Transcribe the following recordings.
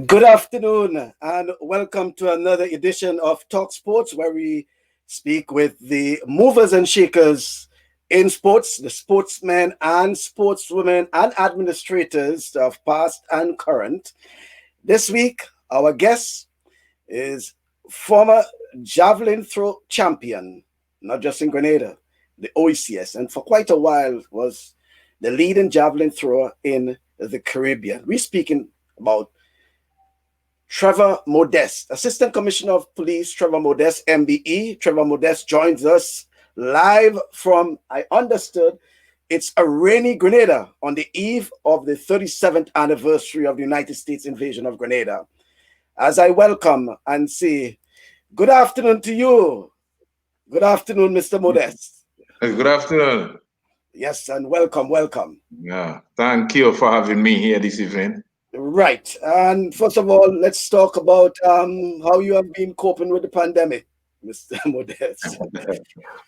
Good afternoon and welcome to another edition of TalkSports, where we speak with the movers and shakers in sports, the sportsmen and sportswomen and administrators of past and current. This week, our guest is former javelin throw champion, not just in Grenada, the OECS, and for quite a while was the leading javelin thrower in the Caribbean. We're speaking about Trevor Modeste, Assistant Commissioner of Police, Trevor Modeste MBE. Trevor Modeste joins us live from, I understood, it's a rainy Grenada on the eve of the 37th anniversary of the United States invasion of Grenada. As I welcome and say, good afternoon to you. Good afternoon, Mr. Modeste. Good afternoon. Yes, and welcome. Yeah, thank you for having me here this evening. Right. And first of all, let's talk about how you have been coping with the pandemic, Mr. Modeste.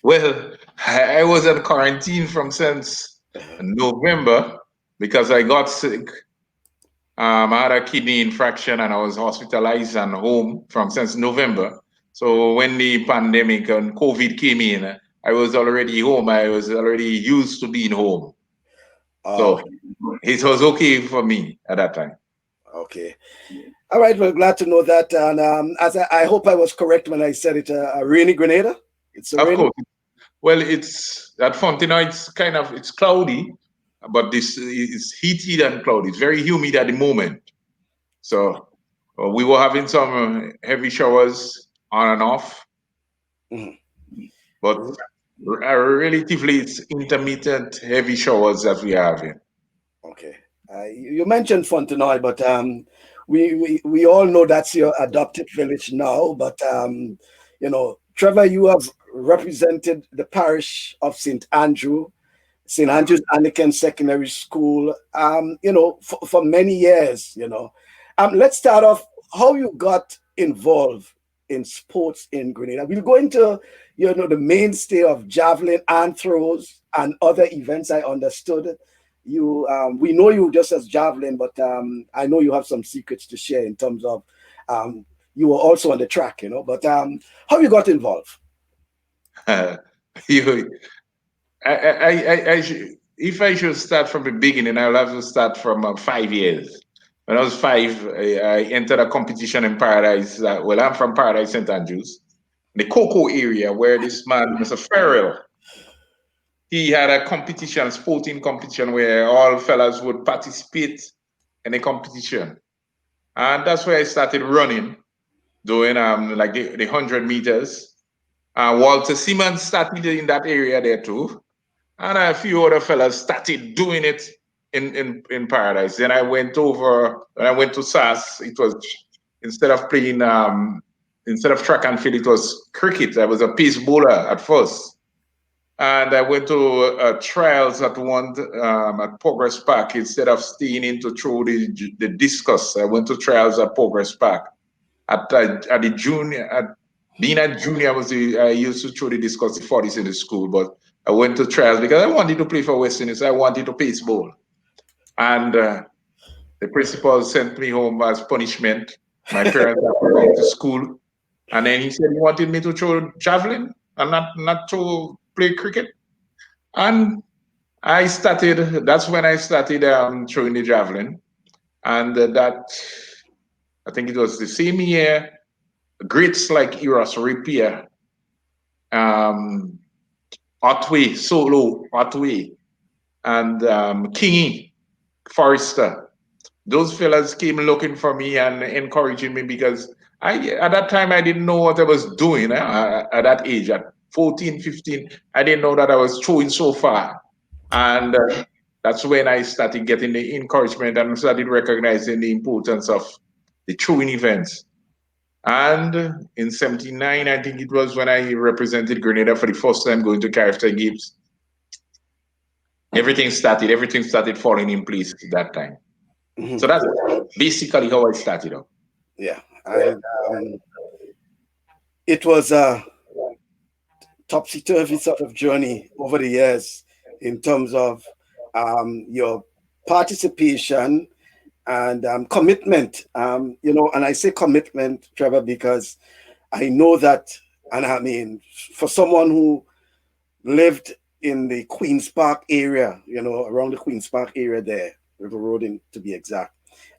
Well, I was in quarantine since November because I got sick. I had a kidney infection and I was hospitalized and home since November. So when the pandemic and COVID came in, I was already home. I was already used to being home. So it was okay for me at that time. Okay. All right. Well, glad to know that. And as I hope I was correct when I said it, a rainy Grenada. It's a rainy. Course. Well, it's at Fontana. It's cloudy, but this is heated and cloudy. It's very humid at the moment. So we were having some heavy showers on and off, but relatively it's intermittent heavy showers that we are having. Okay. You mentioned Fontenoy, but we all know that's your adopted village now. But Trevor, you have represented the parish of St. Andrew's Anglican Secondary School, for many years. Let's start off how you got involved in sports in Grenada. We'll go into the mainstay of javelin and throws and other events. I understood. We know you just as javelin, but I know you have some secrets to share in terms of you were also on the track, But how you got involved? If I should start from the beginning, I'll have to start from 5 years. When I was 5, I entered a competition in Paradise. I'm from Paradise, St. Andrews, the Cocoa area, where this man, Mr. Farrell, he had a sporting competition where all fellas would participate in a competition. And that's where I started running, doing like the 100 meters. Walter Simmons started in that area there too. And a few other fellas started doing it in Paradise. Then I went to SAS. It was, instead of track and field, it was cricket. I was a pace bowler at first. And I went to trials at Progress Park. Instead of staying in to throw the discus, I went to trials at Progress Park. Being a junior, I used to throw the discus, the 40s in the school, but I went to trials because I wanted to play for West Indies. I wanted to pace bowl. And the principal sent me home as punishment. My parents were going to school. And then he said he wanted me to throw javelin and not to play cricket. And that's when I started throwing the javelin. And I think it was the same year, greats like Eros Rapier, Otway, Solo, Otway, and Kingy, Forrester. Those fellas came looking for me and encouraging me because at that time I didn't know what I was doing at that age. At 14, 15, I didn't know that I was throwing so far. And that's when I started getting the encouragement and started recognizing the importance of the throwing events. And in 79, I think it was when I represented Grenada for the first time going to Character Games. Everything started falling in place at that time. Mm-hmm. So that's basically how I started up. Yeah. It was a topsy-turvy sort of journey over the years in terms of your participation and commitment. And I say commitment, Trevor, because I know that, and I mean, for someone who lived in the Queen's Park area, around the Queen's Park area there, River Road to be exact,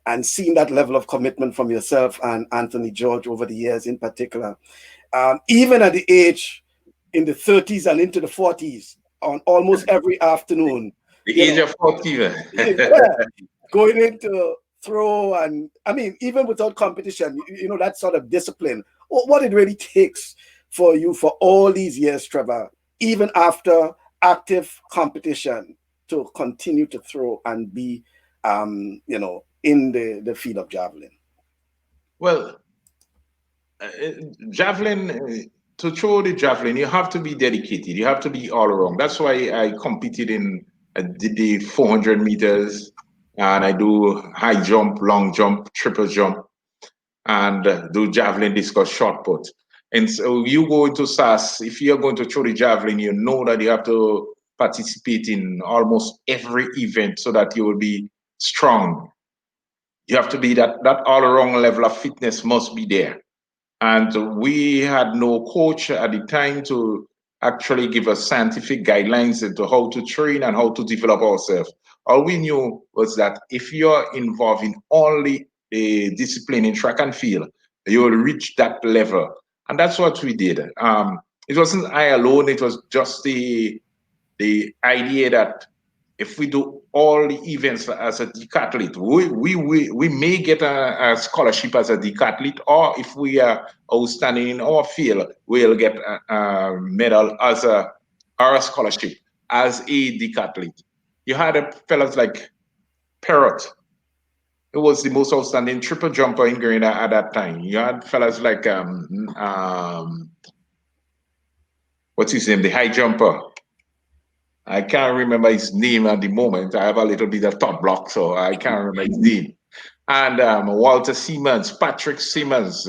and seeing that level of commitment from yourself and Anthony George over the years in particular, even at the age in the 30s and into the 40s, on almost every afternoon, The you age know, of 40. yeah, going into throw, and I mean, even without competition, that sort of discipline, what it really takes for you for all these years, Trevor, even after active competition, to continue to throw and be, in the field of javelin. Well, uh, javelin, to throw the javelin, you have to be dedicated. You have to be all around. That's why I competed in did the 400 meters, and I do high jump, long jump, triple jump, and do javelin, discus, shot put. And so you go into SAS, if you're going to throw the javelin, you know that you have to participate in almost every event so that you will be strong. You have to be that all around level of fitness must be there. And we had no coach at the time to actually give us scientific guidelines into how to train and how to develop ourselves. All we knew was that if you're involved in only a discipline in track and field, you will reach that level. And that's what we did. It wasn't I alone, it was just the idea that if we do all the events as a decathlete, we may get a scholarship as a decathlete, or if we are outstanding in our field, we'll get a medal as or a scholarship as a decathlete. You had fellas like Parrot, who was the most outstanding triple jumper in Grenada at that time. You had fellas like what's his name, the high jumper. I can't remember his name at the moment. I have a little bit of thought block, so I can't remember his name. And Walter Siemens, Patrick Siemens,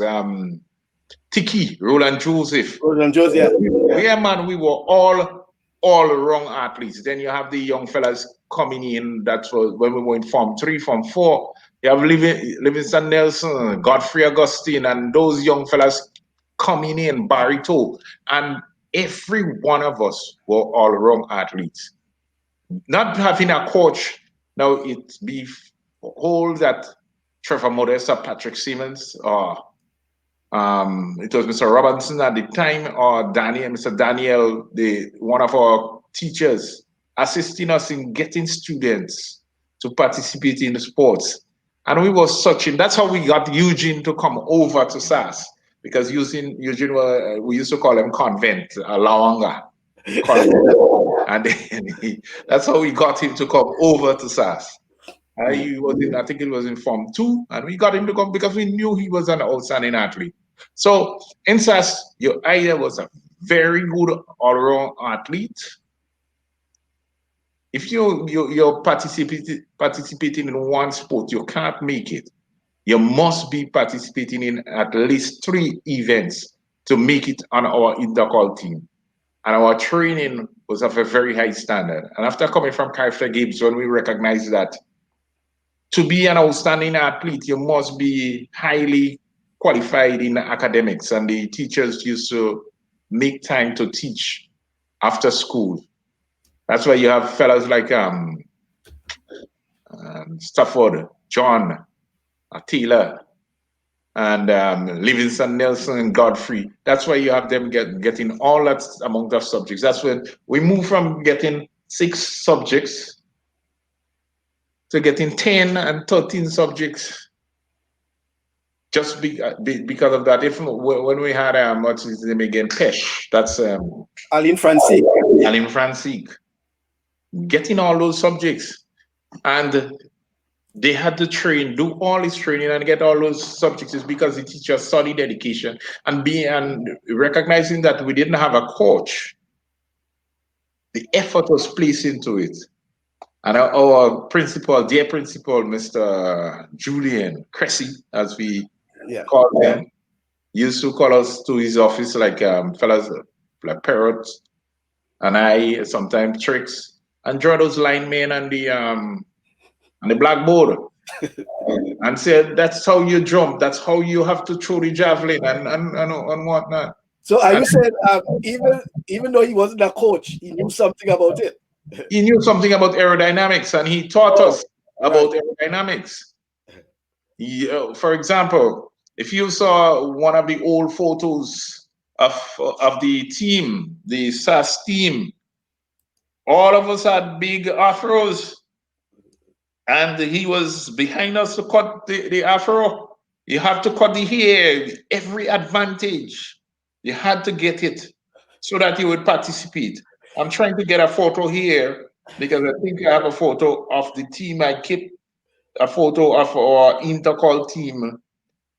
Tiki, Roland Joseph. Roland Joseph, yeah. Yeah, man, we were all wrong athletes. Then you have the young fellas coming in. That's when we were in Form 3, Form 4. You have Livingston Nelson, Godfrey Augustine, and those young fellas coming in, Barito. And every one of us were all wrong athletes. Not having a coach, now it be whole that Trevor Modeste or Patrick Siemens, or it was Mr. Robinson at the time, or Mr. Daniel, one of our teachers, assisting us in getting students to participate in the sports. And we were searching. That's how we got Eugene to come over to SAS, because Eugene we used to call him Convent, Lawanga. And that's how we got him to come over to SAS. He was in, I think it was in Form 2, and we got him to come because we knew he was an outstanding athlete. So in SAS, your idea was a very good all-around athlete. If you're participating in one sport, you can't make it. You must be participating in at least 3 events to make it on our intercall team. And our training was of a very high standard. And after coming from Carter Gibbs, when we recognized that to be an outstanding athlete, you must be highly qualified in academics. And the teachers used to make time to teach after school. That's why you have fellows like Stafford, John, Taylor, and Livingston Nelson and Godfrey. That's why you have them getting all that amount of subjects. That's when we move from getting 6 subjects to getting 10 and 13 subjects, just because of that. If when we had what's his name again, Pesh, that's Aline Francis. Aline Francis, getting all those subjects, and they had to do all this training and get all those subjects is because the teacher studied dedication and recognizing that we didn't have a coach. The effort was placed into it. And our principal, dear principal, Mr. Julian Cressy, as we call him, used to call us to his office like fellas like Parrot and I, sometimes Tricks, and draw those linemen on the blackboard. and said that's how you jump, that's how you have to throw the javelin and whatnot. So are And you saying even though he wasn't a coach, he knew something about it? he knew something about aerodynamics, and he taught Oh, us right. about aerodynamics. For example, if you saw one of the old photos of the team, the SAS team, all of us had big afros, and he was behind us to cut the afro. You have to cut the hair, every advantage. You had to get it so that you would participate. I'm trying to get a photo here because I think I have a photo of the team. I keep a photo of our intercall team,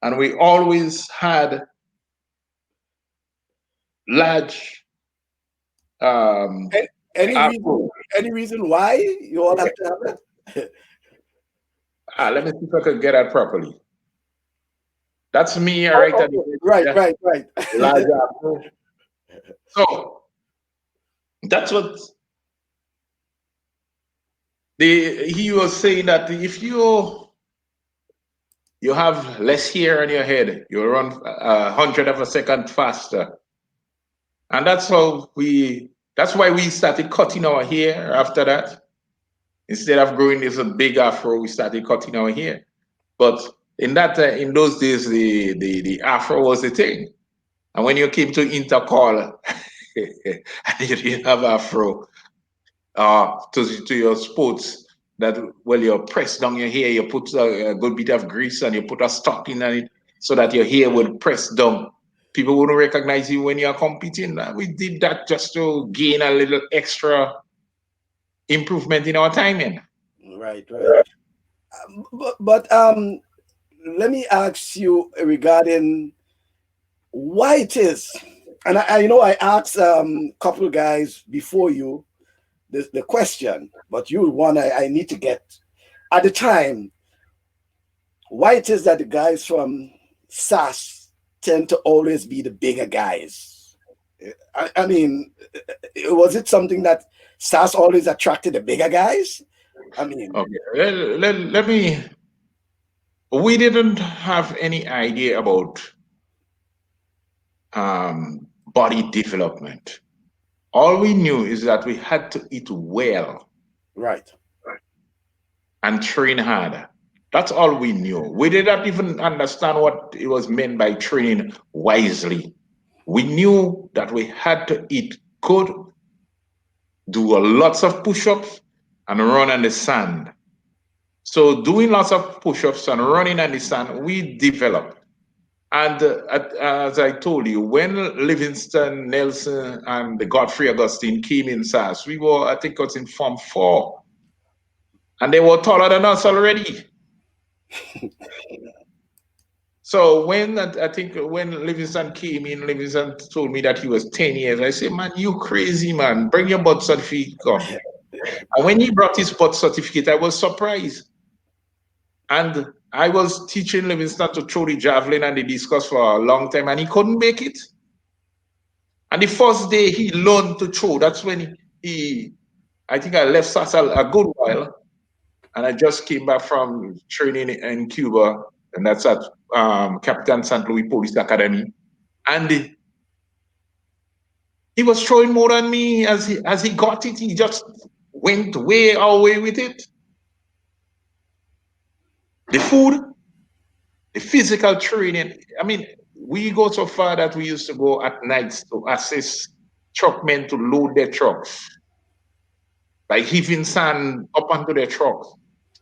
and we always had large A- Any reason? afro. Any reason why you all have to have it? Let me see if I can get that properly. That's me right Oh, at the okay. edge Right, there. right, right. Large afro. So that's what he was saying, that if you have less hair on your head, you run 100 of a second faster. And that's why we started cutting our hair after that. Instead of growing this big afro, we started cutting our hair. But in those days, the afro was the thing. And when you came to intercall and you didn't have afro, to your sports, that well, you press down your hair, you put a good bit of grease and you put a stocking on it so that your hair would press down. People wouldn't recognize you when you're competing. We did that just to gain a little extra improvement in our timing. Right, right. But let me ask you regarding why it is, and I know I asked couple guys before you the question, but you one I need to get at the time why it is that the guys from SAS tend to always be the bigger guys. I mean, was it something that SAS always attracted the bigger guys? I mean, Okay, let me. We didn't have any idea about body development. All we knew is that we had to eat well right. and train hard. That's all we knew. We did not even understand what it was meant by training wisely. We knew that we had to eat good, do lots of push ups, and run on the sand. So, doing lots of push ups and running on the sand, we developed. And as I told you, when Livingston, Nelson, and the Godfrey Augustine came in SAS, we were, I think, it was in Form 4, and they were taller than us already. So when I think when Livingston came in, Livingston told me that he was 10 years. I said, man, you crazy man, bring your birth certificate on. And when he brought his birth certificate, I was surprised. And I was teaching Livingston to throw the javelin and the discus for a long time, and he couldn't make it. And the first day he learned to throw, that's when I think I left SAS a good while, and I just came back from training in Cuba, and that's at Capitan St. Louis Police Academy. And he was throwing more than me. As he got it, he just went way away with it. The food, the physical training. I mean, we go so far that we used to go at nights to assist truckmen to load their trucks, like heaving sand up onto their trucks,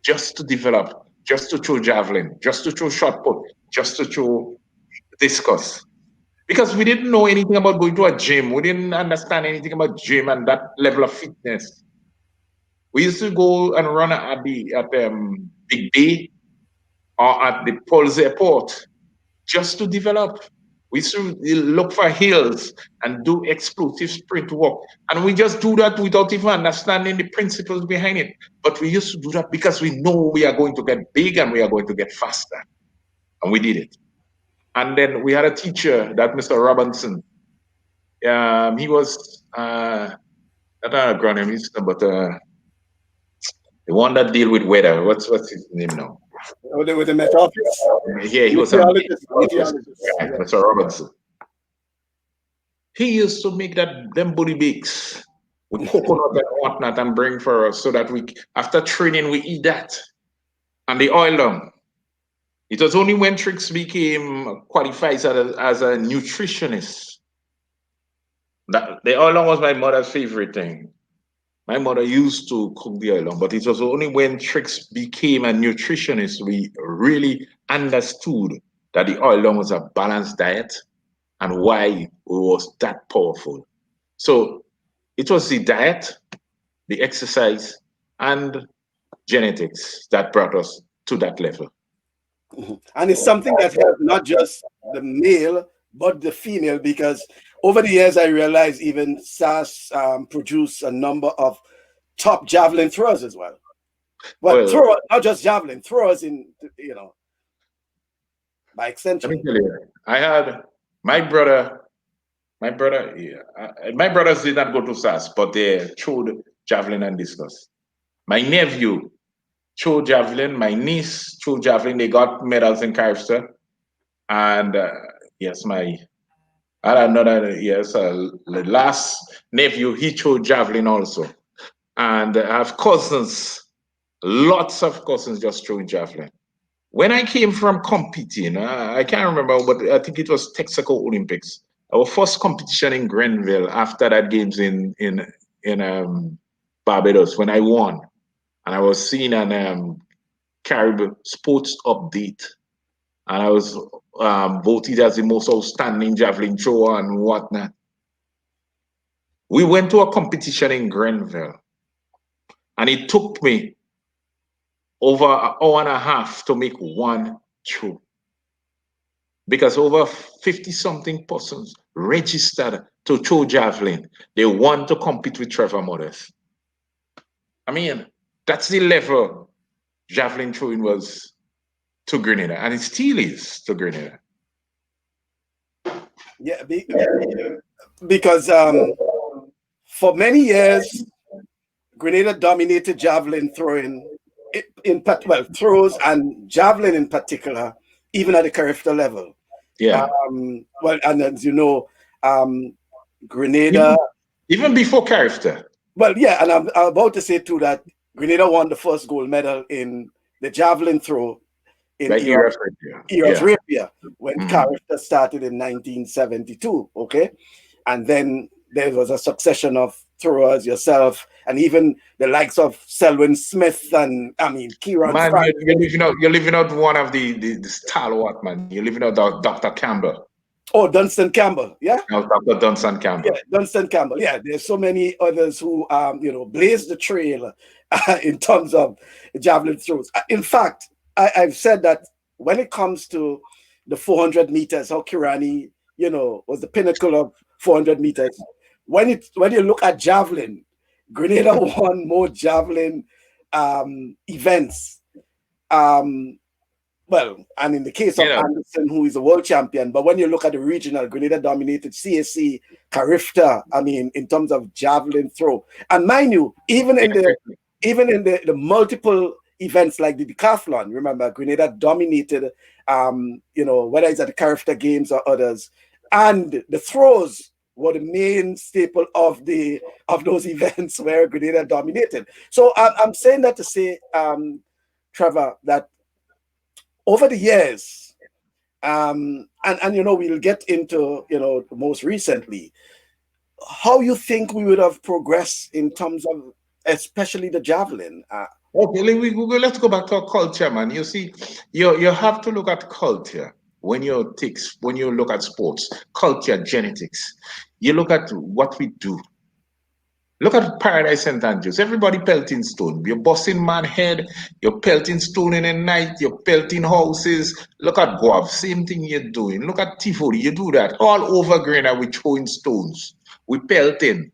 just to develop, just to throw javelin, just to throw shot put, just to throw discus. Because we didn't know anything about going to a gym. We didn't understand anything about gym and that level of fitness. We used to go and run at the Big Bay or at the Pulse Airport just to develop. We used to look for hills and do explosive sprint work. And we just do that without even understanding the principles behind it. But we used to do that because we know we are going to get big and we are going to get faster. And we did it. And then we had a teacher, that Mr. Robinson. He was not an agronomist, but the one that deal with weather. What's his name now? with the Met Office, Yeah, he was a meteorologist. guy, Yeah. Mr. Robinson. He used to make them booty bakes with coconut and whatnot and bring for us so that after training, we eat that. And the oil down. It was only when Trix became qualified as a nutritionist that the oil was my mother's favorite thing. My mother used to cook the oil, but it was only when Trix became a nutritionist we really understood that the oil was a balanced diet and why it was that powerful. So it was the diet, the exercise, and genetics that brought us to that level. And it's something that helped not just the male but the female, because over the years I realized even SAS produced a number of top javelin throwers as well. But Well, throw not just javelin throwers in by let me extension. tell you, I had my brother. Yeah, my brothers did not go to SAS, but they threw javelin and discus. My nephew threw javelin. My niece threw javelin. They got medals in Caribster. And yes, I had another, yes, the last nephew, he threw javelin also. And I have cousins, lots of cousins just throwing javelin. When I came from competing, I can't remember, but I think it was Texaco Olympics. Our first competition in Grenville after that games in Barbados when I won, and I was seen on Caribbean Sports Update, and I was voted as the most outstanding javelin thrower and whatnot. We went to a competition in Grenville, and it took me over an hour and a half to make one throw because over 50 something persons registered to throw javelin. They want to compete with Trevor Modeste. I mean, that's the level javelin throwing was to Grenada, and it still is to Grenada. Yeah, because for many years Grenada dominated javelin throwing well throws and javelin in particular, even at the character level. Yeah. Well, and as you know, Even, Grenada. even before character. Well, yeah, and I'm about to say too that Grenada won the first gold medal in the javelin throw in Like era, era era of yeah. rapier when Mhm. character started in 1972. Okay, and then there was a succession of throwers, yourself, and even the likes of Selwyn Smith and I mean Kieran Man, Francis. you're leaving out one of the stalwart man. You're leaving out Dr. Campbell. Oh, Dunstan Campbell, yeah. No, Dr. Dunsan Yeah, Campbell. Dunstan Campbell. Yeah, there's so many others who, blazed the trail in terms of javelin throws. In fact, I've said that when it comes to the 400 meters, how Kirani, was the pinnacle of 400 meters. When you look at javelin, Grenada won more javelin events. Um, well, and in the case You of know, Anderson, who is a world champion, but when you look at the regional, Grenada dominated CAC, Carifta. I mean, in terms of javelin throw, and mind you, even in the multiple events like the decathlon, remember Grenada dominated. Whether it's at the Carifta Games or others, and the throws were the main staple of those events where Grenada dominated. So I'm saying that to say, Trevor, that over the years, and we'll get into most recently how you think we would have progressed in terms of especially the javelin. okay, let's go back to our culture, man. You see, you have to look at culture when you look at sports, culture, genetics. You look at what we do. Look at Paradise St. Andrews. Everybody pelting stone. You're busting man head. You're pelting stone in the night. You're pelting houses. Look at Guav. Same thing you're doing. Look at Tivoli. You do that. All over Grenada, we throwing stones. We pelting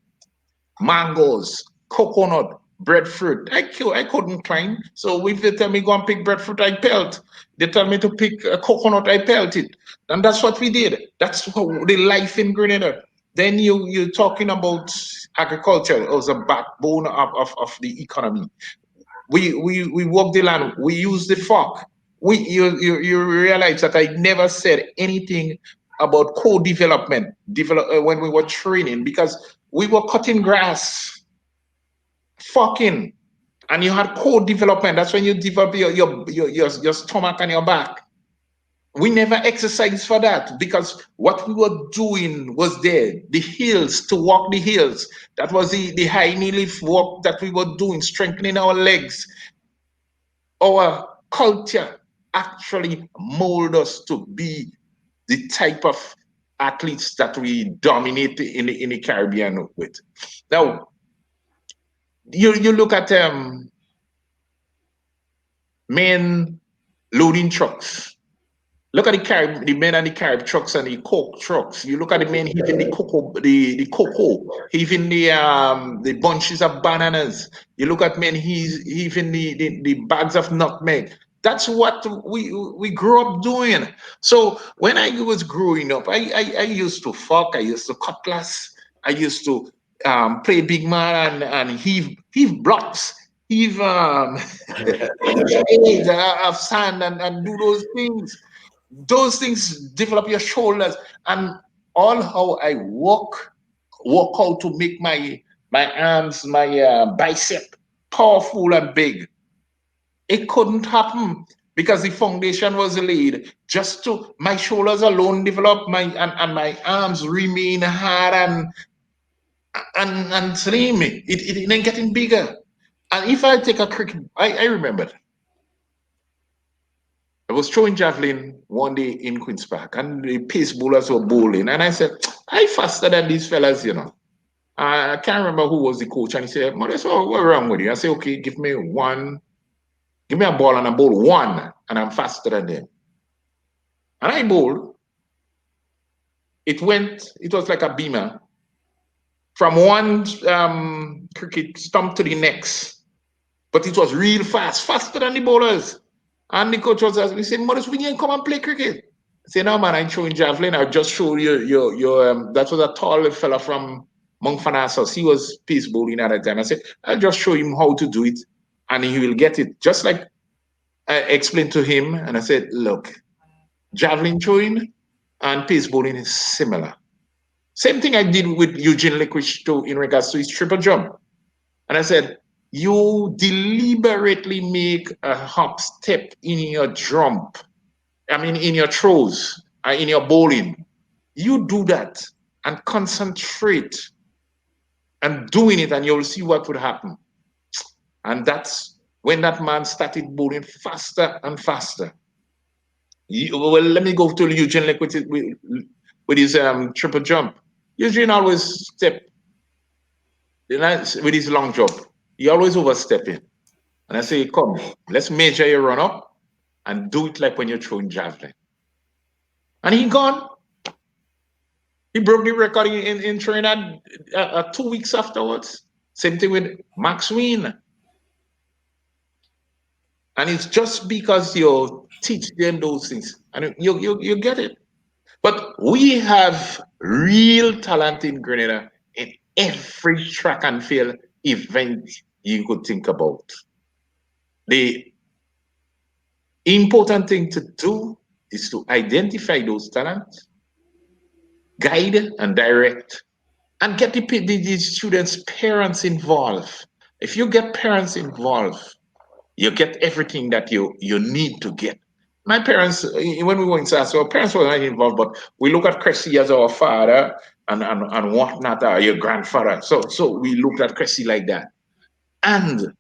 mangoes, coconut, breadfruit. I couldn't climb. So if they tell me go and pick breadfruit, I pelt. They tell me to pick a coconut, I pelt it. And that's what we did. That's the life in Grenada. Then you're talking about agriculture as a backbone of the economy. We work the land. We use the fork. you realize that I never said anything about co-development when we were training, because we were cutting grass, fucking, and you had co-development. That's when you develop your stomach and your back. We never exercised for that, because what we were doing was there, the hills, to walk the hills. That was the high knee lift walk that we were doing, strengthening our legs. Our culture actually mold us to be the type of athletes that we dominate in the Caribbean with. Now, you look at men loading trucks. Look at the men and the Carib trucks and the coke trucks. You look at the men heaving the cocoa, heaving the bunches of bananas. You look at men heaving the bags of nutmeg. That's what we grew up doing. So when I was growing up, I used to fuck, I used to cutlass, I used to play big man and heave blocks, heave heave shades of sand and do those things. Those things develop your shoulders, and all how I walk out to make my arms, my bicep powerful and big. It couldn't happen because the foundation was laid just to my shoulders alone develop, and my arms remain hard and slim. It ain't getting bigger. And if I take a cricket, I remember I was throwing javelin one day in Queen's Park, and the pace bowlers were bowling. And I said, I faster than these fellas, you know. I can't remember who was the coach. And he said, Modest, what's wrong with you? I said, okay, give me a ball and I bowl one, and I'm faster than them. And I bowled. It was like a beamer from one cricket stump to the next. But it was real fast, faster than the bowlers. And the coach was asking, he said, Modest, when you come and play cricket? I said, no, man, I ain't showing javelin. I just showed you your that was a tall fella from Montparnasse. He was pace bowling at that time. I said, I'll just show him how to do it, and he will get it. Just like I explained to him, and I said, look, javelin throwing and pace bowling is similar. Same thing I did with Eugene Lickwich too in regards to his triple jump. And I said, you deliberately make a hop step in your jump. I mean, in your throws, in your bowling. You do that and concentrate and doing it, and you'll see what would happen. And that's when that man started bowling faster and faster. Well, let me go to Eugene Lake with his triple jump. Eugene always step with his long jump. He always overstepping. And I say, come, let's measure your run up and do it like when you're throwing javelin. And he gone. He broke the record in Trinidad 2 weeks afterwards. Same thing with Max Wayne. And it's just because you teach them those things, and you get it. But we have real talent in Grenada in every track and field event you could think about. The important thing to do is to identify those talents, guide and direct, and get the students' parents involved. If you get parents involved, you get everything that you need to get. My parents, when we were in SAS, our parents were not involved, but we look at Cressy as our father and whatnot, your grandfather. So we looked at Cressy like that. And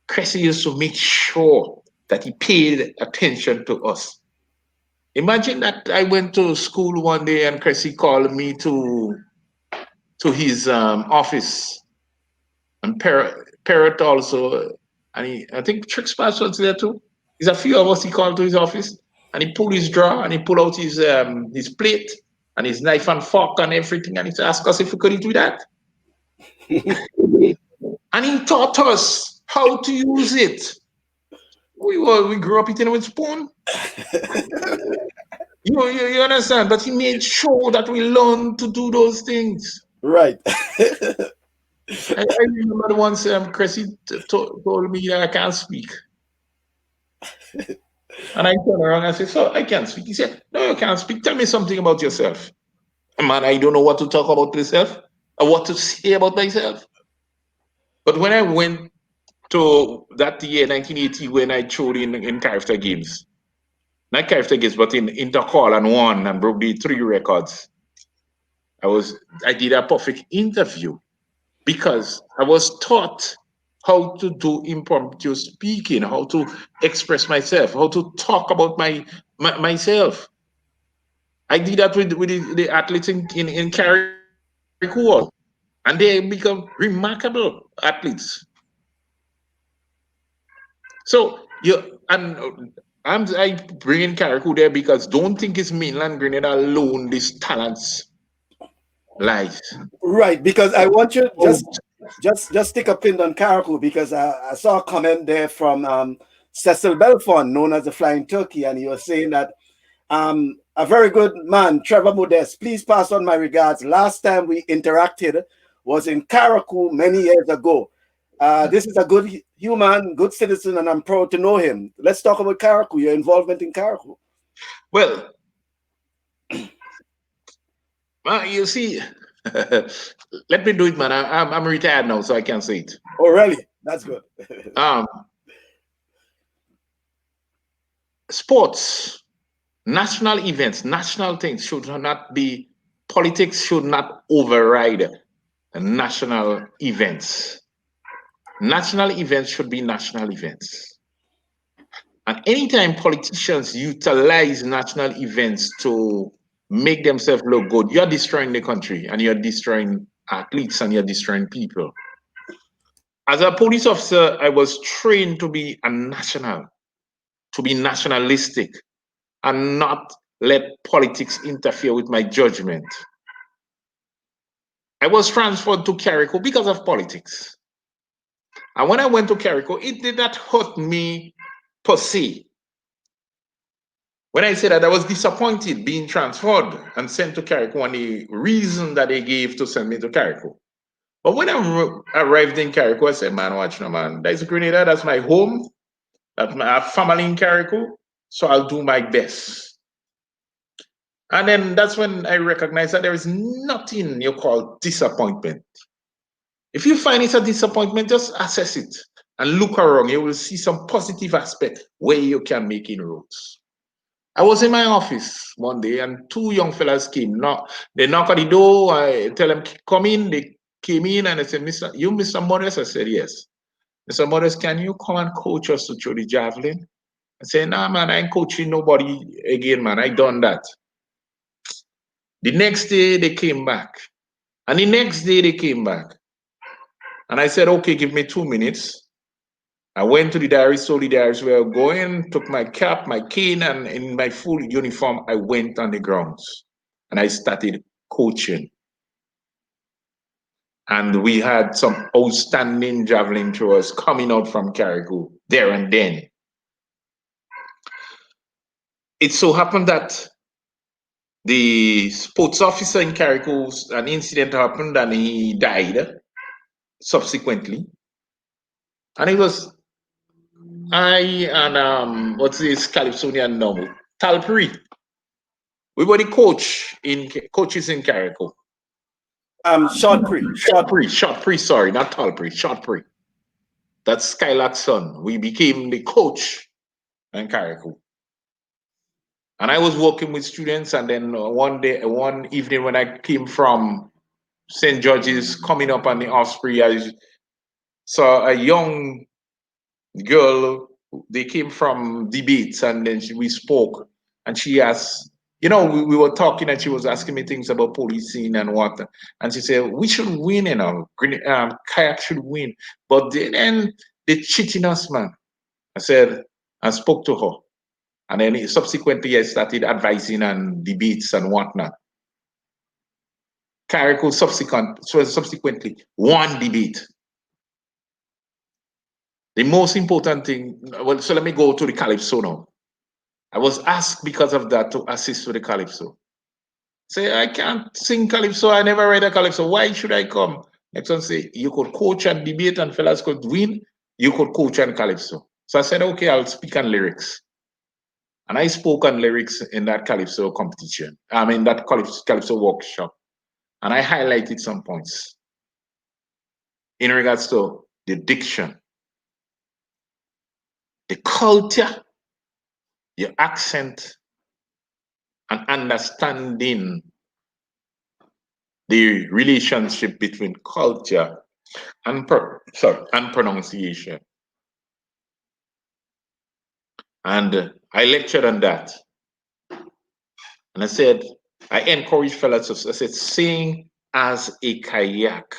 Cressy used to make sure that he paid attention to us. Imagine that I went to school one day and Cressy called me to his office, and Parrot also, and I think Trix Pass was there too. There's a few of us he called to his office, and he pulled his drawer and he pulled out his plate and his knife and fork and everything, and he asked us if we could do that. And he taught us how to use it. We grew up eating with spoon. You understand? But he made sure that we learn to do those things. Right. I remember once Cressy told me that I can't speak. And I turn around and I say, so I can't speak. He said, no, you can't speak. Tell me something about yourself. Man, I don't know what to talk about myself or what to say about myself. But when I went to that year, 1980, when I showed in character games, not character games, but in intercall and won and broke the three records, I did a perfect interview because I was taught how to do impromptu speaking, how to express myself, how to talk about myself. I did that with the athletes in Carrick also, and they become remarkable athletes. So I bring in Carrick there because don't think it's mainland Grenada alone. These talents lies. Right, because I want you Oh, just stick a pin on Karakou because I saw a comment there from Cecil Belfon, known as the Flying Turkey, and he was saying that a very good man, Trevor Modeste. Please pass on my regards. Last time we interacted was in Karakou many years ago. This is a good human, good citizen, and I'm proud to know him. Let's talk about Karakou, your involvement in Karakou. well, you see, let me do it, man. I'm retired now, so I can say it. Oh, really? That's good. Um, Sports, national events, national things should not be, politics should not override national events. National events should be national events. And anytime politicians utilize national events to make themselves look good, you're destroying the country and you're destroying athletes and you're destroying people. As a police officer, I was trained to be a national, to be nationalistic, and not let politics interfere with my judgment. I was transferred to Carrico because of politics. And when I went to Carrico, it did not hurt me per se. When I said that I was disappointed being transferred and sent to Carrico and the reason that they gave to send me to Carrico. But when I arrived in Carrico, I said, man, watch no, man. That's Grenada, that's my home. That's my family in Carrico. So I'll do my best. And then that's when I recognized that there is nothing you call disappointment. If you find it's a disappointment, just assess it and look around. You will see some positive aspect where you can make inroads. I was in my office one day and two young fellas came. They knock on the door. I tell them, come in. They came in and I said, Mr. Modest? I said, yes. Mr. Modest, can you come and coach us to throw the javelin? I said, nah, man, I ain't coaching nobody again, man. I done that. The next day they came back. And the next day they came back. And I said, okay, give me 2 minutes. I went to the diary, saw the diaries where I was going, took my cap, my cane, and in my full uniform, I went on the grounds. And I started coaching. And we had some outstanding javelin throwers coming out from Carrico there and then. It so happened that the sports officer in Carrico, an incident happened and he died subsequently. And it was I and what's this Calypsonian novel? Talpri. We were the coaches in Carrico. Short pre, short pre. Short pre, sorry, not Talpri, short pre. That's Skylark's son. We became the coach in Carrico. And I was working with students, and then one evening when I came from St. George's coming up on the Osprey, I saw a young girl. They came from debates, and then we spoke, and she asked, we were talking, and she was asking me things about policing and what, and she said we should win, kayak should win, but then they cheating us, man. I spoke to her, and then subsequently I started advising on debates and whatnot. Carrico subsequently won debate. The most important thing, well, so let me go to the Calypso now. I was asked because of that to assist with the Calypso. Say, I can't sing Calypso, I never read a Calypso. Why should I come? Next one say, you could coach and debate and fellas could win, you could coach and Calypso. So I said, okay, I'll speak on lyrics. And I spoke on lyrics in that Calypso competition. I mean, that Calypso workshop. And I highlighted some points in regards to the diction, the culture, your accent, and understanding the relationship between culture and pronunciation. And I lectured on that. And I said, I encourage fellows, I said, sing as a kayak.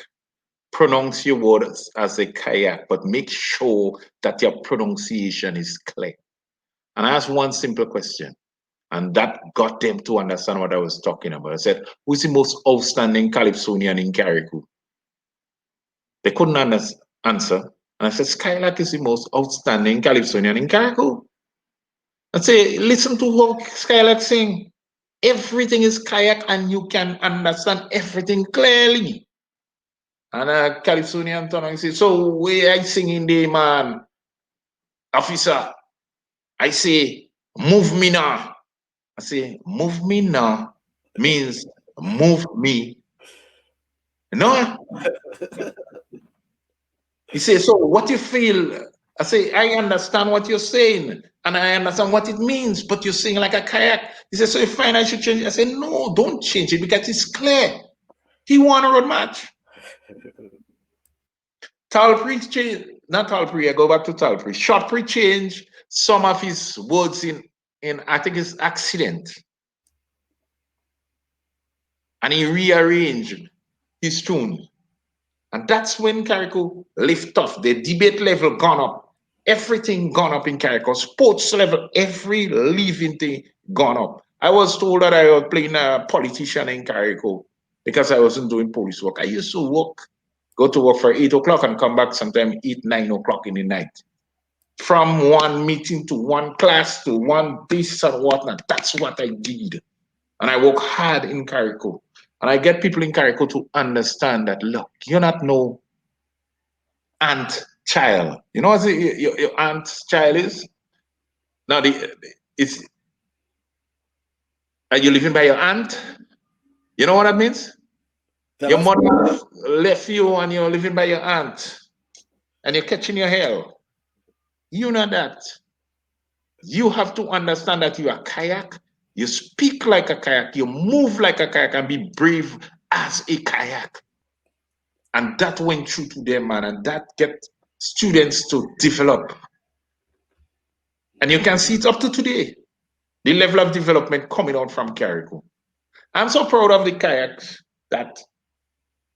Pronounce your words as a kayak, but make sure that your pronunciation is clear. And I asked one simple question, and that got them to understand what I was talking about. I said, who's the most outstanding Calypsonian in Carriacou? They couldn't answer. And I said, Skylark is the most outstanding Calypsonian in Carriacou. I say, listen to how Skylark sing. Everything is kayak and you can understand everything clearly. And Calypsonian turn and say, so where I singing there, man? Officer, I say, move me now. I say, move me now means move me. No. He says, so what you feel? I say, I understand what you're saying and I understand what it means, but you're saying like a kayak. He says, so you find I should change it? I say, no, don't change it because it's clear. He won a road match. Talpree change, not Talpree, I go back to Talpree. Shotpree changed some of his words in I think it's accident. And he rearranged his tune. And that's when Carriacou lift off. The debate level gone up. Everything gone up in Carriacou. Sports level, every living thing gone up. I was told that I was playing a politician in Carriacou because I wasn't doing police work. I used to go to work for 8 o'clock and come back sometime 8, 9 o'clock in the night. From one meeting to one class to one this and whatnot. That's what I did. And I work hard in Carriacou. And I get people in Carriacou to understand that, look, you're not no aunt child. You know what your aunt child is? Now, it's, are you living by your aunt? You know what that means? Your mother left you and you're living by your aunt. And you're catching your hell. You know that. You have to understand that you are a kayak. You speak like a kayak. You move like a kayak and be brave as a kayak. And that went through to them, man. And that get students to develop. And you can see it up to today. The level of development coming out from Carriacou. I'm so proud of the kayaks that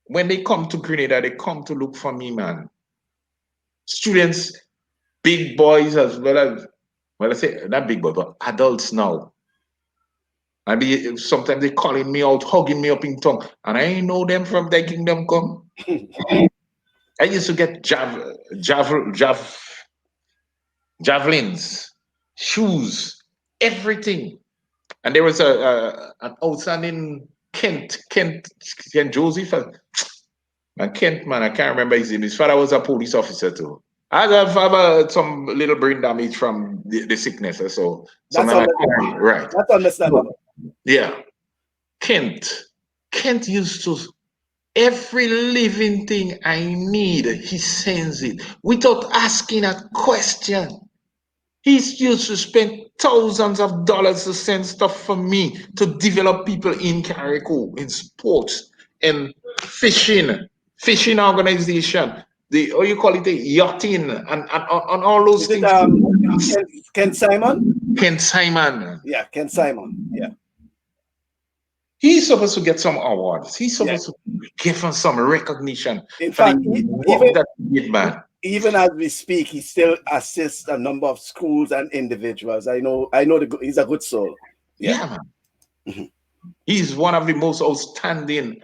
when they come to Grenada, they come to look for me, man. Students, big boys as well as, well, I say not big boys, but adults now. Sometimes they calling me out, hugging me up in tongue, and I ain't know them from their kingdom come. I used to get javelins, shoes, everything. And there was an outstanding Kent Joseph. Kent, man, I can't remember his name. His father was a police officer too. I have some little brain damage from the sickness, so that's right. That's understandable. Yeah, Kent used to, every living thing I need, he sends it without asking a question. He used to spend thousands of dollars to send stuff for me to develop people in Carriacou, in sports, and fishing organization, the, what you call it, the yachting, and all those Is things. it Ken Simon? Ken Simon. Yeah, Ken Simon. Yeah. He's supposed to get some awards. He's supposed to give him some recognition. In fact, even as we speak, he still assists a number of schools and individuals. I know he's a good soul. Yeah, man. Mm-hmm. He's one of the most outstanding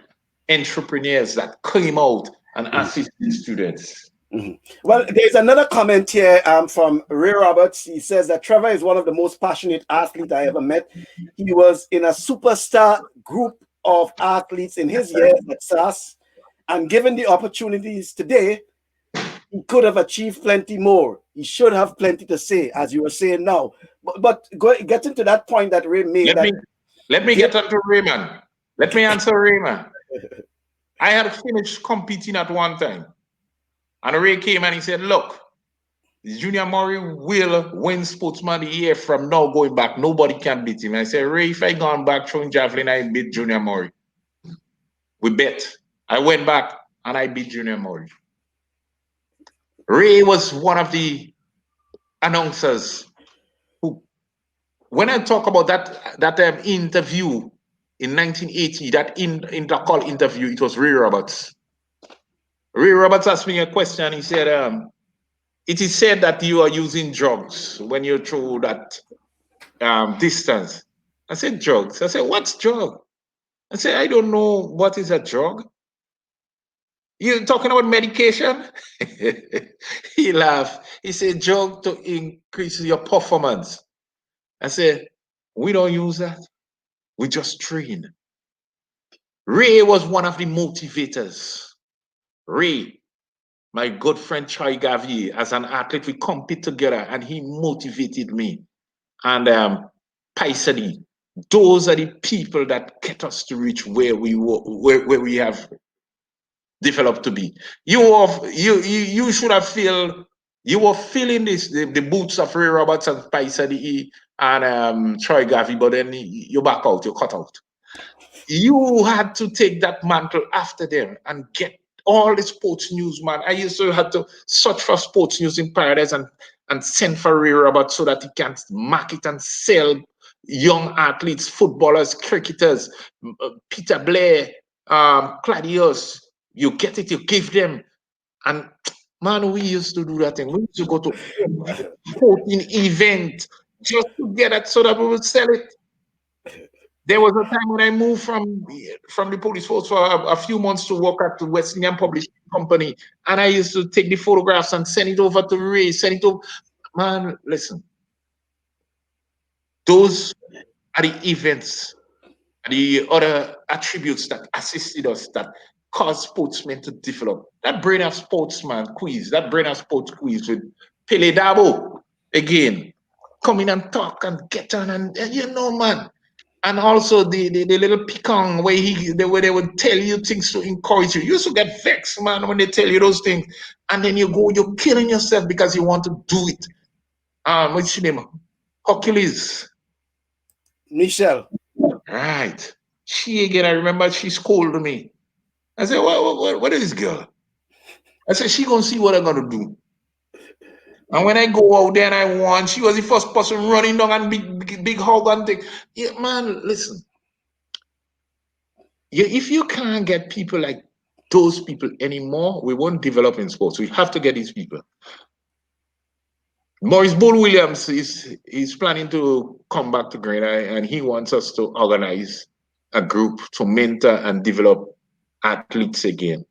entrepreneurs that came out and assisted students. Mm-hmm. Well, there's another comment here from Ray Roberts. He says that Trevor is one of the most passionate athletes I ever met. He was in a superstar group of athletes in his years at SAS, and given the opportunities today, he could have achieved plenty more. He should have plenty to say, as you were saying now. but getting to that point that Ray made, Let me that let me give, get up to Raymond. Let me answer Raymond. I had finished competing at one time, and Ray came and he said, "Look, Junior Murray will win Sportsman of the Year from now going back. Nobody can beat him." I said, "Ray, if I gone back throwing javelin, I beat Junior Murray." We bet. I went back and I beat Junior Murray. Ray was one of the announcers who, when I talk about that interview in 1980, that intercall interview, it was Ray Roberts. Ray Roberts asked me a question. He said, "It is said that you are using drugs when you throw that distance." I said, "Drugs?" I said, "What's drug?" I said, "I don't know what is a drug. You talking about medication?" He laughed. He said, "Drug to increase your performance." I said, "We don't use that. We just train." Ray was one of the motivators. Ray, my good friend Troy Gavier, as an athlete, we compete together and he motivated me. And Paisadi, those are the people that get us to reach where we have developed to be. You should have feel you were feeling the boots of Ray Roberts and Paisadi and Troy Gavi, but then you back out, you cut out. You had to take that mantle after them and get all the sports news, man. I used to have to search for sports news in Paradise and send for Ray Roberts so that he can market and sell young athletes, footballers, cricketers, Peter Blair, Claudius. You get it, you give them. And man, we used to do that thing. We used to go to 14 events just to get it so that we would sell it. There was a time when I moved from the police force for a few months to work at the West Indian Publishing Company, and I used to take the photographs and send it over to Ray. Send it over. Man, listen, those are the events, the other attributes that assisted us, that caused sportsmen to develop. That brain of sportsman quiz, that brain of sports quiz with Pele Dabo again, come in and talk and get on, and you know, man. And also the little pecan where they would tell you things to encourage you. You used to get vexed, man, when they tell you those things, and then you're killing yourself because you want to do it. What's your name? Hercules. Michelle. Right. She again, I remember she scolded me. I said, what is this girl? I said, she gonna see what I'm gonna do. And when I go out there and I won, she was the first person running down and big hug and thing. Yeah, man, listen. If you can't get people like those people anymore, we won't develop in sports. We have to get these people. Maurice Bull Williams is planning to come back to Grenada, and he wants us to organize a group to mentor and develop athletes again.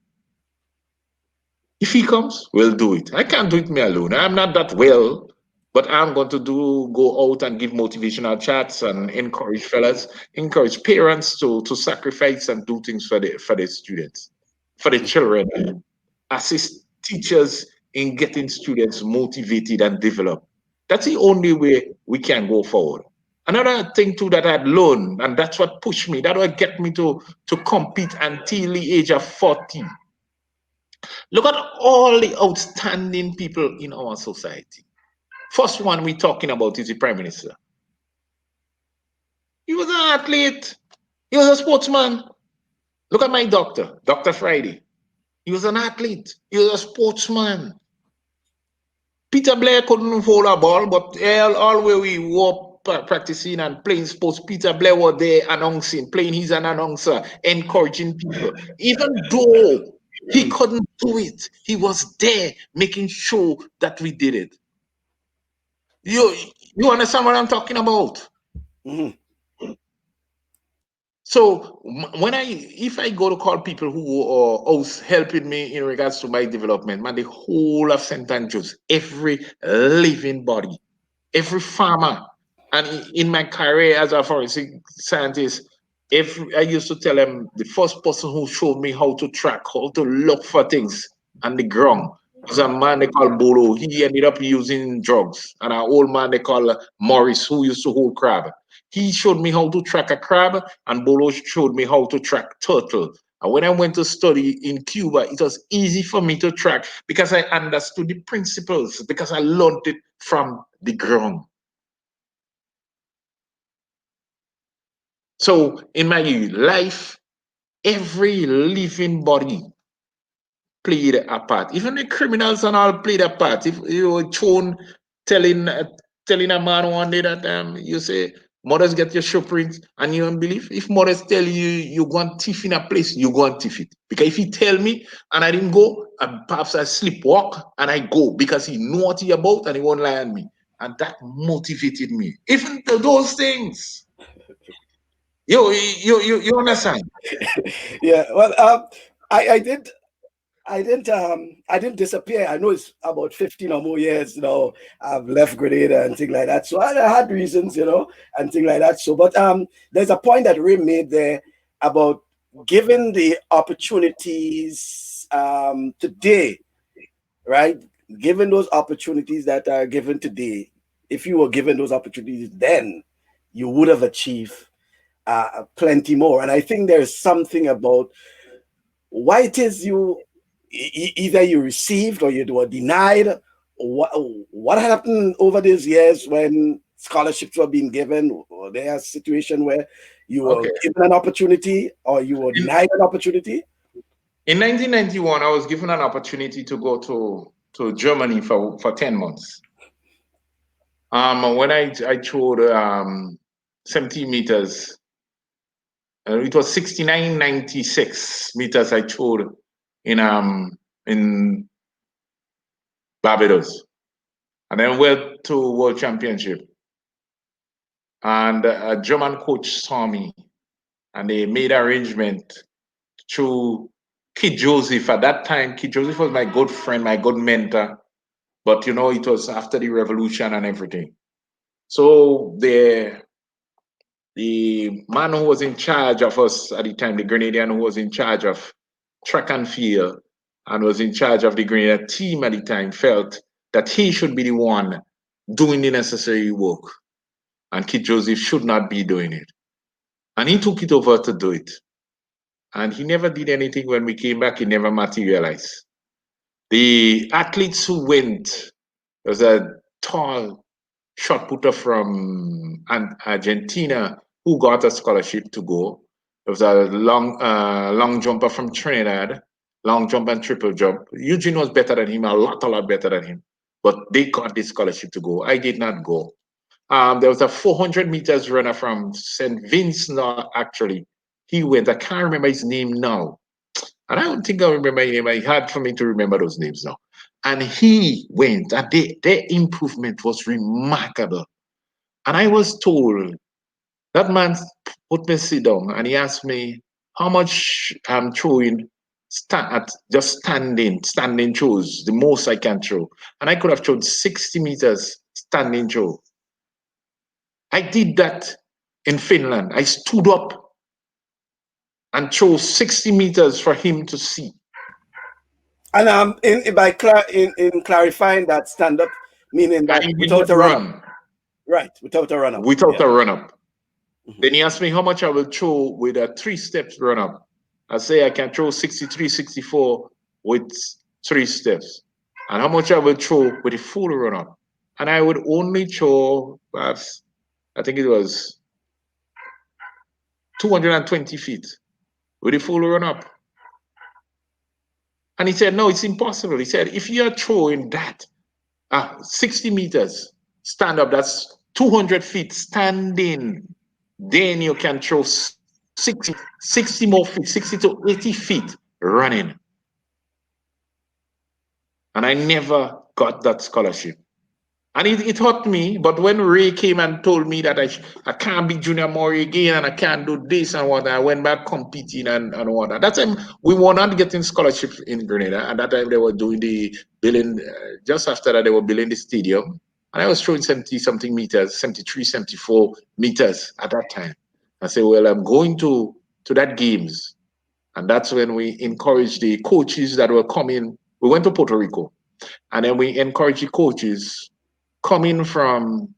If he comes, we'll do it. I can't do it me alone. I'm not that well, but I'm going to go out and give motivational chats and encourage fellas, encourage parents to sacrifice and do things for the students, for the children, assist teachers in getting students motivated and developed. That's the only way we can go forward. Another thing too that I'd learned, and that's what pushed me, that would get me to compete until the age of 40. Look at all the outstanding people in our society. First one we're talking about is the Prime Minister. He was an athlete. He was a sportsman. Look at my doctor, Dr. Friday. He was an athlete. He was a sportsman. Peter Blair couldn't hold a ball, but all where we were practicing and playing sports, Peter Blair was there announcing, playing. He's an announcer, encouraging people. Even though he couldn't do it, he was there making sure that we did it. You understand what I'm talking about? Mm-hmm. So if I go to call people who are helping me in regards to my development, man, the whole of St. Andrews, every living body, every farmer, and in my career as a forensic scientist, I used to tell them the first person who showed me how to track, how to look for things on the ground There's a man they call Bolo. He ended up using drugs. And an old man they call Morris, who used to hold crab. He showed me how to track a crab, and Bolo showed me how to track turtle. And when I went to study in Cuba, it was easy for me to track because I understood the principles, because I learned it from the ground. So in my life, every living body played a part. Even the criminals and all played a part. If you were shown telling telling a man one day that you say, mothers get your shoe print and you don't believe. If mothers tell you you go and thief in a place, you go and thief it. Because if he tell me and I didn't go, and perhaps I sleepwalk and I go because he know what he about and he won't lie on me. And that motivated me. Even those things. You understand? Yeah. Well, I did. I didn't disappear. I know it's about 15 or more years, I've left Grenada and things like that. So I had reasons, and things like that. So, but there's a point that Ray made there about given the opportunities today, right? Given those opportunities that are given today, if you were given those opportunities then, you would have achieved plenty more. And I think there's something about why it is either you received or you were denied. What happened over these years when scholarships were being given? Were there a situation where you were Okay. given an opportunity or you were In, denied an opportunity? in 1991, I was given an opportunity to go to Germany for 10 months. When I throwed 70 meters, it was 69.96 meters I throwed in Barbados, and then went to World Championship. And a German coach saw me, and they made arrangement through Kid Joseph. At that time, Kid Joseph was my good friend, my good mentor. But it was after the revolution and everything. So the man who was in charge of us at the time, the Grenadian who was in charge of track and field and was in charge of the Grenada team at the time, felt that he should be the one doing the necessary work. And Kid Joseph should not be doing it. And he took it over to do it. And he never did anything when we came back, he never materialized. The athletes who went, there was a tall shot putter from Argentina who got a scholarship to go. There was a long jumper from Trinidad, long jump and triple jump. Eugene was better than him, a lot better than him. But they got this scholarship to go. I did not go. There was a 400 meters runner from St. Vincent, actually. He went, I can't remember his name now. And I don't think I remember his name. It's hard for me to remember those names now. And he went, and their improvement was remarkable. And I was told, that man put me sit down and he asked me how much I'm throwing at just standing throws, the most I can throw. And I could have thrown 60 meters standing throw. I did that in Finland. I stood up and threw 60 meters for him to see. And in clarifying that stand up, meaning I that did without not a run up, run right? Without a run up, without yeah. a run up. Mhm. Then he asked me how much I will throw with a 3 steps run up. I say I can throw 63, 64 with 3 steps. And how much I will throw with a full run up. And I would only throw perhaps, I think it was 220 feet with a full run up. And he said, no, it's impossible. He said, if you're throwing that 60 meters stand up, that's 200 feet standing, then you can throw 60 more feet, 60 to 80 feet running. And I never got that scholarship. And it hurt me, but when Ray came and told me that I can't be Junior Maury again and I can't do this and what, I went back competing and what. At that time, we were not getting scholarships in Grenada. At that time, they were doing the building, just after that, they were building the stadium. And I was throwing 70 something meters, 73, 74 meters at that time. I said, well, I'm going to that games. And that's when we encouraged the coaches that were coming. We went to Puerto Rico. And then we encourage the coaches coming from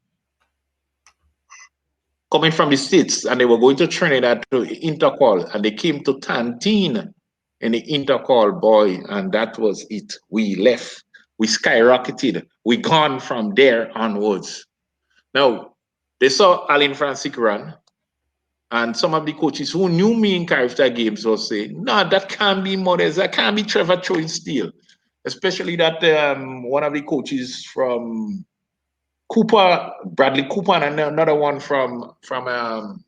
the States, and they were going to Trinidad to intercall, and they came to Tantine in the intercall, boy, and that was it. We left. We skyrocketed. We gone from there onwards. Now, they saw Alan Francis run, and some of the coaches who knew me in character games will say, no, that can't be Modeste. That can't be Trevor throwing steel. Especially that one of the coaches from Cooper, Bradley Cooper, and another one from the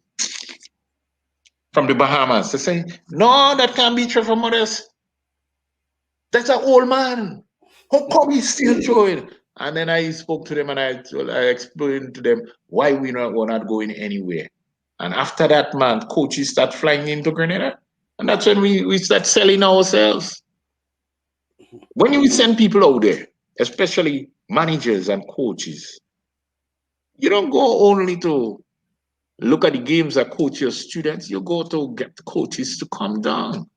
Bahamas. They say, no, that can't be Trevor Modeste. That's an old man. How come he's still throwing? And then I spoke to them and I explained to them why we're not going anywhere. And after that, man, coaches start flying into Grenada. And that's when we start selling ourselves. When you send people out there, especially managers and coaches, you don't go only to look at the games that coach your students. You go to get the coaches to come down.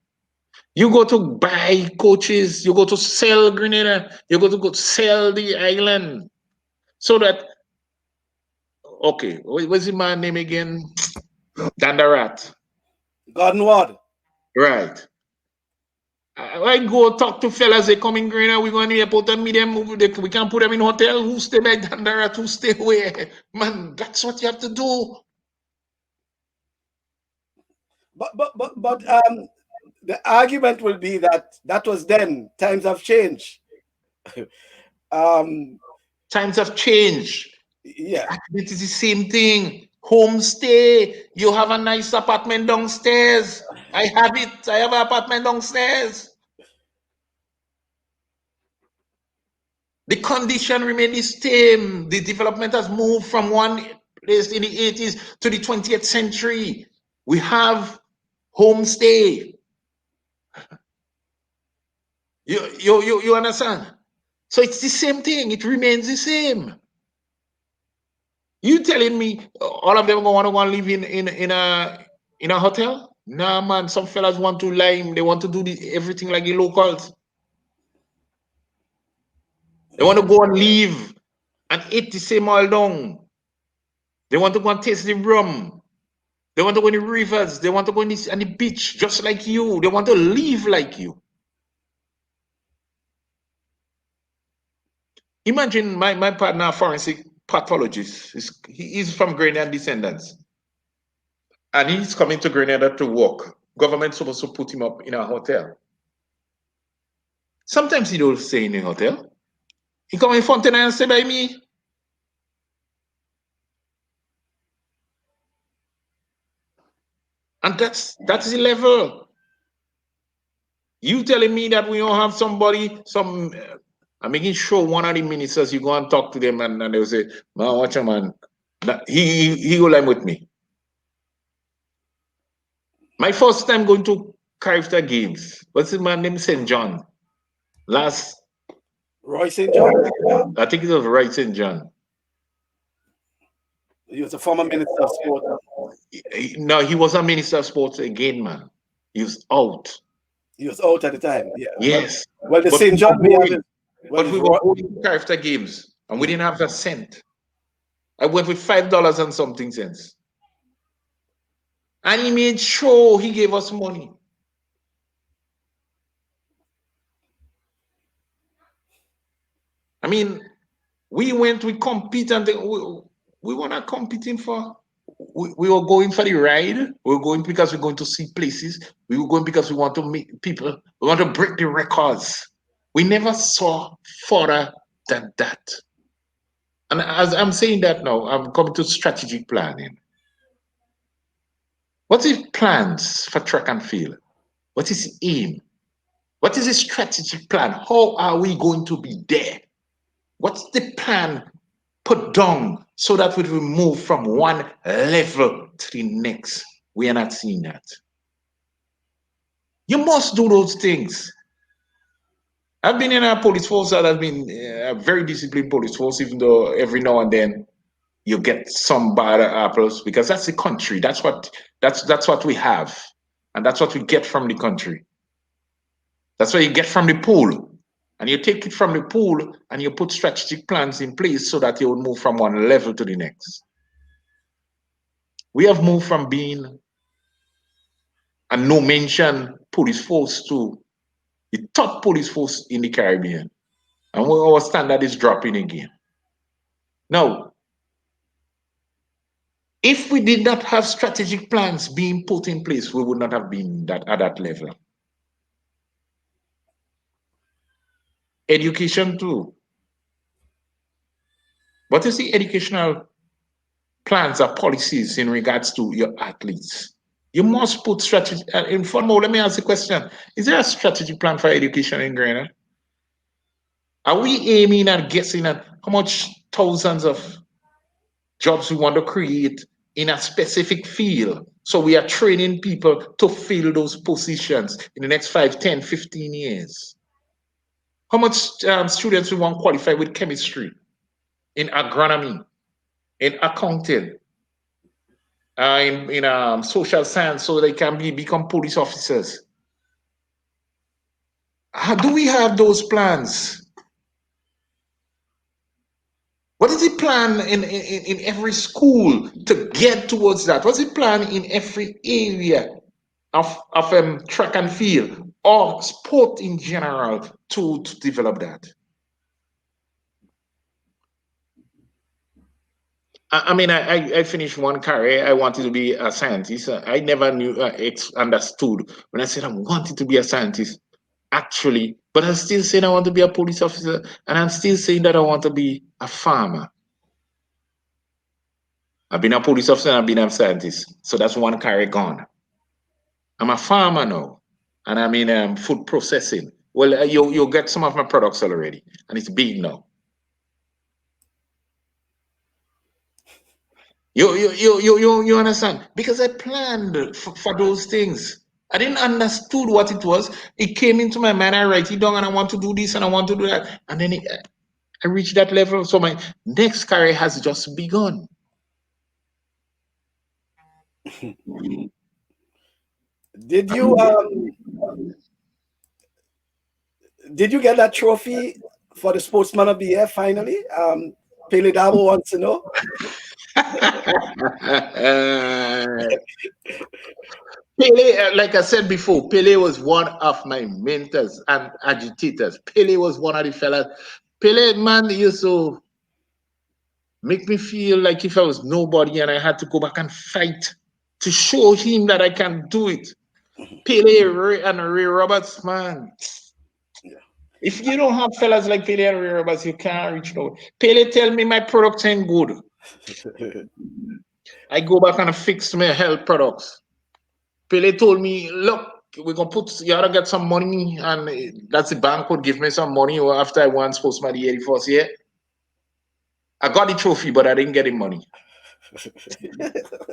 You go to buy coaches. You go to sell Grenada. You go sell the island. So that, okay, what's the man name again? Dandarat. Gordon Ward. Right. I go talk to fellas, they come in Grenada, we're going to airport and meet them. We can't put them in hotel. Who stay by Dandarat? Who stay where? Man, that's what you have to do. But the argument will be that that was then. Times have changed. Times have changed. Yeah. It is the same thing. Homestay. You have a nice apartment downstairs. I have it. I have an apartment downstairs. The condition remains the same. The development has moved from one place in the 80s to the 20th century. We have homestay. You understand? So it's the same thing. It remains the same. You telling me all of them want to live in a hotel? Nah, man. Some fellas want to lime. They want to do everything like the locals. They want to go and live and eat the same oil down. They want to go and taste the rum. They want to go in the rivers. They want to go on the beach just like you. They want to live like you. Imagine my partner, forensic pathologist, he's from Grenadian descendants. And he's coming to Grenada to work. Government's supposed to put him up in a hotel. Sometimes he don't stay in a hotel. He come in Fontaine and stay by me. And that's the level. You telling me that we don't have somebody, I'm making sure one of the ministers, you go and talk to them and they'll say, man, watch a man. He go line with me. My first time going to Character Games, what's the man named St. John? Roy St. John? I think it was Roy St. John. He was a former minister of sport. No, he was a minister of sports again, man. He was out. He was out at the time. Yeah. Yes. Well, the St. John we have. But we were going to Character Games and we didn't have a cent. I went with $5 and something cents. And he made sure he gave us money. I mean, we compete and we were not competing for. We were going for the ride. We were going because we're going to see places. We were going because we want to meet people. We want to break the records. We never saw further than that. And as I'm saying that now, I'm coming to strategic planning. What is plans for track and field? What is aim? What is the strategic plan? How are we going to be there? What's the plan put down so that we will move from one level to the next? We are not seeing that. You must do those things. I've been in a police force that has been a very disciplined police force, even though every now and then you get some bad apples, because that's the country. That's what we have, and that's what we get from the country. That's what you get from the pool, And you take it from the pool and you put strategic plans in place so that you will move from one level to the next. We have moved from being a no-mention police force to the top police force in the Caribbean. And our standard is dropping again. Now, if we did not have strategic plans being put in place, we would not have been at that level. Education too. What is the educational plans or policies in regards to your athletes? You must put strategy. In formal, let me ask the question: is there a strategic plan for education in Grenada? Are we aiming at guessing at how much thousands of jobs we want to create in a specific field? So we are training people to fill those positions in the next 5, 10, 15 years. How much students we want qualified with chemistry, in agronomy, in accounting, in social science, so they can become police officers? Do we have those plans? What is the plan in every school to get towards that? What's the plan in every area of track and field or sport in general to develop that? I finished one career. I wanted to be a scientist. I never knew, understood when I said I wanted to be a scientist, actually. But I'm still saying I want to be a police officer, and I'm still saying that I want to be a farmer. I've been a police officer and I've been a scientist. So that's one career gone. I'm a farmer now, and I'm in food processing. Well, you'll get some of my products already, and it's big now. You understand? Because I planned for those things. I didn't understood what it was. It came into my mind. I write it down, and I want to do this, and I want to do that, and then I reached that level. So my next career has just begun. Did you get that trophy for the Sportsman of the Year finally? Pele Dabo wants to know. Pele, like I said before, Pele was one of my mentors and agitators. Pele was one of the fellas. Pele, man, used to make me feel like if I was nobody and I had to go back and fight to show him that I can do it. Pele, Ray, and Ray Roberts, man. Yeah. If you don't have fellas like Pele and Ray Roberts, you can't reach nowhere. Pele tell me my products ain't good. I go back and fix my health products. Pele told me, look, we're going to you ought to get some money, and that's the bank would give me some money after I won Sportsman the 81st year. I got the trophy, but I didn't get the money.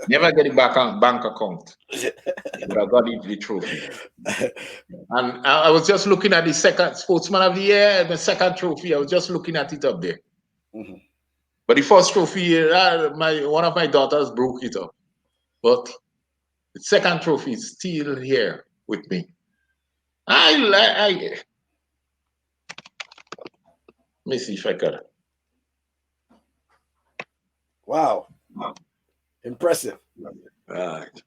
Never get it back on bank account. But I got the trophy. And I was just looking at the second Sportsman of the Year, the second trophy. I was just looking at it up there. Mm-hmm. But the first trophy, one of my daughters broke it up. But the second trophy is still here with me. Let me see if I can. Wow. Impressive. Right.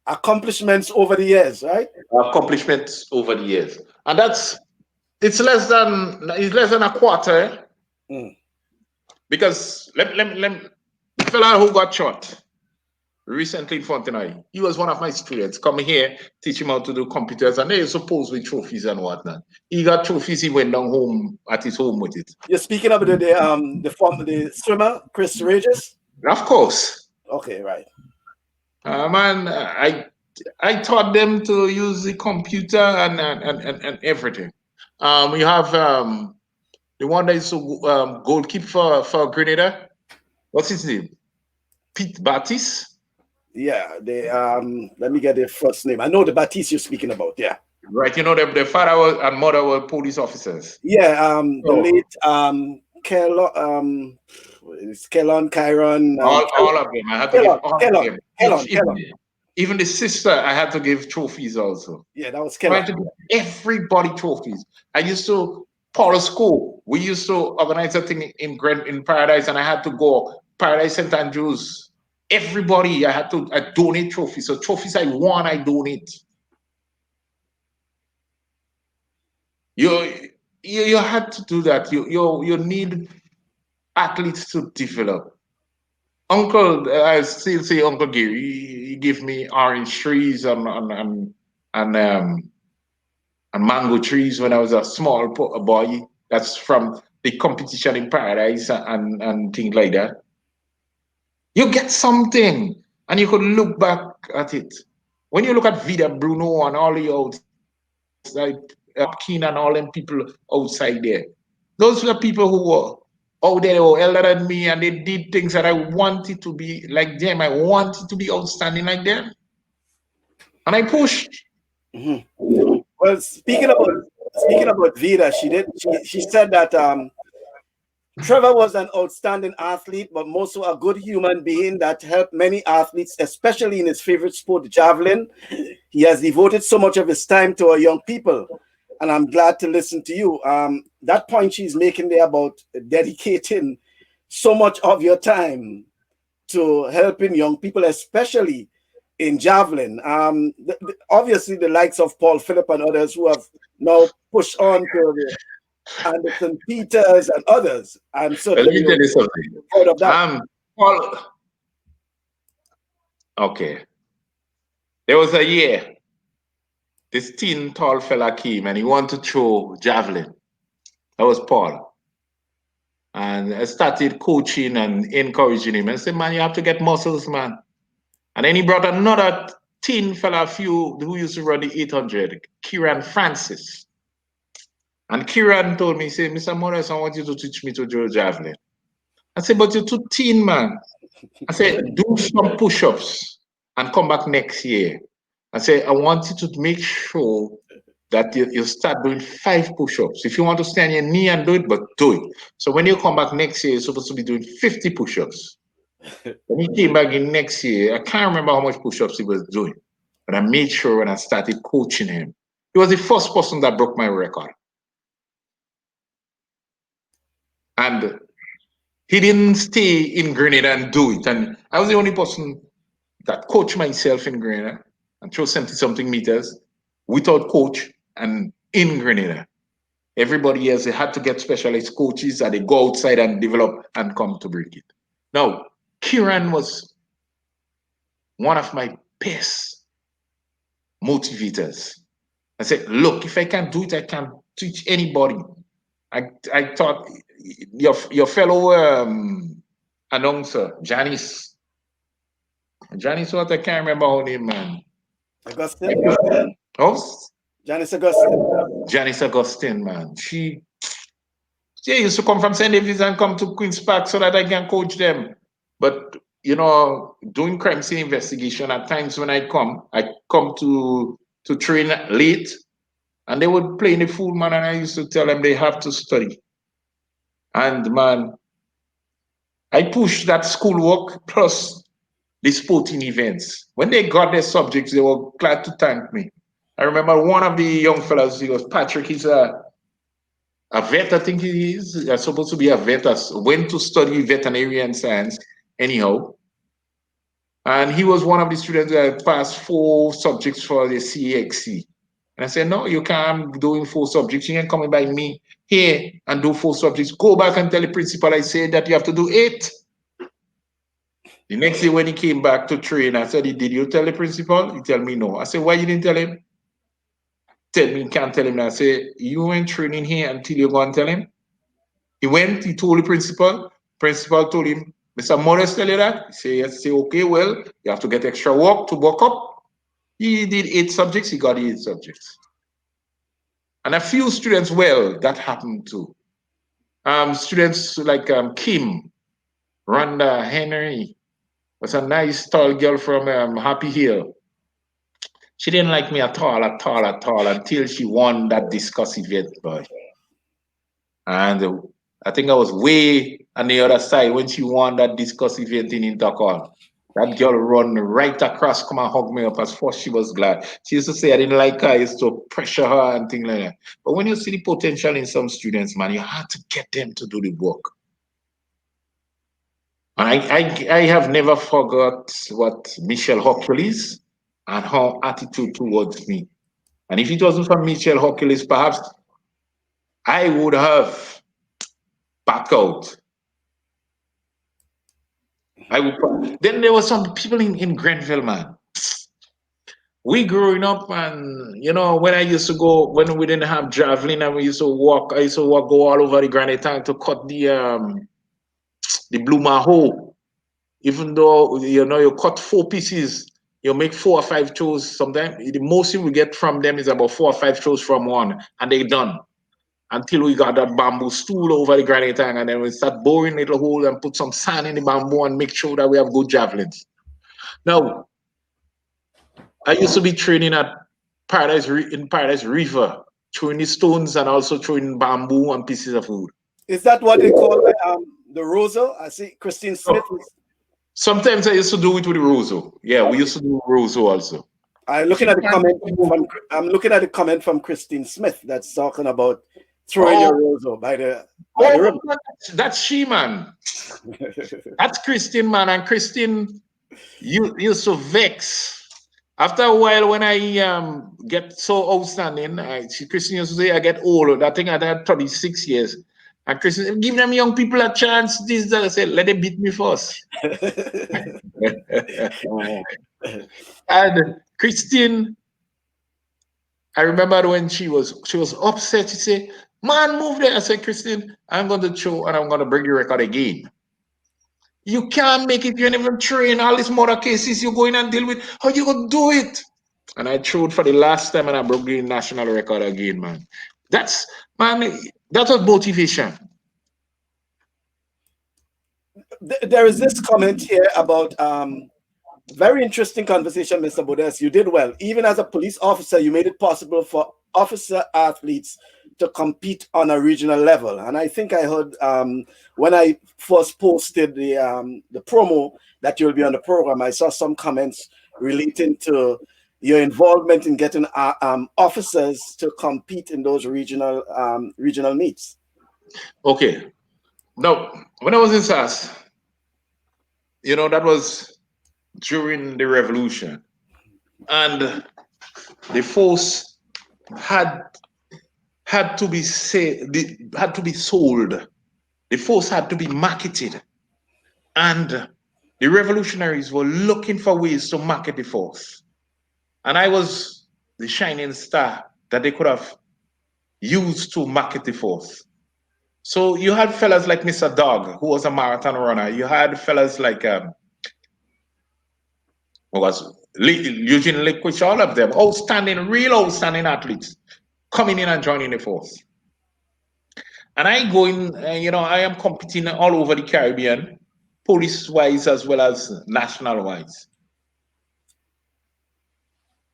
Accomplishments over the years, right? Accomplishments over the years. And it's less than a quarter. Mm. Because the fella who got shot recently in Fontenay, he was one of my students. Come here, teach him how to do computers, and they're supposed with trophies and whatnot. He got trophies. He went down home at his home with it. You're speaking of the swimmer Chris Regis? Of course. Okay, right. Man, I taught them to use the computer and everything. We have the one that is goalkeeper for Grenada. What's his name? Pete Baptiste. Yeah, let me get the first name. I know the Baptiste you're speaking about. Yeah, right. You know the father and mother were police officers. Yeah, the late it's Kellon, Kyron. All of them. I have to give all of them. Even the sister, I had to give trophies also. Yeah, that was I killer. had to give everybody trophies. I used to, Paula School, we used to organize a thing in Paradise, and I had to go Paradise St. Andrews. Everybody, I donate trophies. So trophies I won, I donate. You you had to do that. You need athletes to develop. Uncle, I still say Uncle Gary. He gave me orange trees and and mango trees when I was a small boy. That's from the competition in Paradise and things like that. You get something, and you could look back at it. When you look at Vida Bruno and all the outside, Keen and all them people outside there, those were people who were out there, they were elder than me, and they did things that I wanted to be like them. I wanted to be outstanding like them, and I pushed. Mhm. Well, speaking about Vida, she said that Trevor was an outstanding athlete, but most a good human being that helped many athletes, especially in his favorite sport, javelin. He has devoted so much of his time to our young people, and I'm glad to listen to you. That point she's making there about dedicating so much of your time to helping young people, especially in javelin. Obviously, the likes of Paul Phillip and others who have now pushed on to the Anderson Peters and others. I'm But let certainly me tell you something. proud of that. Paul, okay. There was a year this thin, tall fella came and he wanted to throw javelin. That was Paul. And I started coaching and encouraging him. I said, man, you have to get muscles, man. And then he brought another thin fella, few who used to run the 800, Kieran Francis. And Kieran told me, he said, Mr. Morris, I want you to teach me to throw javelin. I said, but you're too thin, man. I said, do some push-ups and come back next year. I said, I want you to make sure that you start doing 5 push-ups. If you want to stand your knee and do it, but do it. So when you come back next year, you're supposed to be doing 50 push-ups. When he came back in next year, I can't remember how much push-ups he was doing, but I made sure when I started coaching him, he was the first person that broke my record. And he didn't stay in Grenada and do it. And I was the only person that coached myself in Grenada and throw 70 something meters without coach and in Grenada. Everybody else, they had to get specialized coaches that they go outside and develop and come to break it. Now, Kieran was one of my best motivators. I said, look, if I can do it, I can teach anybody. I thought your fellow announcer, Janice, what I can't remember her name, man. Augustine? Host? Janice Augustine. Janice Augustine, man. She used to come from St. David's and come to Queen's Park so that I can coach them. But doing crime scene investigation, at times when I come to train late, and they would play in the fool, man, and I used to tell them they have to study. And man, I pushed that schoolwork plus the sporting events. When they got their subjects, they were glad to thank me. I remember one of the young fellas, he was Patrick, he's a vet, I think he is. He's supposed to be a vet, went to study veterinarian science anyhow. And he was one of the students that passed 4 subjects for the CAXC. And I said, no, you can't be doing 4 subjects. You ain't coming by me here and do 4 subjects. Go back and tell the principal I said that you have to do 8. The next day when he came back to train, I said, did you tell the principal? He tell me no. I said, why you didn't tell him? Tell me, can't tell him. I said, you weren't training here until you go and tell him. He went, he told the principal. Principal told him, Mr. Morris tell you that? He said, yes. Say, okay, well, you have to get extra work to work up. He did 8 subjects, he got 8 subjects. And a few students, well, that happened too. Students like Kim, Rhonda, Henry, was a nice tall girl from Happy Hill. She didn't like me at all, at all, at all, until she won that discuss event, boy. And I think I was way on the other side when she won that discuss event in Intercon. That girl run right across, come and hug me up. As first, she was glad. She used to say I didn't like her, I used to pressure her and things like that. But when you see the potential in some students, man, you have to get them to do the work. And I have never forgot what Michelle Hercules and her attitude towards me. And if it wasn't for Michelle Hercules, perhaps I would have backed out. Then there were some people in Grenville, man. We growing up, and when I used to go, when we didn't have Javelin and we used to walk, I used to walk, go all over the Grenada to cut the blue maho. Even though you cut 4 pieces, you make 4 or 5 toes. Sometimes the most we get from them is about 4 or 5 toes from one, and they done. Until we got that bamboo stool over the granite tank, and then we start boring little hole and put some sand in the bamboo and make sure that we have good javelins. Now, I used to be training at in Paradise River, throwing the stones and also throwing bamboo and pieces of wood. Is that what they call the Rosa? I see Christine Smith. Sometimes I used to do it with the Roso. Yeah, we used to do Roso also. I'm looking at the comment from Christine Smith that's talking about throwing your Rosa by the river. That's she, man. That's Christine, man. And Christine used to vex. After a while, when I get so outstanding, Christine used to say I get old. I think I had 36 years. And Christine, give them young people a chance. This, that. I said, let them beat me first. And Christine, I remember when she was upset. She said, "Man, move there." I said, "Christine, I'm going to show and I'm going to break your record again. You can't make it. You never train. All these murder cases you're going and deal with. How you going to do it?" And I showed for the last time and I broke the national record again, man. That was motivation. There is this comment here about very interesting conversation, Mr. Modeste. You did well. Even as a police officer, you made it possible for officer athletes to compete on a regional level. And I think I heard when I first posted the promo that you'll be on the program, I saw some comments relating to your involvement in getting officers to compete in those regional meets. Okay. Now, when I was in SAS, that was during the revolution, and the force had to be had to be sold. The force had to be marketed, and the revolutionaries were looking for ways to market the force. And I was the shining star that they could have used to market the force. So you had fellas like Mr. Dog, who was a marathon runner. You had fellas like who was Eugene Liquich, all of them, real outstanding athletes coming in and joining the force. And I go in, I am competing all over the Caribbean, police-wise as well as national-wise.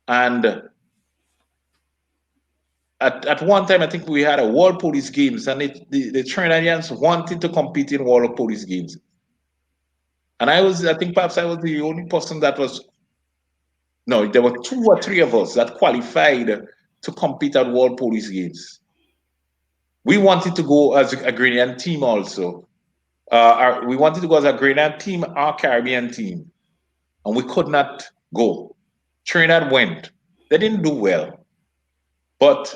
And at one time, I think we had a World Police Games, and the Trinidadians wanted to compete in World Police Games. And I think perhaps I was the only person that was, no, there were 2 or 3 of us that qualified to compete at World Police Games. We wanted to go as a Grenadian team also. We wanted to go as a Grenadian team, our Caribbean team, and we could not go. Trinidad went. They didn't do well. But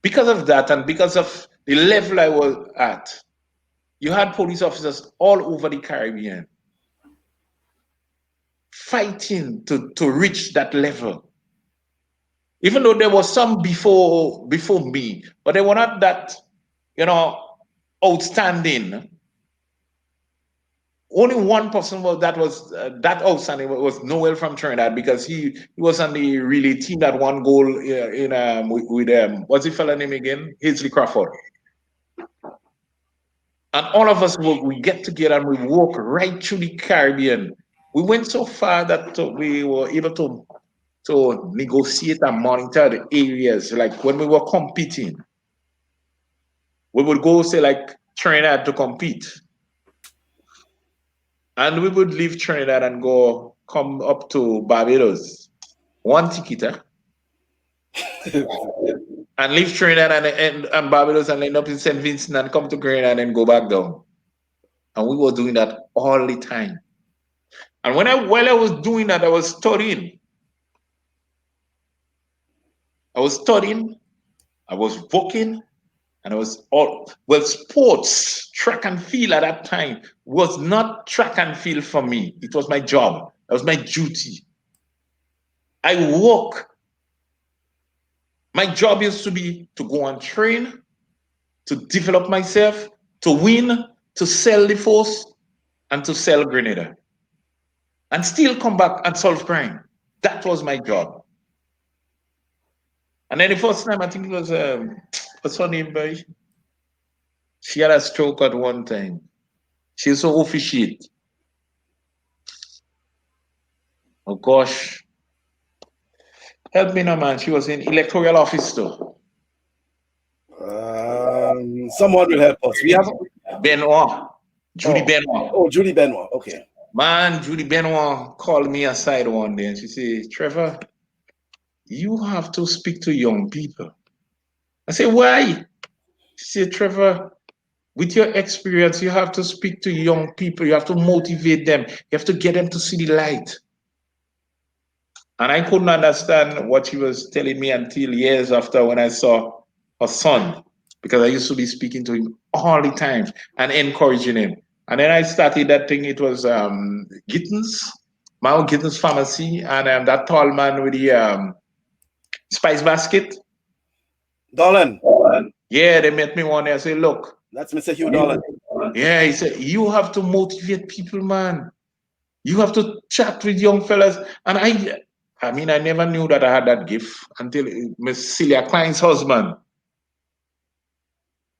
because of that and because of the level I was at, you had police officers all over the Caribbean fighting to reach that level. Even though there was some before me, but they were not that, outstanding. Only one person that was that outstanding was Noel from Trinidad, because he was on the relay team that won goal with what's the fella name again? Hazley Crawford. And all of us we get together and we walk right through the Caribbean. We went so far that we were able to negotiate and monitor the areas. Like when we were competing, we would go say like Trinidad to compete. And we would leave Trinidad and come up to Barbados. One ticket, and leave Trinidad and Barbados and end up in St. Vincent and come to Grenada and then go back down. And we were doing that all the time. And while I was doing that, I was studying. I was studying, I was working, and I was sports, track and field at that time was not track and field for me. It was my job. That was my duty. I work. My job used to be to go and train, to develop myself, to win, to sell the force, and to sell Grenada. And still come back and solve crime. That was my job. And then the first time, I think it was, what's her name, boy? She had a stroke at one time. She's so officiate. Oh gosh. Help me now, man. She was in electoral office too. Someone will help us. We have Benoit. Judy oh, Benoit. oh, Judy Benoit. Okay. Man, Judy Benoit called me aside one day and she said, Trevor, you have to speak to young people. I said, why? She said, Trevor, with your experience, you have to speak to young people. You have to motivate them. You have to get them to see the light. And I couldn't understand what she was telling me until years after when I saw her son, because I used to be speaking to him all the time and encouraging him. And then I started that thing. It was Gittins, Mount Gittins Pharmacy, and that tall man with the spice basket. Dolan. Yeah, they met me one day. I said, look. That's Mr. Hugh Dolan. Yeah, he said, you have to motivate people, man. You have to chat with young fellas. And I mean, I never knew that I had that gift until Miss Celia Klein's husband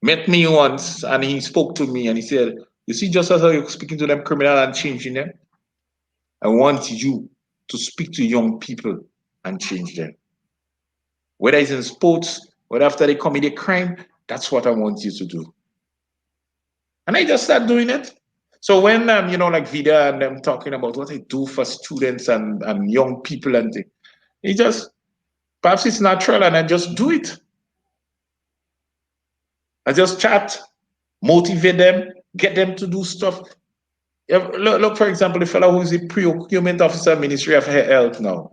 met me once and he spoke to me and he said, you see, just as how you're speaking to them criminal and changing them, I want you to speak to young people and change them. Whether it's in sports, whether after they commit a crime, that's what I want you to do. And I just started doing it. So when like Vida and them talking about what I do for students and young people and things, it just perhaps it's natural and I just do it. I just chat, motivate them, get them to do stuff. Look, for example, the fellow who's the procurement officer, Ministry of Health now.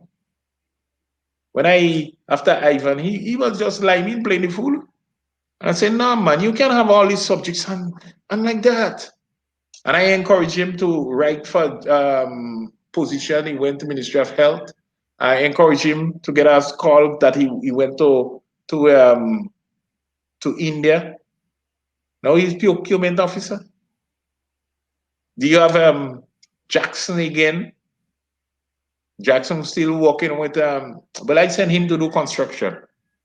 When after Ivan, he was just lying, playing the fool. And I said, no, man, you can't have all these subjects and like that. And I encourage him to write for position. He went to Ministry of Health. I encourage him to get us call that he went to India. Now he's procurement officer. Do you have Jackson again? Jackson still working with but I sent him to do construction.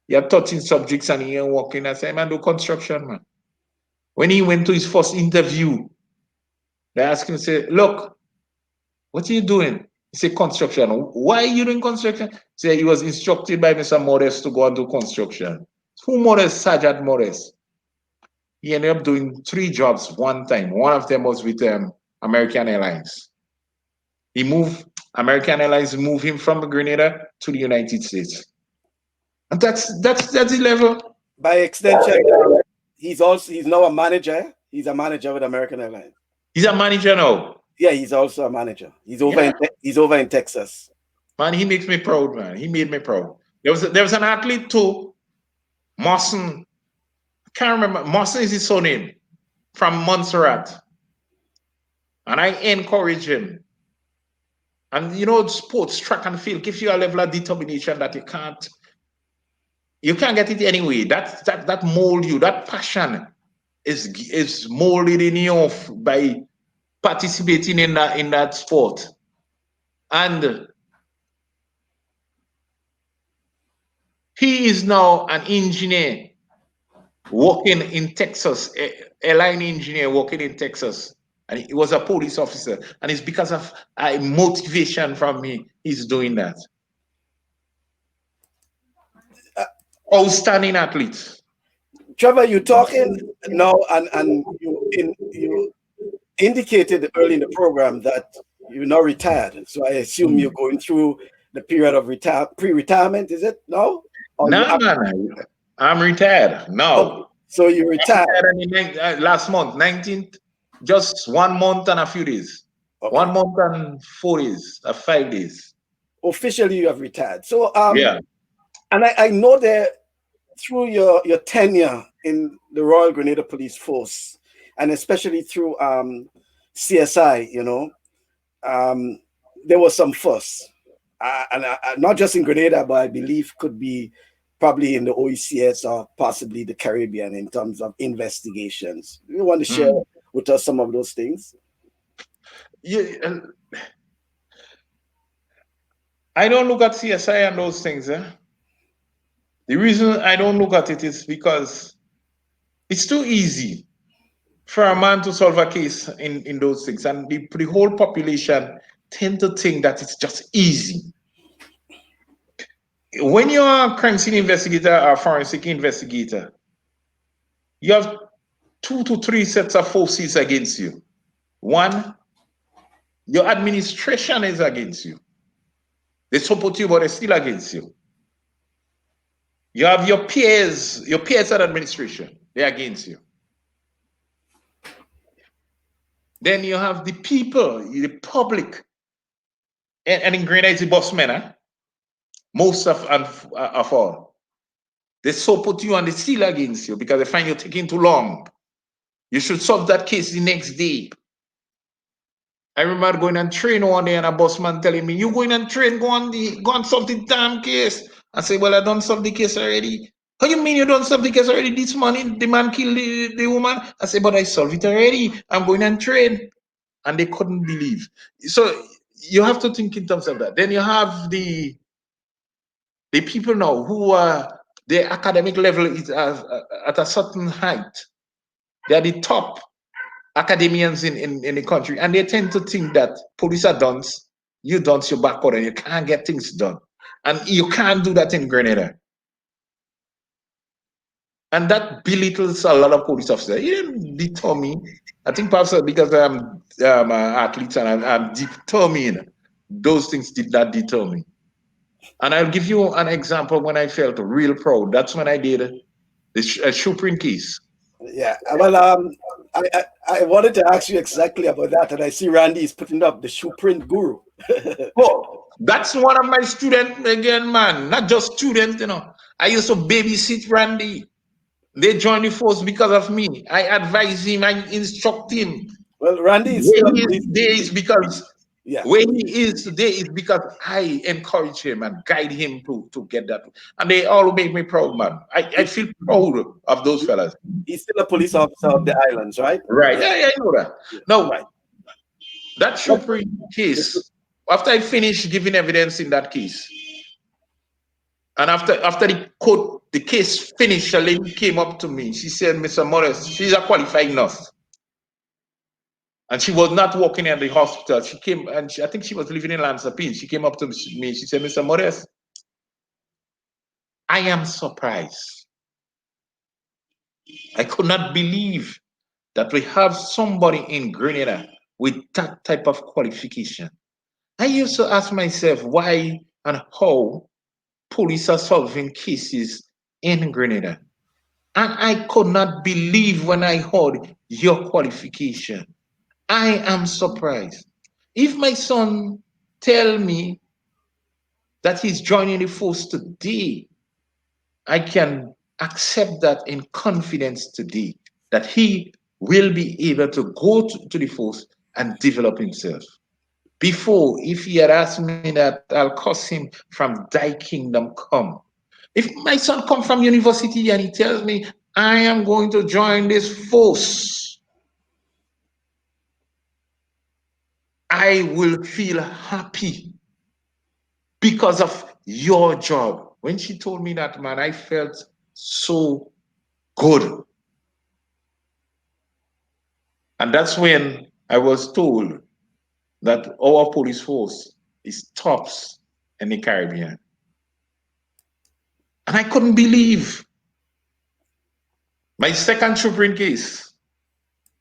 He had 13 subjects and he ain't working. I said, man, do construction, man. When he went to his first interview, they asked him, say, look, what are you doing? He said, construction. Why are you doing construction? He said, he was instructed by Mr. Modeste to go and do construction. Who Modeste? Sergeant Modeste. He ended up doing 3 jobs one time. One of them was with American Airlines. American Airlines moved him from Grenada to the United States. And that's the level. By extension, he's now a manager. He's a manager with American Airlines. He's a manager now. Yeah, he's also a manager. He's over in Texas. Man, he makes me proud, man. He made me proud. There was an athlete too, Mawson. I can't remember. Mawson is his surname, from Montserrat. And I encourage him. And sports, track and field gives you a level of determination that you can't get it anyway. That mold you, that passion is molded in you by participating in that sport. And he is now an engineer working in Texas, airline engineer working in Texas. And he was a police officer. And it's because of motivation from me, he's doing that. Outstanding athlete. Trevor, you talking now, and you indicated early in the program that you're not retired. So I assume you're going through the period of pre-retirement, is it? No? Or you No, have, no, no. I'm retired. okay. No. So you retired. Last month, 19th, just 1 month and a few days. Okay. 1 month and 4 days, 5 days. Officially you have retired. So Yeah. and I know that through your tenure in the Royal Grenada Police Force, and especially through CSI, um, there was some fuss, and not just in Grenada, but I believe could be probably in the OECS or possibly the Caribbean in terms of investigations. You want to share Mm. with us some of those things? Yeah, I don't look at CSI and those things. The reason I don't look at it is because it's too easy for a man to solve a case in those things. And the whole population tend to think that it's just easy. When you're a crime scene investigator or forensic investigator, you have 2 to 3 sets of forces against you. One, your administration is against you. They support you, but they're still against you. You have your peers at administration, they're against you. Then you have the people, the public, and in Grenada, it's the boss men, most of all. They support you and they still against you because they find you taking too long. You should solve that case the next day. I remember going and train one day and a boss man telling me, you going and train, go and solve the damn case. I say, well, I done solve the case already. How you mean you don't solve the case already? This morning, the man killed the woman. I say, but I solved it already. I'm going and train. And they couldn't believe. So you have to think in terms of that. Then you have the people now who are, their academic level is at a certain height. They are the top academians in the country, and they tend to think that police are dunce, you dunce, you're backward, and you can't get things done. And you can't do that in Grenada. And that belittles a lot of police officers. It didn't deter me. I think perhaps because I'm an athlete and I'm determined, those things did not deter me. And I'll give you an example when I felt real proud. That's when I did the shoe print case. Yeah. Well, I wanted to ask you exactly about that, and I see Randy is putting up the shoe print guru. Oh, that's one of my students again, man. Not just students. I used to babysit Randy. They joined the force because of me. I advise him, I instruct him. Well, Randy is Where still a he is police. today is because Yeah. where he is today is because I encourage him and guide him to get that. And they all make me proud, man. I feel proud of those fellas. He's still a police officer of the islands, right? Right. Yeah. Yeah, yeah, I know that. Yeah. Right. Now, that But Shupri the case, after I finished giving evidence in that case, and after the case finished, a lady came up to me. She said, Mr. Morris, she's a qualified nurse. And she was not working at the hospital. She came and I think she was living in Lansapine. She came up to me. She said, Mr. Morris, I am surprised. I could not believe that we have somebody in Grenada with that type of qualification. I used to ask myself why and how police are solving cases in Grenada. And I could not believe when I heard your qualification. I am surprised. If my son tell me that he's joining the force today, I can accept that in confidence today that he will be able to go to the force and develop himself. Before, if he had asked me that, I'll curse him from thy kingdom come. If my son come from university and he tells me, I am going to join this force, I will feel happy because of your job. When she told me that, man, I felt so good. And that's when I was told that our police force is tops in the Caribbean. And I couldn't believe. My second children case,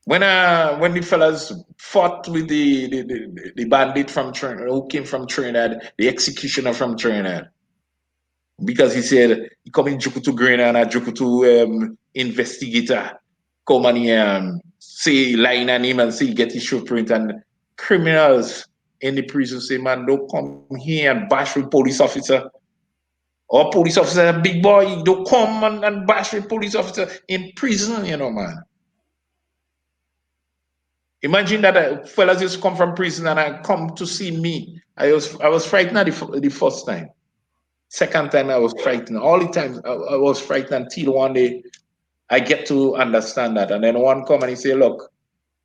when the fellas fought with the bandit from Trinidad who came from Trinidad, the executioner from Trinidad, because he said he come in Juku to Grenada, Juku to investigator, come and say line a name and say get his footprint, and criminals in the prison say, man, don't come here and bash with police officer. Or police officer, a big boy, don't come and bash with police officer in prison, man. Imagine that fellas just come from prison and I come to see me. I was frightened the first time. Second time I was frightened. All the times I was frightened until one day I get to understand that. And then one come and he say, look,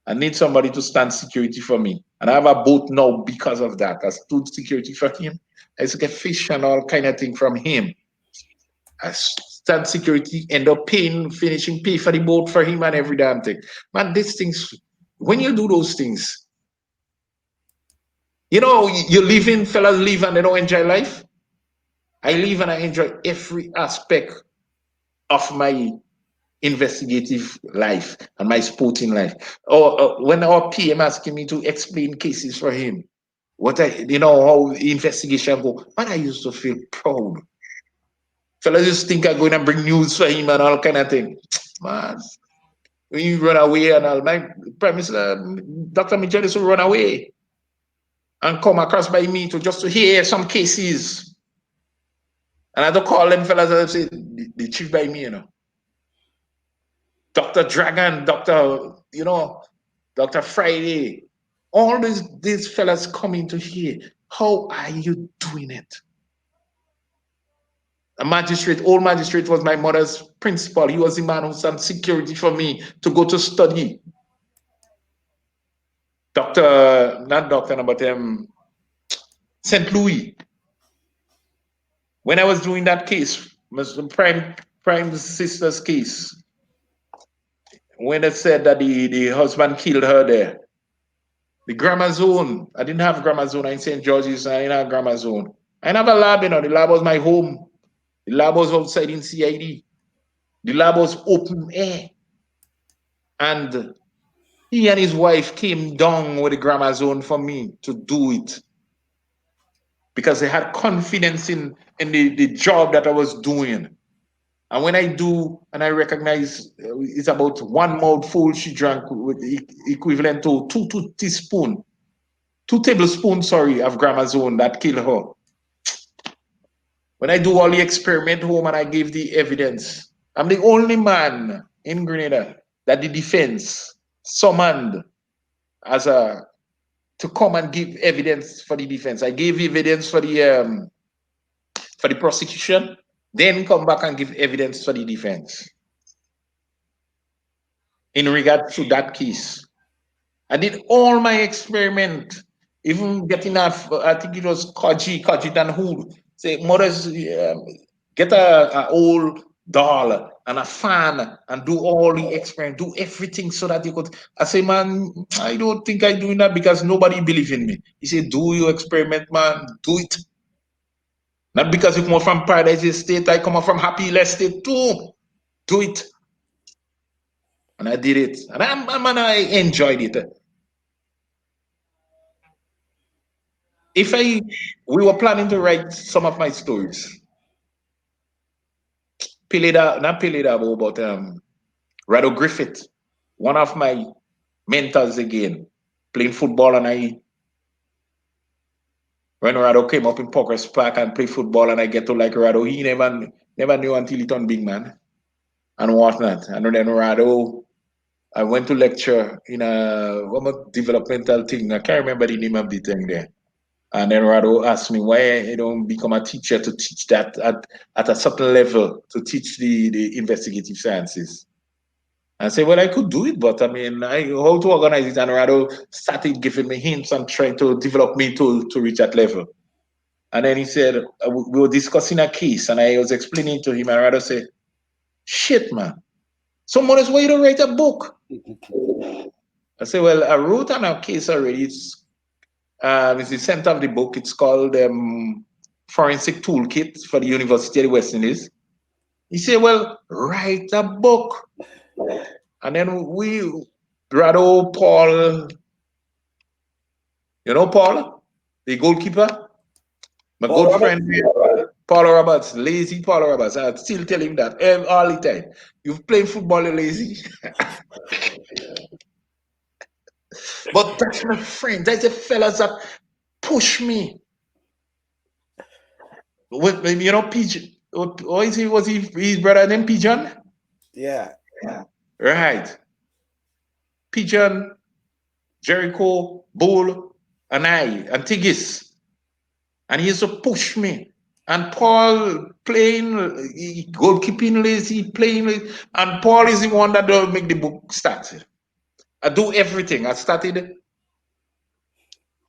I need somebody to stand security for me. And I have a boat now because of that. I stood security for him. I used to get fish and all kind of thing from him. I stand security, end up paying, finishing pay for the boat for him and every damn thing. Man, these things, when you do those things, you live in, fellas live and they don't enjoy life. I live and I enjoy every aspect of my investigative life and my sporting life. Or when our PM asking me to explain cases for him, how investigation go, man, I used to feel proud. Fellas just think I'm going to bring news for him and all kind of thing. Man, when you run away and all, my Prime Minister, Dr. Michelis will run away and come across by me just to hear some cases. And I don't call them fellas and say, the chief by me, Dr. Dragon, Dr. Friday, all these fellas coming to hear, how are you doing it? Old magistrate was my mother's principal. He was the man who sent security for me to go to study. Not doctor, but St. Louis. When I was doing that case, prime sister's case, when it said that the husband killed her there, the grammar zone, I didn't have grammar zone in St. George's, I didn't have grammar zone. I didn't have a lab, the lab was my home. The lab was outside in CID. The lab was open air. And he and his wife came down with the grammar zone for me to do it. Because they had confidence in the job that I was doing. And when I do, and I recognize it's about one mouthful she drank, with equivalent to two tablespoons, of Gramazone that killed her. When I do all the experiment home and I give the evidence, I'm the only man in Grenada that the defense summoned to come and give evidence for the defense. I gave evidence for the prosecution, then come back and give evidence for the defense in regard to that case. I did all my experiment, even getting enough. I think it was Koji and who say, mothers, get a old doll and a fan and do all the experiment, do everything so that you could. I say, man, I don't think I'm doing that because nobody believes in me. He said, do your experiment, man, do it. Not because you come from Paradise Estate, I come from Happy Estate too. Do it. And I did it. And I enjoyed it. We were planning to write some of my stories. Not Pilida, but Rado Griffith, one of my mentors again, playing football, and when Rado came up in Progress Park and played football, and I get to like Rado, he never knew until he turned big man and whatnot. And then Rado, I went to lecture in a developmental thing. I can't remember the name of the thing there. And then Rado asked me why I don't become a teacher to teach that at a certain level, to teach the investigative sciences. I said, well, I could do it, but I mean, how to organize it? And Rado started giving me hints and trying to develop me to reach that level. And then he said, we were discussing a case, and I was explaining to him, and Rado said, shit, man, someone is waiting to write a book. I said, well, I wrote on a case already. It's the center of the book. It's called Forensic Toolkit for the University of the West Indies. He said, well, write a book. And then Brado Paul, you know Paul, the goalkeeper, my Paul good Roberts? friend Paul Roberts, lazy Paul Roberts. I still tell him that all the time. You've played football, you're lazy. But that's my friend. That's the fellas that push me. You know, Pigeon. What is he? Was he his brother named Pigeon? Yeah. Yeah. Right. Pigeon, Jericho, Bull, and I, and Tigis. And he used to push me. And Paul playing, goalkeeping lazy, playing lazy. And Paul is the one that don't make the book start. I do everything. I started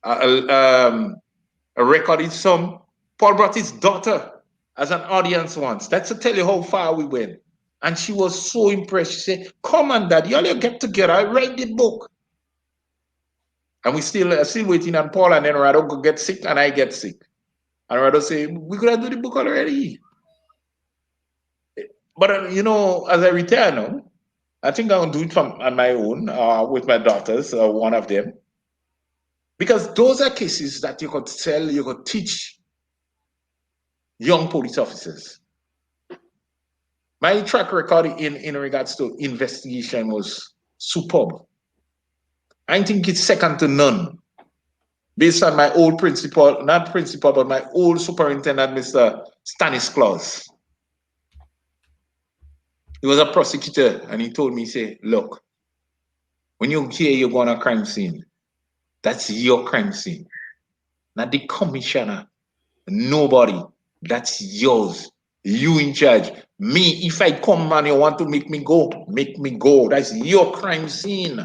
a recorded some. Paul brought his daughter as an audience once. That's to tell you how far we went. And she was so impressed. She said, "Come on, Dad, y'all get together. I write the book." And we still waiting on Paul, and then Rado could get sick and I get sick. And Rado say, "We could have do the book already." But you know, as I retire now, I think I'm gonna do it on my own with my daughters, one of them, because those are cases that you could tell, you could teach young police officers. My track record in regards to investigation was superb. I think it's second to none. Based on my old principal, not principal, but my old superintendent, Mr. Stanislaus. He was a prosecutor, and he told me, say, "Look, when you hear you go on a crime scene, that's your crime scene. Not the commissioner, nobody. That's yours. You in charge. Me, if I come and you want to make me go, make me go. That's your crime scene."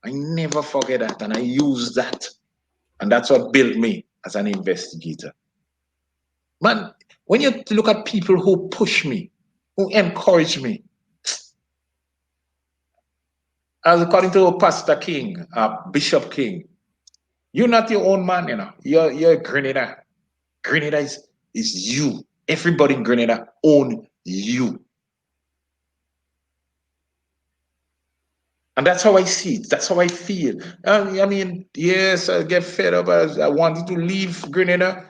I never forget that, and I use that. And that's what built me as an investigator. Man, when you look at people who push me, who encourage me, as according to Pastor King, Bishop King, you're not your own man, you know. You're Grenada. Grenada is you. Everybody in Grenada own you. And that's how I see it. That's how I feel. I mean, yes, I get fed up. I wanted to leave Grenada.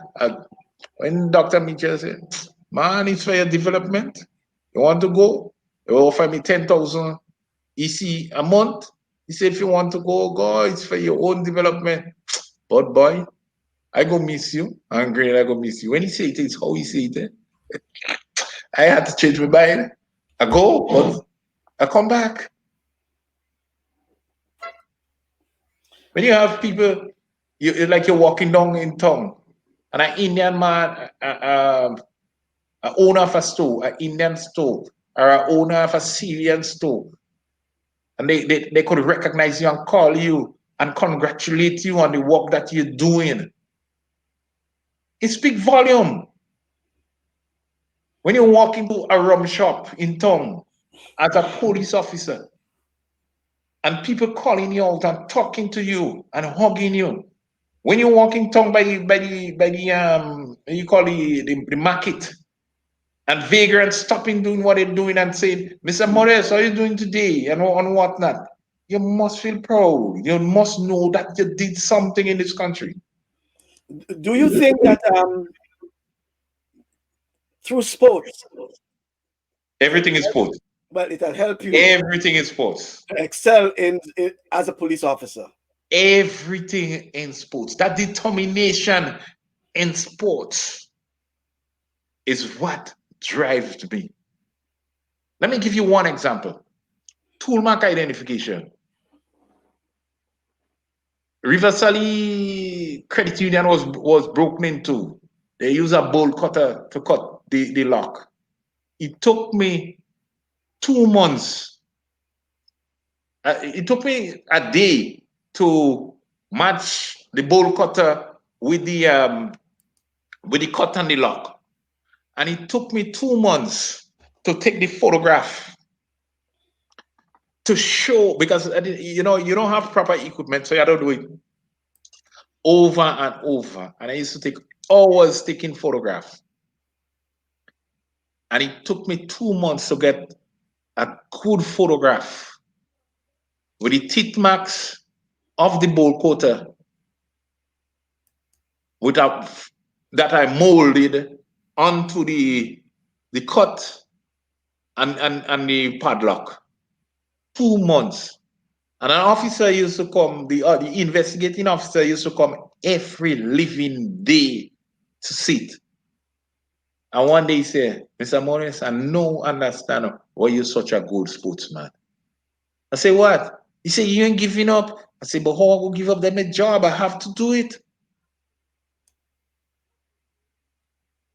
When Dr. Mitchell said, "Man, it's for your development. You want to go? You offer me 10,000 EC a month." He said, "If you want to go, go. It's for your own development." But boy, I go miss you. I'm great, I go miss you. When he say it, it's how he say it. I had to change my mind. I go, but I come back. When you have people, like you're walking down in town, and an Indian man, an owner of a store, an Indian store, or an owner of a Syrian store, and they could recognize you and call you and congratulate you on the work that you're doing. It speaks volume. When you walk into a rum shop in town as a police officer, and people calling you out and talking to you and hugging you. When you walk in town by the you call the market, and vagrants stopping doing what they're doing and saying, "Mr. Modeste, how are you doing today?" and whatnot. You must feel proud. You must know that you did something in this country. Do you think that through sports, Everything is sports. well, it'll help you Everything is sports. excel in as a police officer? Everything in sports. That determination in sports is what drives me. Let me give you one example. Toolmark identification. River Sally Credit Union was broken into. They use a bolt cutter to cut the lock. It took me 2 months. It took me a day to match the bolt cutter with the cut on the lock. And it took me 2 months to take the photograph to show, because you know you don't have proper equipment, so you don't do it over and over. And I used to take hours taking photographs. And it took me 2 months to get a good photograph with the teeth marks of the bowl quota without that I molded onto the cut and the padlock. 2 months. And an officer used to come, the investigating officer used to come every living day to sit. And one day he said, Mr. Morris, I no understand why you're such a good sportsman. I say, what? He said, you ain't giving up. I say, but how I will give up them a job? I have to do it.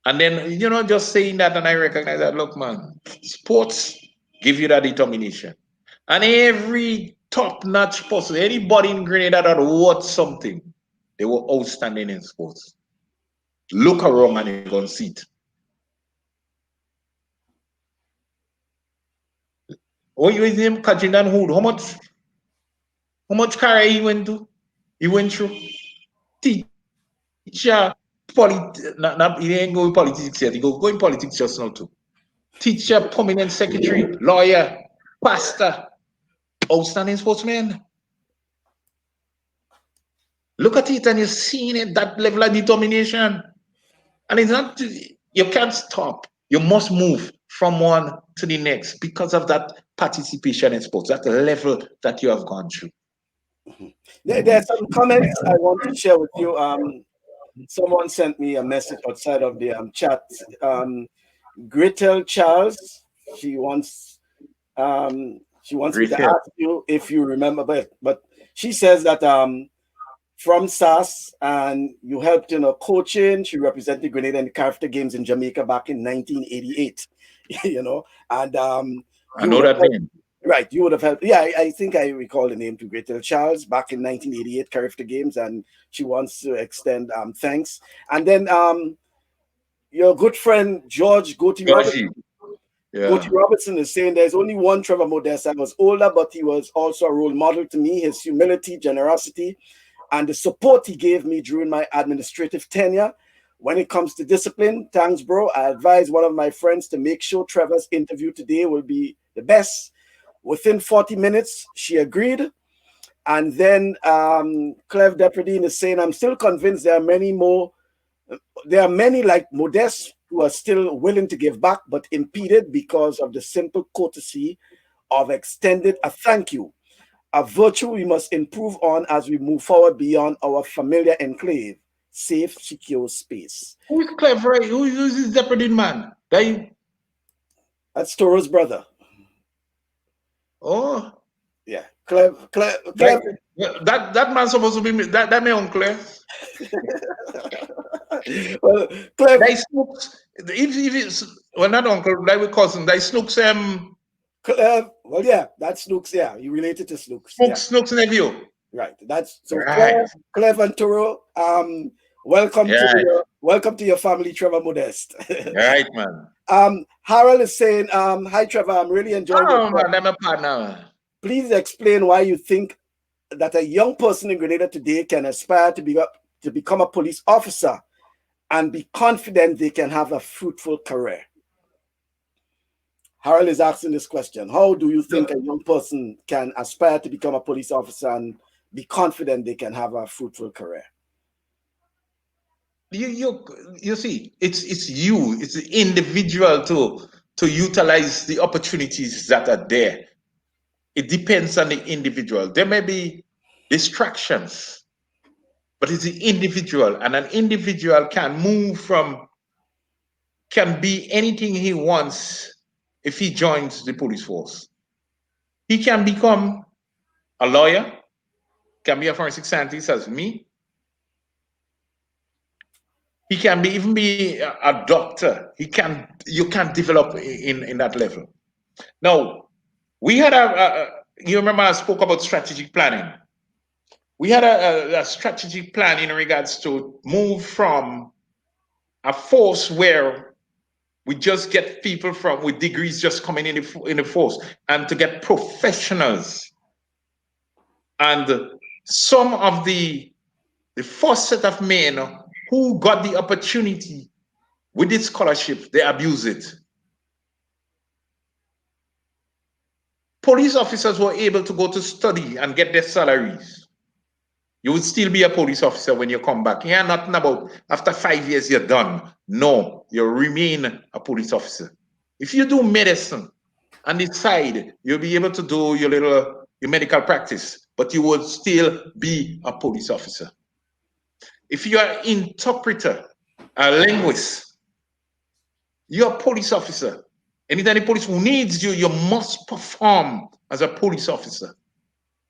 And then, just saying that, and I recognize that, look, man, sports give you that determination. And every top-notch person, anybody in Grenada that worth something, they were outstanding in sports. Look around and you're going to see it. What you is him, Kajinan Hood? How much career he went to? He went through teacher, he ain't going politics yet. He going politics just now too. Teacher, prominent secretary, lawyer, pastor, outstanding sportsman. Look at it and you're seeing it, that level of determination. And it's not, you can't stop. You must move from one to the next because of that participation in sports, that level that you have gone through. There are some comments I want to share with you. Someone sent me a message outside of the chat. Gretel Charles, she wants me to ask you if you remember, but she says that from SAS and you helped coaching. She represented Grenada in the character games in Jamaica back in 1988. And I know that name. Right, you would have helped. Yeah, I think I recall the name to Gretel Charles back in 1988 character games, and she wants to extend thanks. And then your good friend George Gotti Robertson. Yeah. Gotti Robertson is saying there's only one Trevor Modeste. I was older, but he was also a role model to me. His humility, generosity, and the support he gave me during my administrative tenure. When it comes to discipline, thanks, bro. I advise one of my friends to make sure Trevor's interview today will be the best. Within 40 minutes, she agreed. And then Cleve Depredine is saying, I'm still convinced there are many like Modeste who are still willing to give back, but impeded because of the simple courtesy of extended a thank you, a virtue we must improve on as we move forward beyond our familiar enclave, safe, secure space. Who is Clever? Who is this Depredine man? That's Toro's brother. Oh. Yeah. Cleve. That man's supposed to be that my uncle. Well, Cleve. They snooks. If it's not uncle, like we cousin, they snooks well, yeah, that's Snooks. Yeah, you related to Snooks. Snooks nephew. Right. That's so. Right. Cleve and Toro. Welcome to your family, Trevor Modeste. Right, man. Harold is saying, hi Trevor, I'm really enjoying your man, I'm a partner. Please explain why you think that a young person in Grenada today can aspire to become a police officer and be confident they can have a fruitful career. Harold is asking this question. How do you think a young person can aspire to become a police officer and be confident they can have a fruitful career? You see, it's the individual to utilize the opportunities that are there. It depends on the individual. There may be distractions, but it's the individual, and an individual can be anything he wants if he joins the police force. He can become a lawyer, can be a forensic scientist as me. He can even be a doctor. You can develop in that level. Now, we had you remember I spoke about strategic planning. We had a strategic plan in regards to move from a force where we just get people with degrees just coming in the force, and to get professionals. And some of the first set of men who got the opportunity with this scholarship, they abuse it. police officers were able to go to study and get their salaries, you would still be a police officer when you come back. Yeah, nothing about after 5 years you're done. No, you remain a police officer. If you do medicine on the side, you'll be able to do your medical practice, but you would still be a police officer. If you are interpreter, a linguist, you're a police officer. Anytime the police needs you, you must perform as a police officer.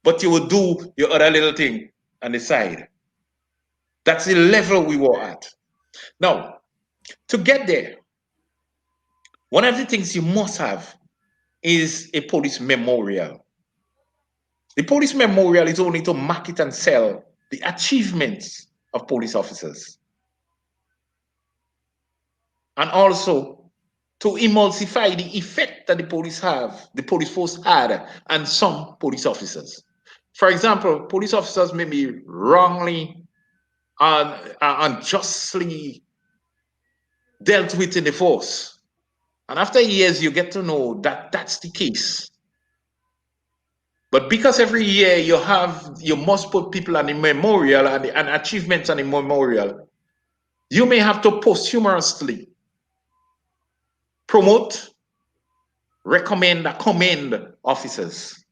But you will do your other little thing on the side. That's the level we were at. Now, to get there, one of the things you must have is a police memorial. The police memorial is only to market and sell the achievements of police officers, and also to emulsify the effect that the police force had on some police officers. For example, police officers may be wrongly and unjustly dealt with in the force. And after years, you get to know that that's the case. But because every year you must put people on the memorial and achievements on the memorial, you may have to posthumously promote, recommend, commend officers.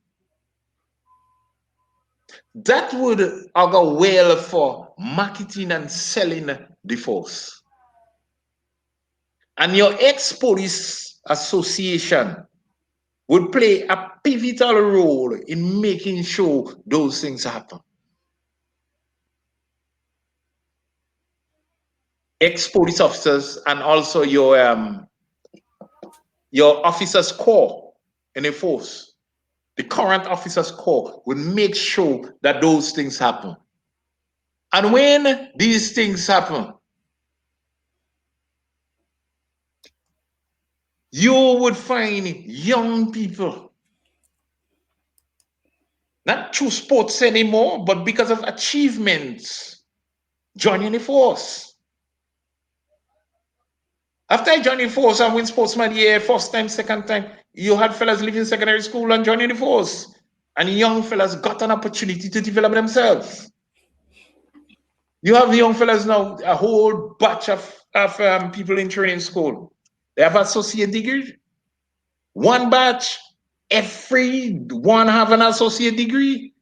That would augur well for marketing and selling the force. And your ex-police association would play a pivotal role in making sure those things happen. Ex-police officers and also your officers' corps in the force, the current officers' corps, would make sure that those things happen. And when these things happen, you would find young people, not through sports anymore, but because of achievements, joining the force. After I joined the force and win Sportsman of the Year, first time, second time, you had fellas leaving secondary school and joining the force. And young fellas got an opportunity to develop themselves. You have young fellas now, a whole batch of people in training school. They have associate degree. One batch, every one have an associate degree.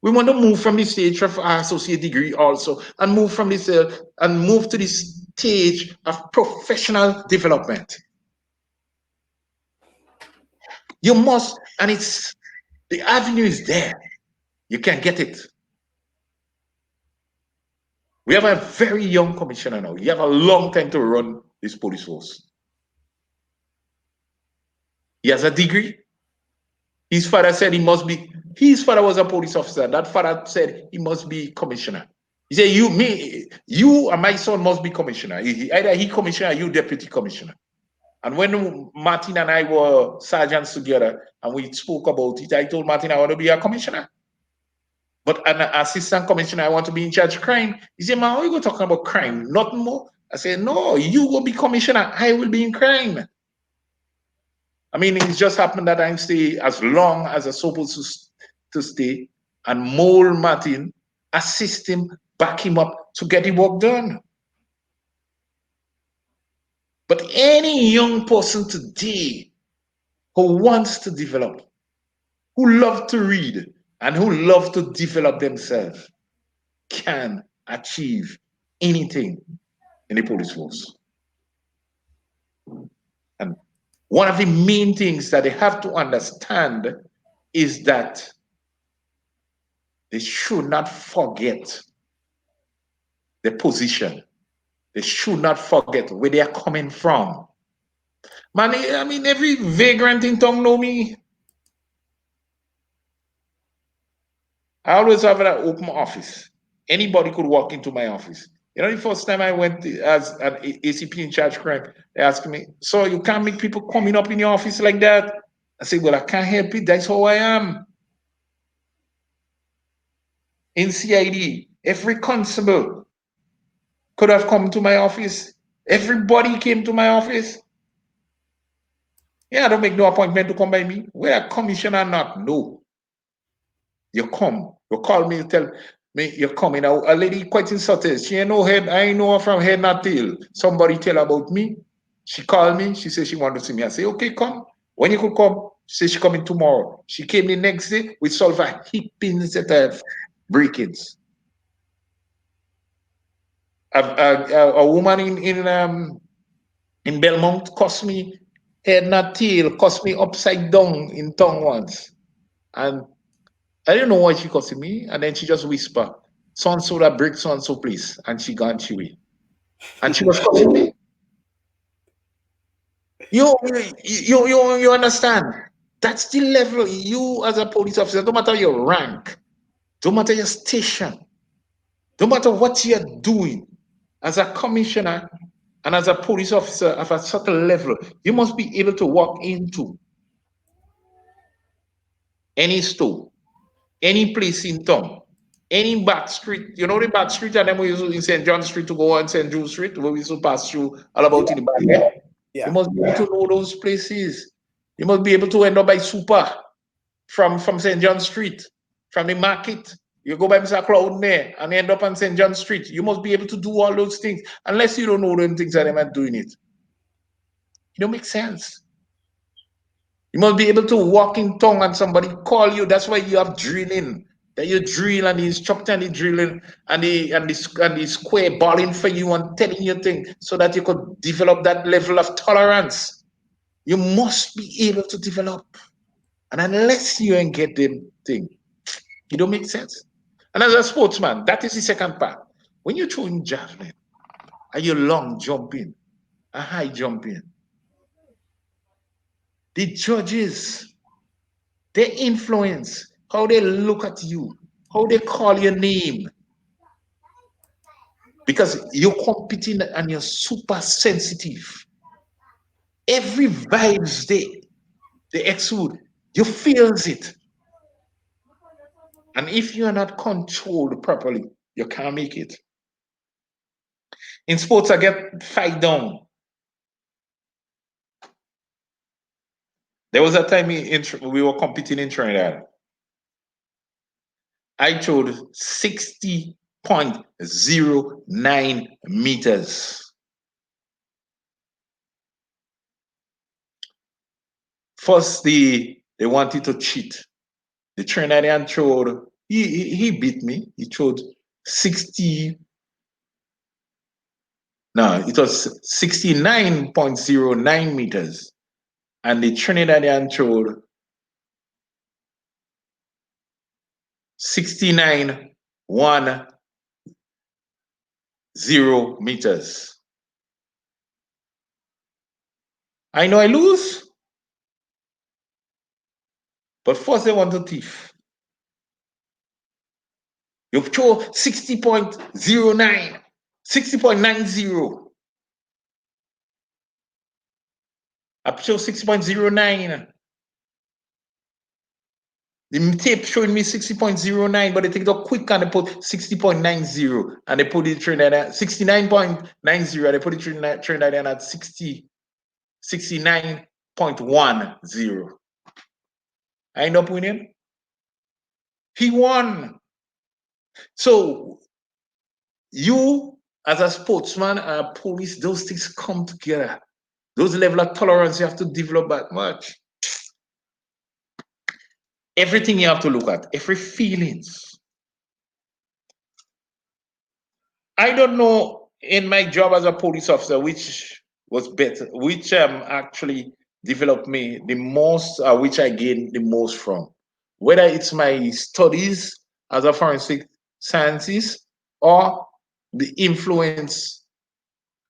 We want to move from the stage of associate degree also and move from this and move to this stage of professional development. You must, and it's the avenue is there. You can get it. We have a very young commissioner now. You have a long time to run this police force. He has a degree. His father said he must be, his father was a police officer. That father said he must be commissioner. He said, you and my son must be commissioner. Either he commissioner or you deputy commissioner. And when Martin and I were sergeants together and we spoke about it, I told Martin I want to be a commissioner. But an assistant commissioner, I want to be in charge of crime. He said, man, how are you going to talk about crime? Nothing more. I said, no, you will be commissioner. I will be in crime. I mean, it just happened that I stay as long as I'm supposed to stay and mold Martin, assist him, back him up to get the work done. But any young person today who wants to develop, who love to read, and who love to develop themselves can achieve anything in the police force. And one of the main things that they have to understand is that they should not forget their position. They should not forget where they are coming from. Man, I mean, every vagrant in town know me. I always have an open office. Anybody could walk into my office. You know, the first time I went as an ACP in charge crime, they asked me, so you can't make people coming up in your office like that? I said, well, I can't help it. That's how I am. In CID, every constable could have come to my office. Everybody came to my office. Yeah, I don't make no appointment to come by me. Whether commission or not, no. You come. You call me, you tell me you're coming. A lady quite insulted. She ain't no head. I ain't know her from head not tail. Somebody tell about me. She called me. She said she wanted to see me. I say, okay, come. When you could come, she said she coming tomorrow. She came the next day. We solved a heaping set of break-ins. A woman in Belmont cost me head not tail, cost me upside down in tongue once. And I didn't know why she cussing me, and then she just whisper, "So and so that break so and so place," and she gone she way, and she was cussing me. You understand? That's the level you as a police officer. Don't matter your rank, don't matter your station, don't matter what you're doing. As a commissioner and as a police officer of a certain level, you must be able to walk into any store, any place in town, any back street, you know the back street, and then we use in St. John Street to go on St. Jude Street, where we used to pass through all Yeah, about in the back there. You yeah. must be able to know those places. You must be able to end up by Super from St. John Street, from the market. You go by Mr. Cloud there and end up on St. John Street. You must be able to do all those things. Unless you don't know them things that I'm not doing it. It don't make sense. You must be able to walk in tongue and somebody call you. That's why you have drilling. That you drill and the instructor and the drilling and the square balling for you and telling you things so that you could develop that level of tolerance. You must be able to develop. And unless you ain't get them thing, it don't make sense. And as a sportsman, that is the second part. When you're throwing javelin, are you long jumping, a high jumping? The judges, their influence, how they look at you, how they call your name, because you're competing and you're super sensitive. Every vibes they exude, you feels it. And if you are not controlled properly, you can't make it. In sports, I get fight down. There was a time we were competing in Trinidad. I showed 60.09 meters. First, they wanted to cheat. The Trinidadian showed, he beat me. He showed 60, no, it was 69.09 meters. And the Trinidadian showed 69.10 meters. I know I lose, but first they want to thief. You throw 60.09, 60.90. I show 60.09. The tape showing me 60.09, but they take it quick and they put 60.90 and they put it Trinidad at 69.90 and they put it Trinidad at 69.10. I end up winning. He won. So you as a sportsman and a police, those things come together. Those level of tolerance you have to develop that much. Everything you have to look at, every feelings. I don't know in my job as a police officer which was better, which actually developed me the most, which I gained the most from. Whether it's my studies as a forensic scientist or the influence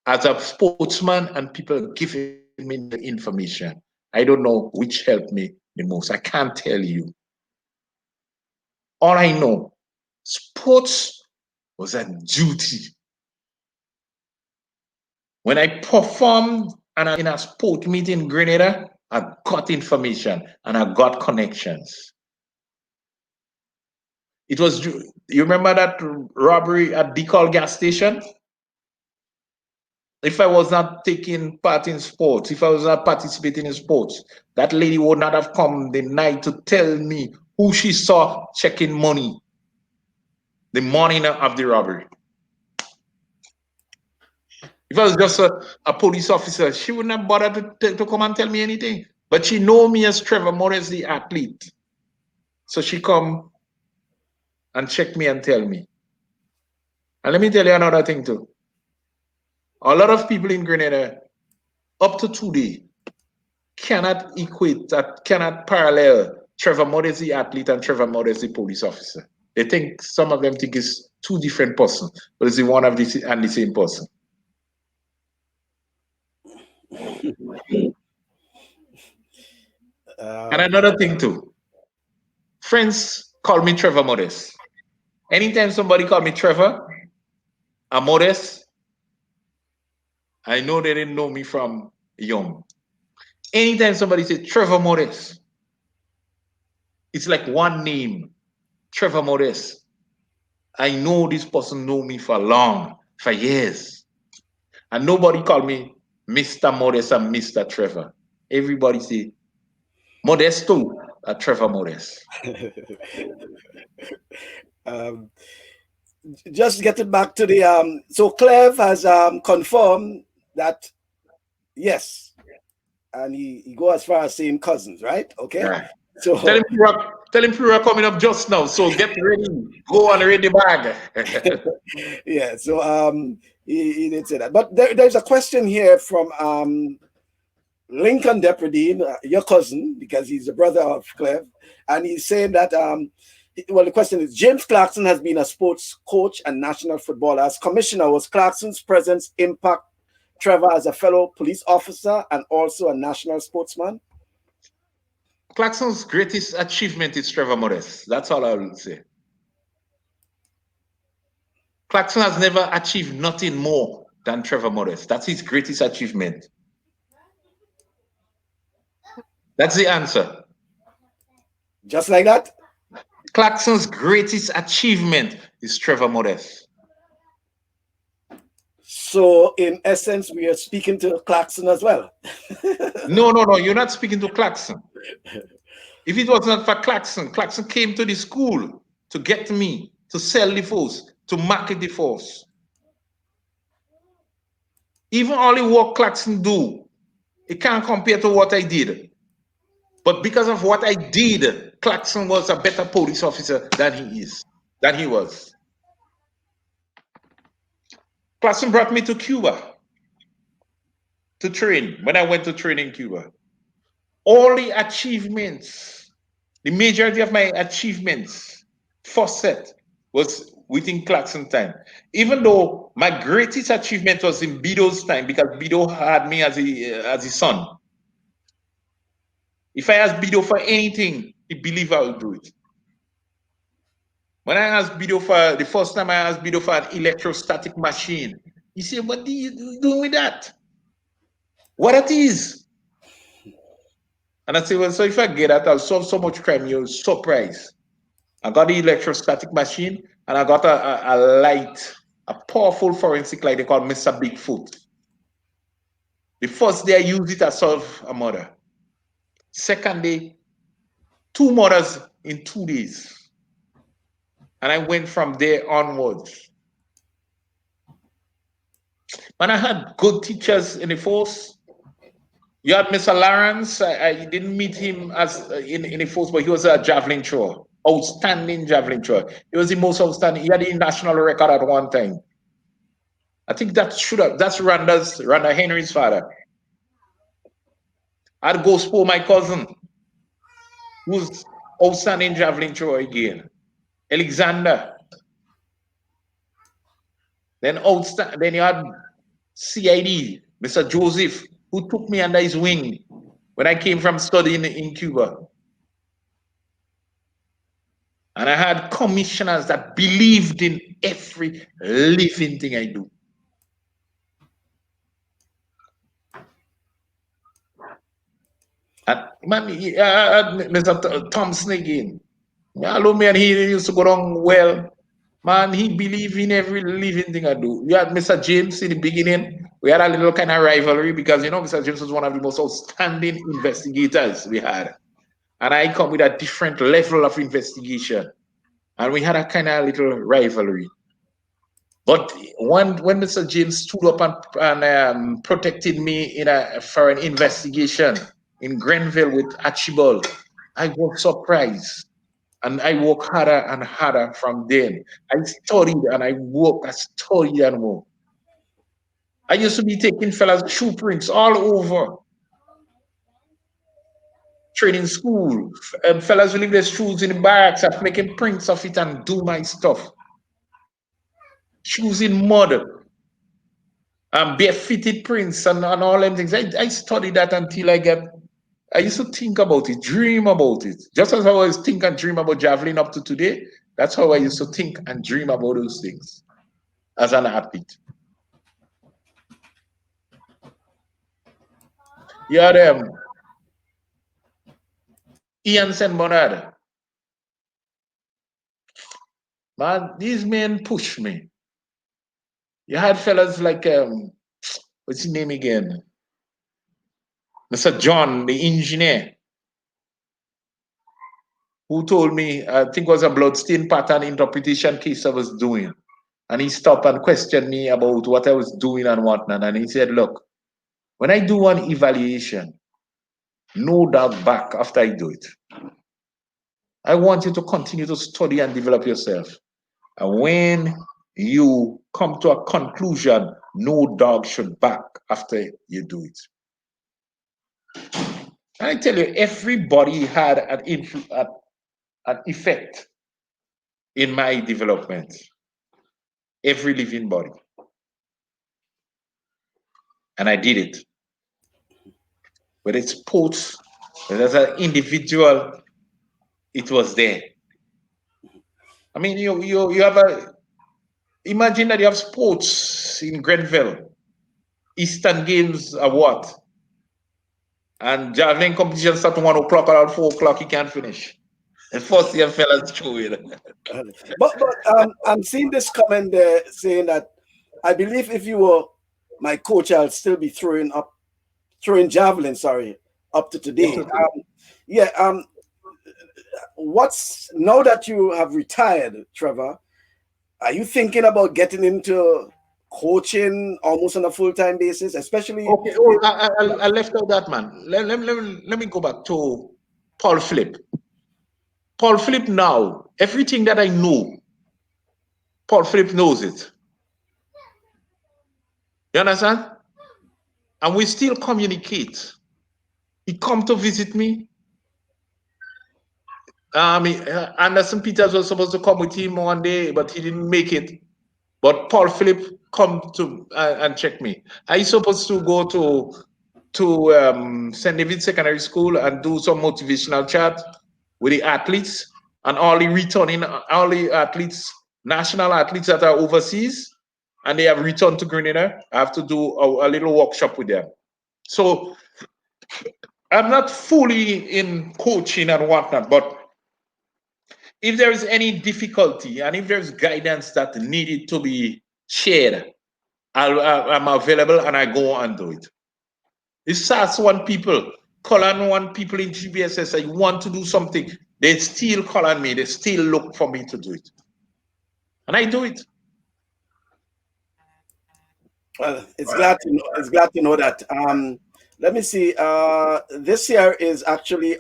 as a sportsman and people giving me the information. I don't know which helped me the most. I can't tell you. All I know, sports was a duty. When I performed in a sport meet in Grenada, I got information and I got connections. It was, you remember that robbery at Decal gas station? if I was not taking part in sports, if I was not participating in sports, that lady would not have come the night to tell me who she saw checking money the morning of the robbery. If I was just a police officer, she wouldn't have bothered to come and tell me anything. But she know me as Trevor Modeste, the athlete. So she come and check me and tell me. And let me tell you another thing too. A lot of people in Grenada, up to today, cannot equate, that cannot parallel Trevor Modeste, the athlete, and Trevor Modeste, the police officer. They think, some of them think it's two different persons, but it's the one of the and the same person. And another thing too, friends call me Trevor Modeste. Anytime somebody call me Trevor or Modeste, I know they didn't know me from young. Anytime somebody says Trevor Modeste, it's like one name, Trevor Modeste. I know this person know me for long, for years. And nobody call me Mr. Modeste and Mr. Trevor. Everybody say Modesto or Trevor Modeste. Just getting back to the so Cleve has confirmed that yes, and he go as far as saying cousins, right? Okay. Right. So Tell him Plura coming up just now. So get ready. Go and ready the bag. yeah, so he did say that. But there's a question here from Lincoln Depredine, your cousin, because he's the brother of Cleve, and he's saying that well, the question is, James Clarkson has been a sports coach and national footballer. As commissioner, was Clarkson's presence impact Trevor as a fellow police officer and also a national sportsman? Clarkson's greatest achievement is Trevor Modeste. That's all I will say. Clarkson has never achieved nothing more than Trevor Modeste. That's his greatest achievement. That's the answer. Just like that? Clarkson's greatest achievement is Trevor Modeste. So, in essence, we are speaking to Clarkson as well. No, you're not speaking to Clarkson. If it was not for Clarkson, Clarkson came to the school to get me, to sell the force, to market the force. Even all the work Clarkson do, it can't compare to what I did. But because of what I did, Clarkson was a better police officer than he was. Clarkson brought me to Cuba to train when I went to train in Cuba. All the achievements, the majority of my achievements, first set, was within Clarkson time. Even though my greatest achievement was in Bido's time, because Bido had me as his son. If I ask Bido for anything, he believed I will do it. When I asked Bido for, the first time I asked Bido for an electrostatic machine, he said, "What are you doing with that? What it is?" And I said, "Well, so if I get that, I'll solve so much crime, you're surprised." I got the electrostatic machine, and I got a light, a powerful forensic light they call Mr. Bigfoot. The first day I used it, I solved a murder. Second day, 2 murders in 2 days. And I went from there onwards. And I had good teachers in the force. You had Mr. Lawrence. I didn't meet him as in the force, but he was a javelin thrower. Outstanding javelin thrower. He was the most outstanding. He had the national record at one time. I think that's Randa Henry's father. I'd go spoil my cousin, who's outstanding javelin thrower again. Alexander. Then you had CID, Mr. Joseph, who took me under his wing when I came from studying in Cuba. And I had commissioners that believed in every living thing I do. And man, Mr. Thompson again. Hello, man, he used to go down well. Man, he believed in every living thing I do. You had Mr. James in the beginning, we had a little kind of rivalry because Mr. James was one of the most outstanding investigators we had, and I come with a different level of investigation, and we had a kind of little rivalry. But when Mr. James stood up and protected me for an investigation in Grenville with Archibald, I was surprised. And I worked harder and harder from then. I studied and I worked, I studied and worked. I used to be taking fellas shoe prints all over training school. Fellas will leave their shoes in the barracks. I'm making prints of it and do my stuff. Shoes in mud, barefooted prints and all them things. I studied that until I used to think about it, dream about it. Just as I always think and dream about javelin up to today, that's how I used to think and dream about those things as an athlete. You had Ian St. Bernard. Man, these men pushed me. You had fellas like what's his name again? Mr. John, the engineer, who told me I think it was a bloodstain pattern interpretation case I was doing. And he stopped and questioned me about what I was doing and whatnot. And he said, look, when I do one evaluation, no doubt back after I do it. I want you to continue to study and develop yourself. And when you come to a conclusion, no dog should bark after you do it. And I tell you, everybody had an effect in my development. Every living body. And I did it. Whether it's sports, whether as an individual, it was there. I mean, you have imagine that you have sports in Grenville. Eastern Games are what? And javelin competition start 1 o'clock, around 4 o'clock, you can't finish. And first year fellas through it. But I'm seeing this comment there saying that I believe if you were my coach, I'll still be throwing javelin, up to today. What's now that you have retired, Trevor? Are you thinking about getting into coaching almost on a full-time basis, especially? Okay, I left out that man. Let me go back to Paul Philip. Paul Philip now, everything that I know, Paul Philip knows it. You understand? And we still communicate. He come to visit me. Anderson Peters was supposed to come with him one day, but he didn't make it. But Paul Philip come to and check me. I supposed to go to St. David Secondary School and do some motivational chat with the athletes and all the athletes, national athletes that are overseas, and they have returned to Grenada. I have to do a little workshop with them. So I'm not fully in coaching and whatnot, but if there is any difficulty and if there's guidance that needed to be shared, I'm available and I go and do it. If SAS want people, call on one people in GBSS, I want to do something, they still call on me, they still look for me to do it. And I do it. Well, it's glad to know that. Let me see. This year is actually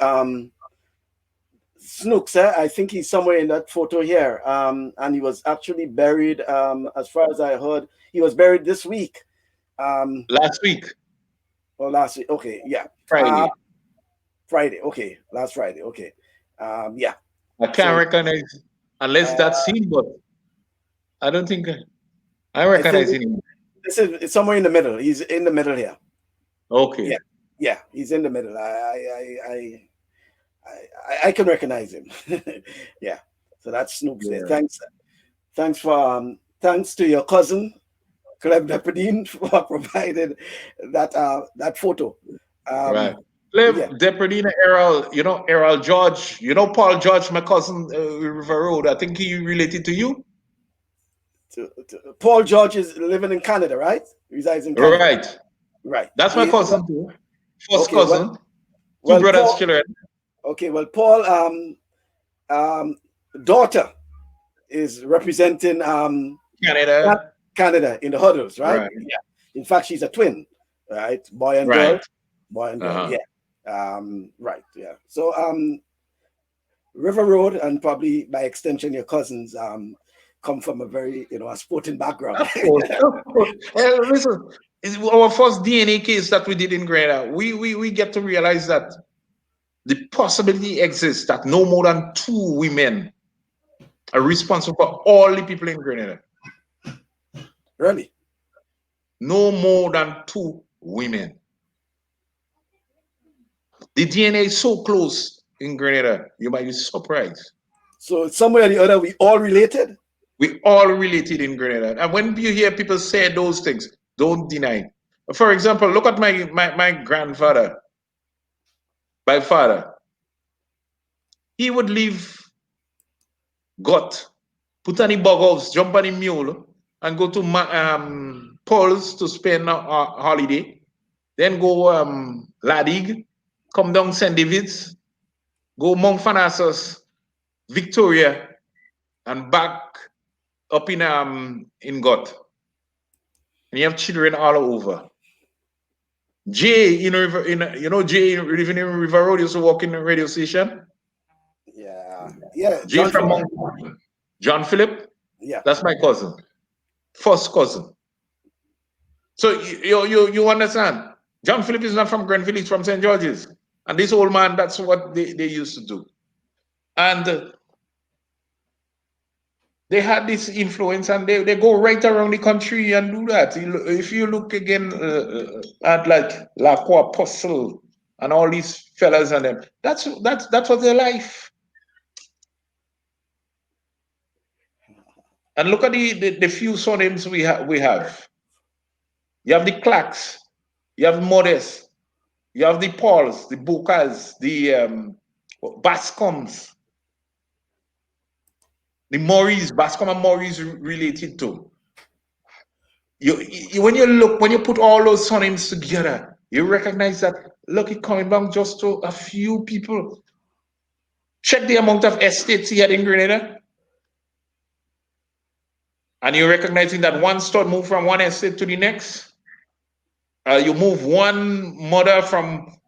Snooks. I think he's somewhere in that photo here. And he was actually buried. As far as I heard, he was buried this week. Last week. Oh, last week. Okay, yeah. Friday. Friday. Okay, last Friday. Okay. Yeah. I can't recognize unless that's him, but I don't think I recognize him. It's somewhere in the middle. He's in the middle here. Okay. Yeah, he's in the middle. I can recognize him. Yeah. So that's Snooks there. Thanks to your cousin, Clem Depardine, for providing that photo. Right. Clem Depardine, Errol George, Paul George, my cousin, River Road. I think he related to you. Paul George is living in Canada, right? Resides in Canada. Right. Right. That's my cousin too. First Okay. cousin. Two Well, brothers, Paul. children. Okay. Well, Paul. Daughter is representing Canada. Canada in the hurdles, right? Right. Yeah. In fact, she's a twin, right? Boy and girl. Right. Boy and girl. Uh-huh. Yeah. Right. Yeah. So River Road and probably by extension your cousins come from a very a sporting background. Of course. Of course. Listen, it's our first DNA case that we did in Grenada. We get to realize that the possibility exists that no more than 2 women are responsible for all the people in Grenada. Really? No more than 2 women. The DNA is so close in Grenada, you might be surprised. So somewhere or the other, we all related? We all related in Grenada. And when you hear people say those things, don't deny. For example, look at my grandfather, my father. He would leave Got, put on the buggles, jump on the mule, and go to Paul's to spend a holiday. Then go Ladig, come down St. David's, go Mount Fanassus, Victoria, and back up in Got. And you have children all over. Jay, Jay living in River Road used to walk in the radio station. Yeah. Jay from Mount John Philip. Yeah. That's my cousin. First cousin. So you understand? John Philip is not from Grenville, he's from St. George's. And this old man, that's what they used to do. And they had this influence and they go right around the country and do that. If you look again at like Lacroix Apostle and all these fellas and them, that was their life. And look at the few surnames we have. You have the Clacks, you have Modeste, you have the Pauls, the Bukas, the Bascoms, the Maurice, Bascom and Maurice related to. When you put all those surnames together, you recognize that, look, it's coming down just to a few people. Check the amount of estates he had in Grenada. And you're recognizing that one stud moved from one estate to the next. You move one mother from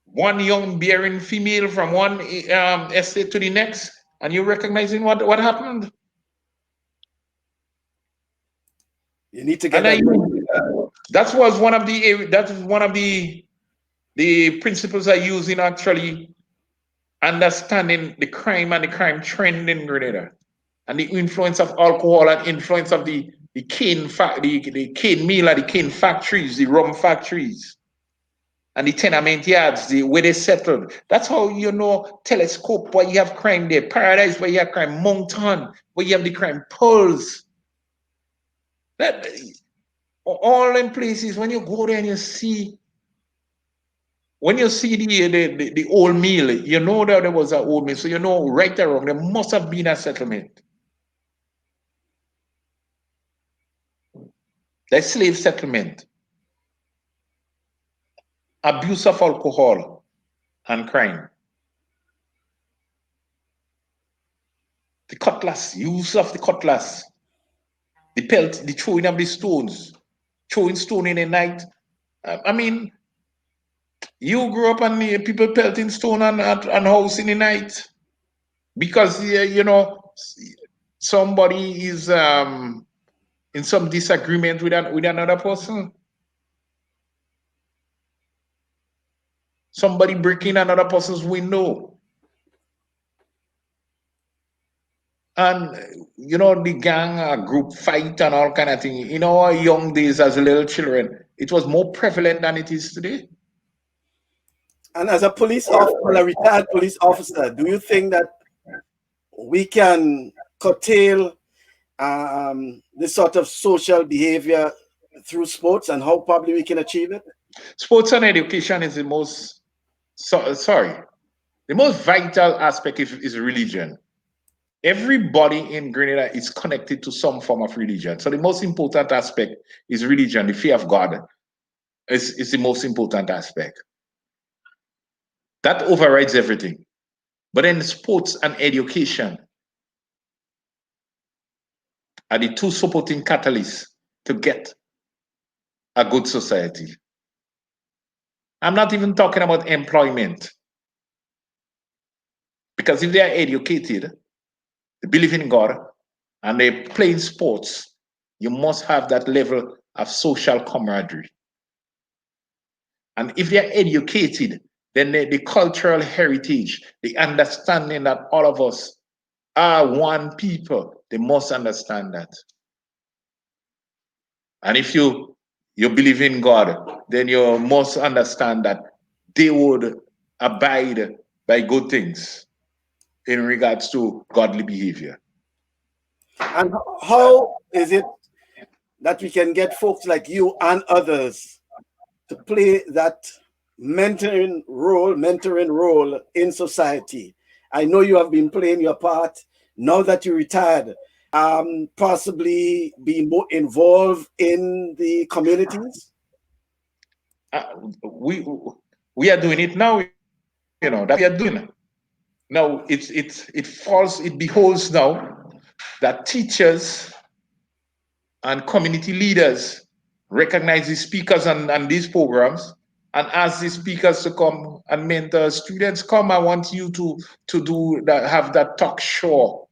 one young bearing female from one estate to the next, and you're recognizing what happened. You need to get that. That was one of the principles I use in actually understanding the crime and the crime trend in Grenada, and the influence of alcohol and influence of the cane mill and the cane factories, the rum factories, and the tenement yards, where they settled. That's how you know Telescope, where you have crime there, Paradise, where you have crime, Moncton, where you have the crime, Pulse. That all in places when you go there and you see, when you see the old mill, you know that there was an old mill, so you know right or wrong, there must have been a settlement. The slave settlement, abuse of alcohol and crime. The cutlass, use of the cutlass, the pelt, the throwing of the stones, throwing stone in the night. I mean, you grew up and people pelting stone on house in the night because somebody is in some disagreement with another person. Somebody breaking another person's window. And the gang group fight and all kind of thing. In our young days as little children, it was more prevalent than it is today. And as a a retired police officer, do you think that we can curtail this sort of social behavior through sports, and how probably we can achieve it? Sports and education is the most vital aspect is religion. everybody in Grenada is connected to some form of religion. So the most important aspect is religion, the fear of God is the most important aspect. That overrides everything. But then sports and education are the two supporting catalysts to get a good society. I'm not even talking about employment. Because if they are educated, they believe in God, and they play in sports, you must have that level of social camaraderie. And if they are educated, then the cultural heritage, the understanding that all of us are one people, they must understand that. And if you believe in God, then you must understand that they would abide by good things in regards to godly behavior. And how is it that we can get folks like you and others to play that mentoring role in society? I know you have been playing your part. Now that you retired, possibly being more involved in the communities. Uh, we we are doing it now, that's what we are doing. Now it beholds now that teachers and community leaders recognize the speakers on these programs and ask the speakers to come and mentor students. Come, I want you to do that, have that talk show.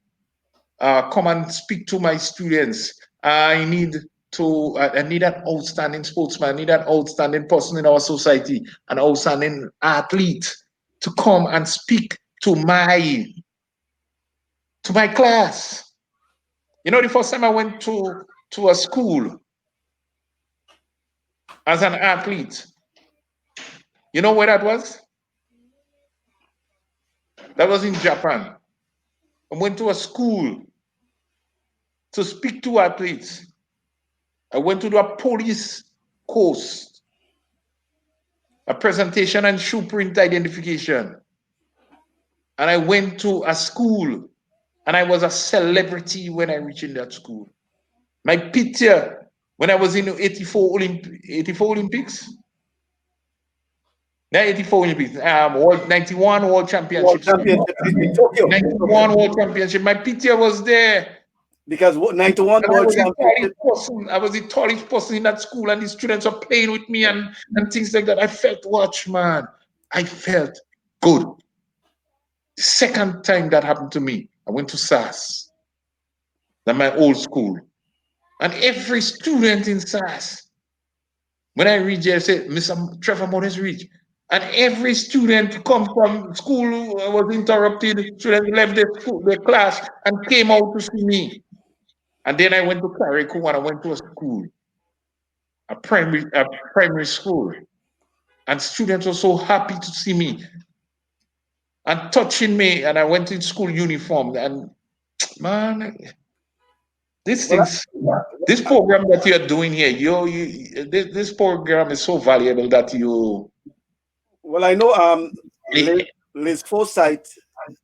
Come and speak to my students. I need an outstanding sportsman, I need an outstanding person in our society, an outstanding athlete to come and speak to my class. You know, the first time I went to a school as an athlete, you know where that was? That was in Japan. I went to a school to speak to athletes. I went to do a police course, a presentation and shoe print identification. And I went to a school and I was a celebrity when I reached in that school. My picture when I was in 84 Olympics, not 84 Olympics, 91 World World Championships. Championship in Tokyo. 91 World Championship. My picture was there. Because 91 And World Championship. I was the tallest person in that school, and the students are playing with me and things like that. I felt, watch, man. I felt good. The second time that happened to me, I went to SAS, that's my old school. And every student in SAS, when I reach there, say, Mr. Trevor Modeste reach. And every student come from school was interrupted, students left their class and came out to see me. And then I went to Carriacou and I went to a school, a primary school. And students were so happy to see me and touching me. And I went in school uniform. And man, these Well, things, this program that you're doing here, this program is so valuable that you. I know Liz Forsyth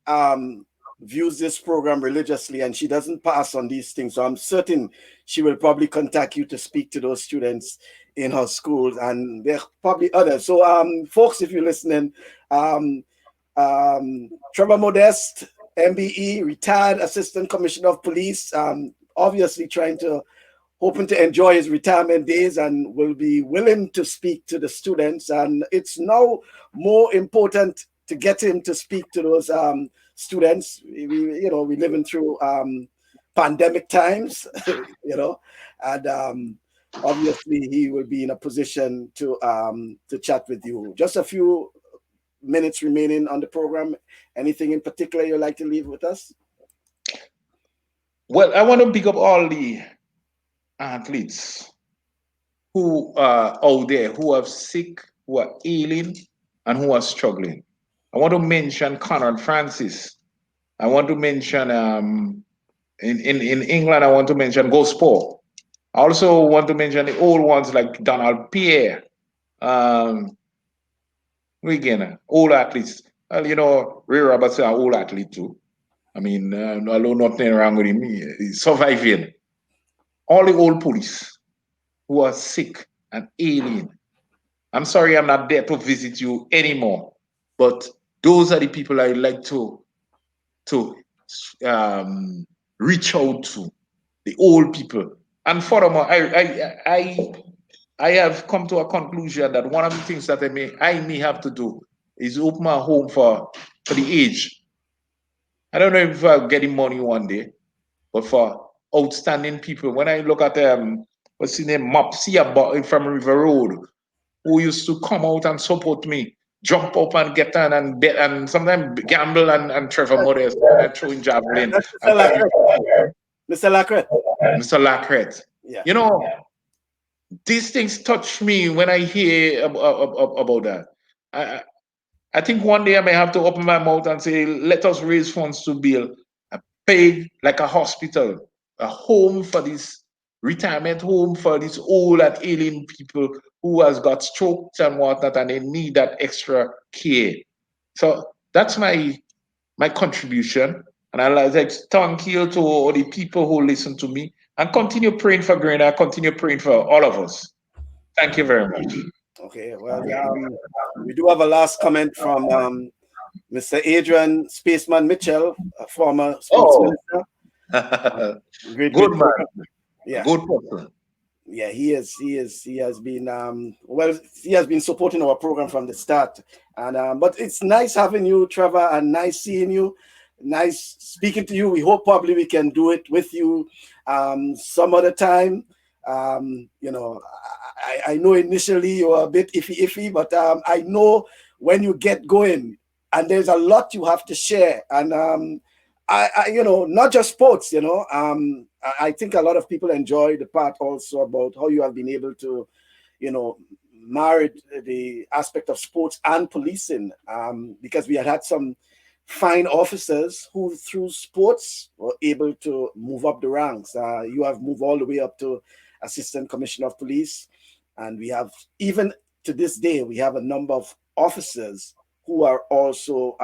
um, views this program religiously and she doesn't pass on these things. So I'm certain she will probably contact you to speak to those students in her schools, and there are probably others. So, folks, if you're listening, um, Trevor Modeste MBE, retired Assistant Commissioner of Police, obviously hoping to enjoy his retirement days and will be willing to speak to the students. And it's now more important to get him to speak to those students. We living through pandemic times, and obviously he will be in a position to chat with you. Just a few minutes remaining on the program. Anything in particular you'd like to leave with us? Well, I want to pick up all the athletes who are out there, who are sick, who are ailing, and who are struggling. I want to mention Conrad Francis. I want to mention in England, I want to mention Gosport. I also want to mention the old ones like Donald Pierre. Again, old athletes. Well, Ray Roberts is an old athlete too. I mean, alone nothing wrong with him. He's surviving. All the old police who are sick and ailing. I'm sorry I'm not there to visit you anymore, but those are the people I like to um, reach out to, the old people. And furthermore, I have come to a conclusion that one of the things that I may have to do is open a home for the aged. I don't know if I'll get money one day, but for outstanding people, when I look at what's his name, Mopsia from River Road, who used to come out and support me, jump up and get on and bet and sometimes gamble and Trevor Modeste and throwing javelin That's and Mr. Lacret. Mr. Lacret. Mr. Lacret. Yeah. You know, these things touch me when I hear about that. I, I think one day I may have to open my mouth and say, let us raise funds to build a paid, like a hospital, a home for this retirement home for these old and ailing people who has got strokes and whatnot, and they need that extra care. So that's my contribution. And I like to thank you to all the people who listen to me and continue praying for Grenada, continue praying for all of us. Thank you very much. Okay. Well, we do have a last comment from Mr. Adrian Spaceman Mitchell, a former sports Oh, minister. Great, good great man, program. Yeah. good person. Yeah, he has been well, he has been supporting our program from the start. And but it's nice having you, Trevor, and nice seeing you, nice speaking to you. We hope probably we can do it with you some other time. You know, I know initially you were a bit iffy, but I know when you get going, and there's a lot you have to share. And you know, not just sports, you know, I think a lot of people enjoy the part also about how you have been able to, you know, marry the aspect of sports and policing, because we had some fine officers who, through sports, were able to move up the ranks. You have moved all the way up to Assistant Commissioner of Police, and we have, even to this day, we have a number of officers who are also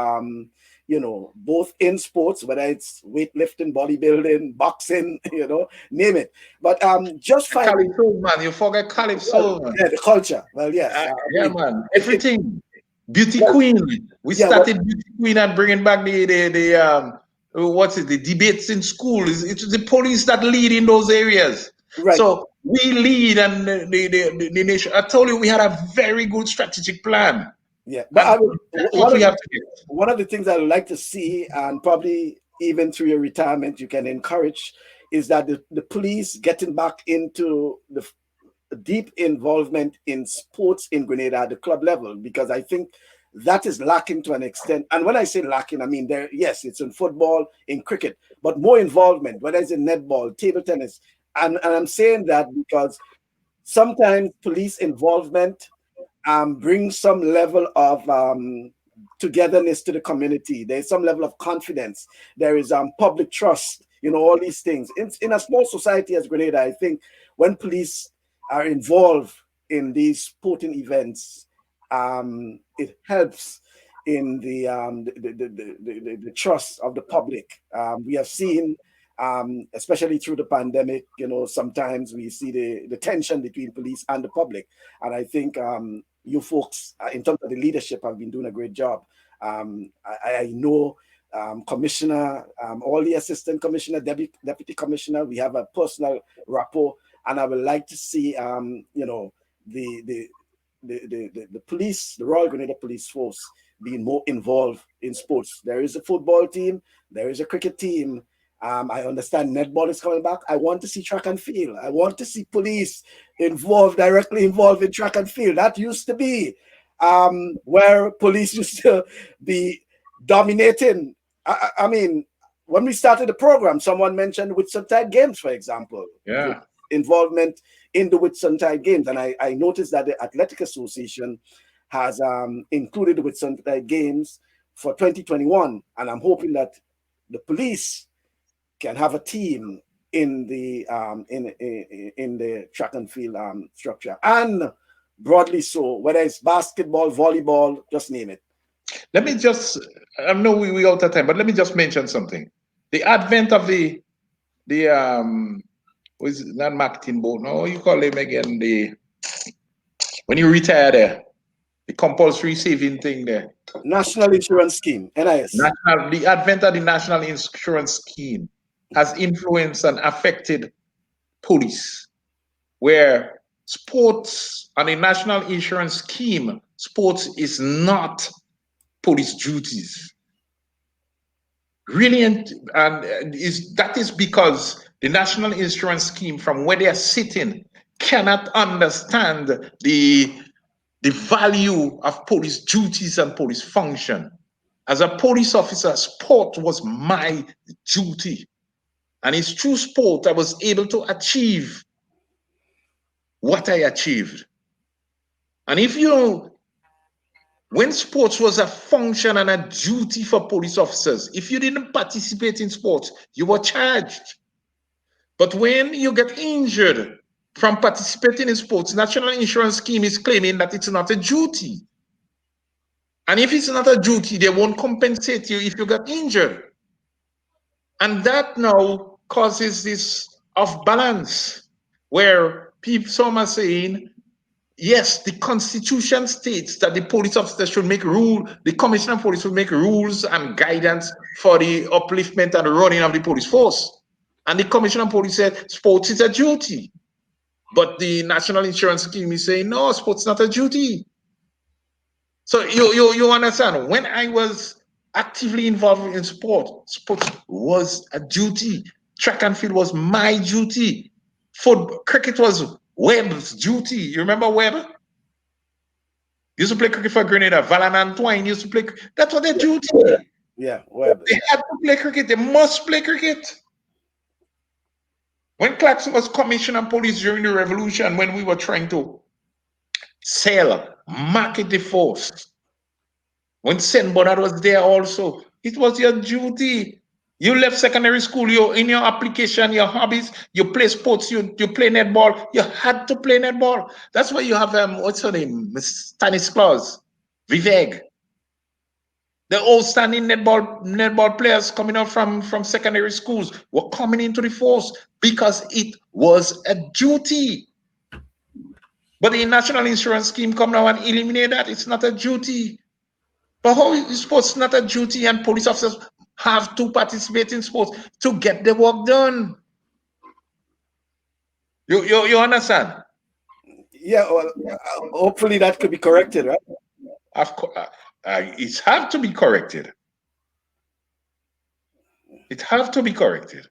you know, both in sports, whether it's weightlifting, bodybuilding, boxing, you know, name it. But just finding, Calypso, man, you forget Calypso, man. yeah, the culture. Well, yes, I Yeah, mean, man, it everything. Beauty well, Queen. We yeah, well, started Beauty Queen and bringing back the what's it, the debates in school. It's the police that lead in those areas. right, So we lead, and the nation. I told you we had a very good strategic plan, yeah. But and I would, that's what we have to do. one of the things I would like to see, and probably even through your retirement, you can encourage, is that the police getting back into the deep involvement in sports in Grenada at the club level, because I think that is lacking to an extent. And when I say lacking, I mean there, yes, it's in football, in cricket, but more involvement, whether it's in netball, table tennis. And I'm saying that because sometimes police involvement brings some level of togetherness to the community. There's some level of confidence. There is public trust. You know, all these things. In a small society as Grenada, I think when police are involved in these sporting events, it helps in the trust of the public. We have seen, especially through the pandemic, you know, sometimes we see the tension between police and the public. And I think you folks, in terms of the leadership, have been doing a great job. I know commissioner, all the assistant commissioner, deputy commissioner, we have a personal rapport, and I would like to see, you know, the police, the Royal Grenada Police Force, being more involved in sports. There is a football team, there is a cricket team. I understand netball is coming back. I want to see track and field. I want to see police directly involved in track and field. That used to be where police used to be dominating. I mean, when we started the program, someone mentioned Whitsuntide Games, for example. Yeah. Involvement in the Whitsuntide Games. And I noticed that the Athletic Association has included the Whitsuntide Games for 2021. And I'm hoping that the police can have a team in the track and field structure, and broadly so, whether it's basketball, volleyball, just name it. Let me just, I know we out of time, but let me just mention something. the advent of the was not marketing board, no, what you call him again, the when you retire there, the compulsory saving thing there. National Insurance Scheme, NIS. The advent of the national insurance scheme has influenced and affected police, where sports and the national insurance scheme, sports is not police duties. Really, and that is because the national insurance scheme, from where they are sitting, cannot understand the value of police duties and police function. As a police officer, sport was my duty. And it's through sport I was able to achieve what I achieved. And when sports was a function and a duty for police officers, if you didn't participate in sports, you were charged. But when you get injured from participating in sports, National Insurance Scheme is claiming that it's not a duty. And if it's not a duty, they won't compensate you if you get injured. And that now causes this off balance where some are saying, yes, the Constitution states that the police officer should make the Commissioner of Police should make rules and guidance for the upliftment and running of the police force. And the Commissioner of Police said sports is a duty. But the National Insurance Scheme is saying, no, sports is not a duty. So you understand, when I was actively involved in sports was a duty. Track and field was my duty. Cricket was Webb's duty. You remember Webb? Used to play cricket for Grenada. Valan Antoine used to play. That was their duty. Yeah, Webb. They had to play cricket. They must play cricket. When Clarkson was commissioner of police during the revolution, when we were trying to market the force, when St. Bernard was there also, it was your duty. You left secondary school, you're in your application, your hobbies, you play sports, you play netball, you had to play netball. That's why you have, what's her name, Stanislaus, Vivek. The old standing netball players coming out from secondary schools were coming into the force because it was a duty. But the National Insurance Scheme come now and eliminate that. It's not a duty. But how is sports not a duty and police officers have to participate in sports to get the work done? You understand? Yeah, well, hopefully that could be corrected, right? Of course, it have to be corrected. It have to be corrected.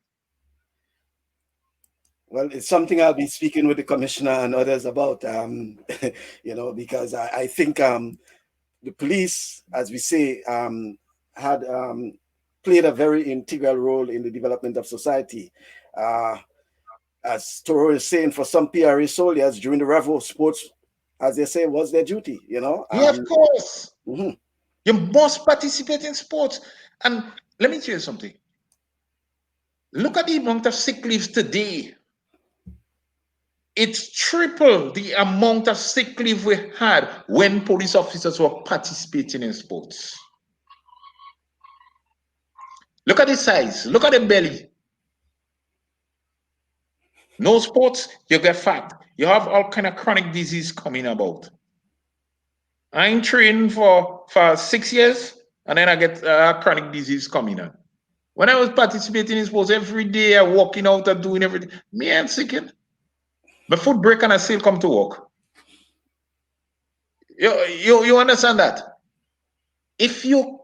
Well, it's something I'll be speaking with the commissioner and others about, because I think the police, as we say, had played a very integral role in the development of society. As Toro is saying, for some PRA soldiers during the Revo, sports, as they say, was their duty, Yeah, of course. Mm-hmm. You must participate in sports. And let me tell you something. Look at the amount of sick leaves today. It's triple the amount of sick leave we had when police officers were participating in sports. Look at the size. Look at the belly. No sports, you get fat. You have all kind of chronic disease coming about. I ain't trained for 6 years, and then I get chronic disease coming on. When I was participating in sports, every day I walking out and doing everything. Me, I'm sick. My foot break and I still come to work. You understand that? If you,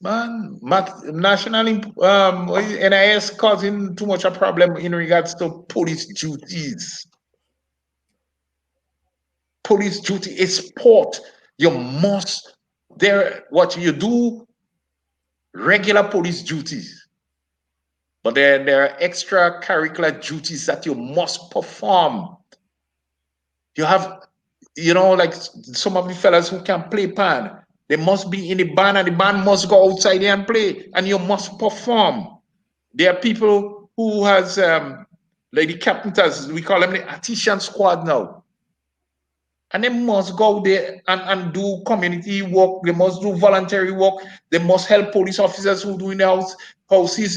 national NIS causing too much a problem in regards to police duties. Police duty is sport. You must, what you do, regular police duties. But there are extracurricular duties that you must perform. You have, like some of the fellas who can play pan, they must be in the band and the band must go outside there and play, and you must perform. There are people who has, like the captains, we call them the artisan squad now. And they must go there and do community work. They must do voluntary work. They must help police officers who do in the houses.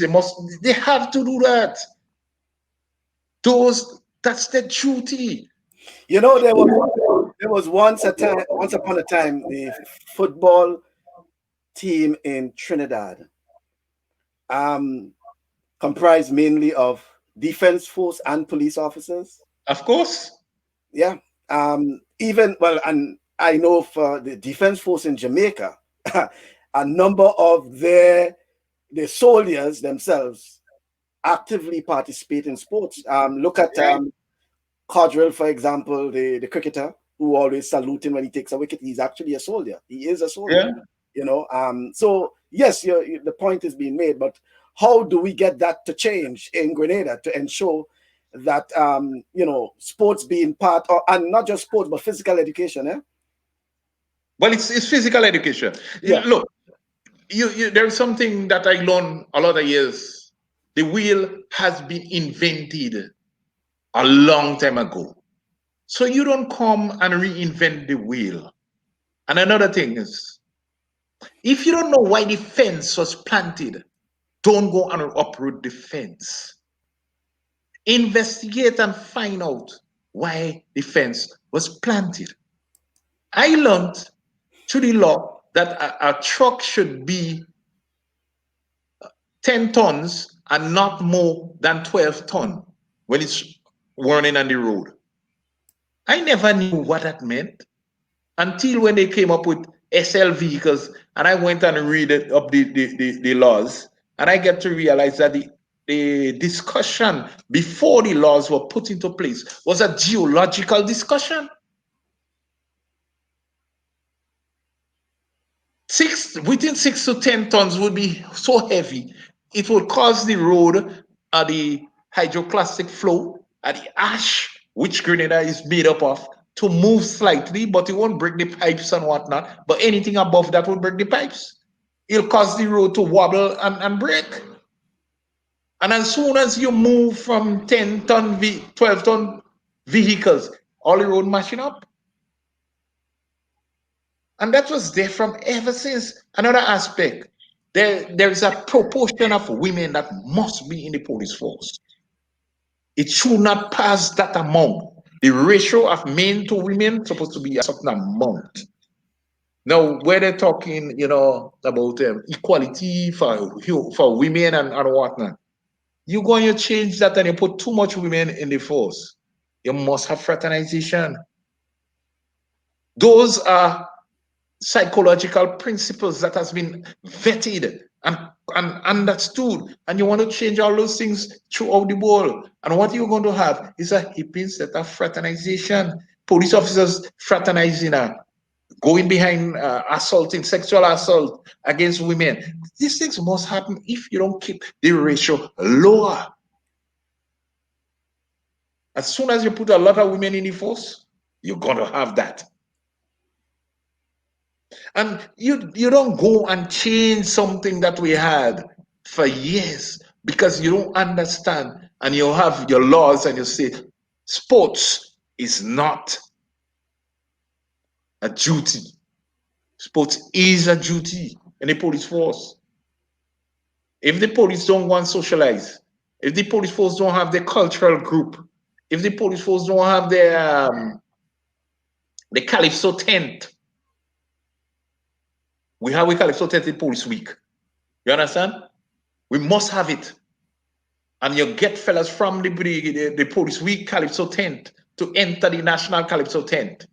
They have to do that. That's their duty. You know, there was once upon a time, the football team in Trinidad, um, comprised mainly of defense force and police officers. Of course. Yeah. Even well, and I know for the defense force in Jamaica, a number of the soldiers themselves actively participate in sports. Look at Right. Codrell, for example, the cricketer who always saluting when he takes a wicket. He's actually a soldier. He is a soldier. Yeah. You know. So yes, the point is being made, but how do we get that to change in Grenada to ensure that sports being part of, and not just sports but physical education? Well, it's physical education. Yeah. Look, there's something that I learned a lot of years. The wheel has been invented a long time ago. So you don't come and reinvent the wheel. And another thing is, if you don't know why the fence was planted, don't go and uproot the fence. Investigate and find out why the fence was planted. I learned through the law that a truck should be 10 tons and not more than 12 tons when it's running on the road. I never knew what that meant until when they came up with SL vehicles, and I went and read it up the laws, and I get to realize that the discussion before the laws were put into place was a geological discussion. Within 6 to 10 tons would be so heavy, it would cause the road, the hydroclastic flow, the ash, which Grenada is made up of, to move slightly, but it won't break the pipes and whatnot. But anything above that will break the pipes. It'll cause the road to wobble and break. And as soon as you move from 10-ton, 12-ton vehicles, all the road mashing up. And that was there from ever since. Another aspect, there is a proportion of women that must be in the police force. It should not pass that amount. The ratio of men to women is supposed to be a certain amount. Now, where they're talking, about equality for women and whatnot, you go and you change that and you put too much women in the force. You must have fraternization. Those are psychological principles that has been vetted and understood, and you want to change all those things throughout the world. And what you're going to have is a hippie set of fraternization. Police officers fraternizing, going behind assaulting, sexual assault against women. These things must happen if you don't keep the ratio lower. As soon as you put a lot of women in the force, you're going to have that. And you don't go and change something that we had for years because you don't understand, and you have your laws and you say sports is not a duty. Sports is a duty in the police force. If the police don't want to socialize, if the police force don't have their cultural group, if the police force don't have the Calypso tent, we Calypso tent in Police Week. You understand? We must have it. And you get fellas from the Police Week Calypso tent to enter the National Calypso tent.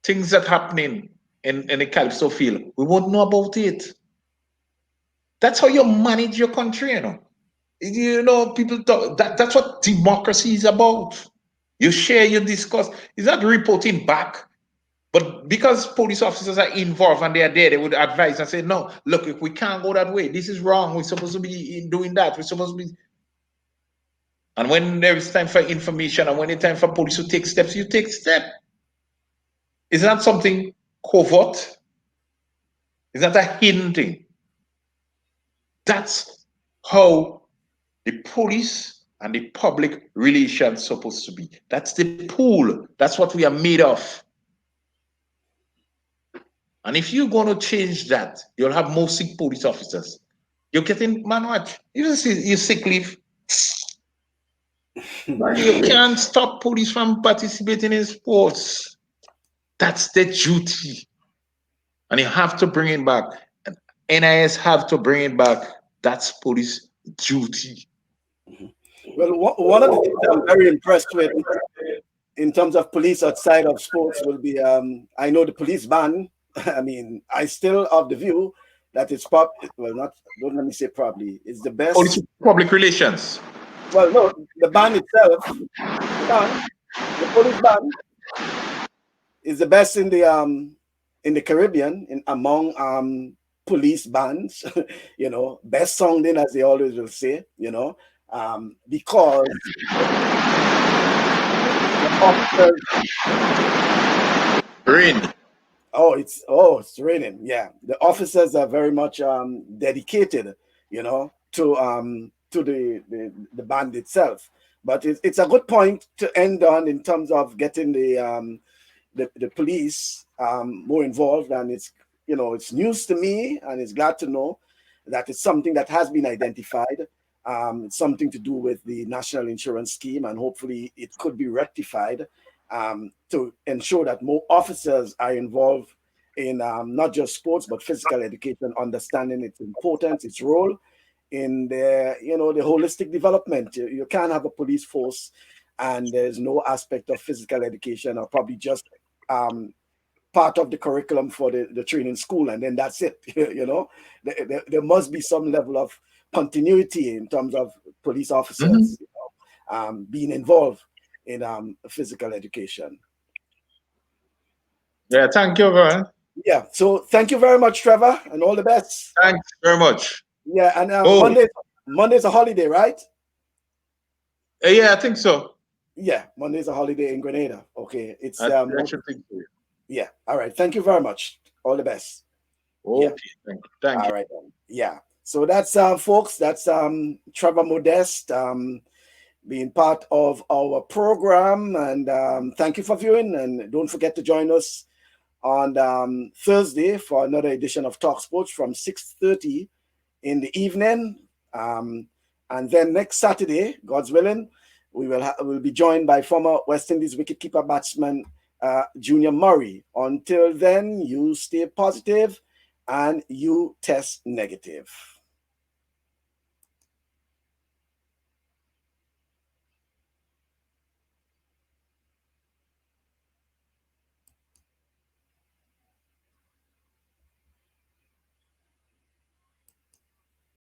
Things that happening in the Calypso field, we won't know about it. That's how you manage your country, people talk that's what democracy is about. You share, you discuss. It's not reporting back. But because police officers are involved and they are there, they would advise and say, no, look, if we can't go that way, this is wrong. We're supposed to be doing that. We're supposed to be. And when there is time for information and when it's time for police to take steps, you take steps. It's not something covert. It's not a hidden thing. That's how the police and the public relations supposed to be. That's the pool. That's what we are made of. And if you're going to change that, you'll have more sick police officers. You're getting, man, watch. You see, you sick leave. Man, you can't stop police from participating in sports. That's their duty. And you have to bring it back. And NIS have to bring it back. That's police duty. Well, one of the things I'm very impressed with in terms of police outside of sports will be I know the police ban. I mean, I still of the view that it's well, not, don't let me say probably, it's the Police best. public relations. Well, no, the ban itself, the ban, the police ban is the best in the Caribbean in among police bands, you know, best sounding as they always will say, you know, because the officers. Rain. It's raining. Yeah, the officers are very much dedicated, you know, to the band itself. But it's a good point to end on in terms of getting the police more involved, and it's, you know, it's news to me, and it's glad to know that it's something that has been identified. It's something to do with the national insurance scheme, and hopefully it could be rectified to ensure that more officers are involved in not just sports but physical education, understanding its importance, its role in the, you know, the holistic development. You can't have a police force and there's no aspect of physical education, or probably just part of the curriculum for the training school, and then that's it. You know, there must be some level of continuity in terms of police officers, you know, being involved in physical education. Yeah, thank you, man. Yeah. So thank you very much, Trevor, and all the best. Thanks very much. Yeah. And Oh, Monday's a holiday, right? yeah, I think so. Yeah, Monday's a holiday in Grenada. Okay. It's I should think so. yeah. All right. Thank you very much. All the best. Okay, Yeah. thank All you. right then. Yeah. So that's folks. That's Trevor Modeste being part of our program, and thank you for viewing. And don't forget to join us on Thursday for another edition of Talk Sports from 6:30 in the evening. And then next Saturday, God's willing, we'll be joined by former West Indies wicketkeeper batsman Junior Murray. Until then, you stay positive and you test negative.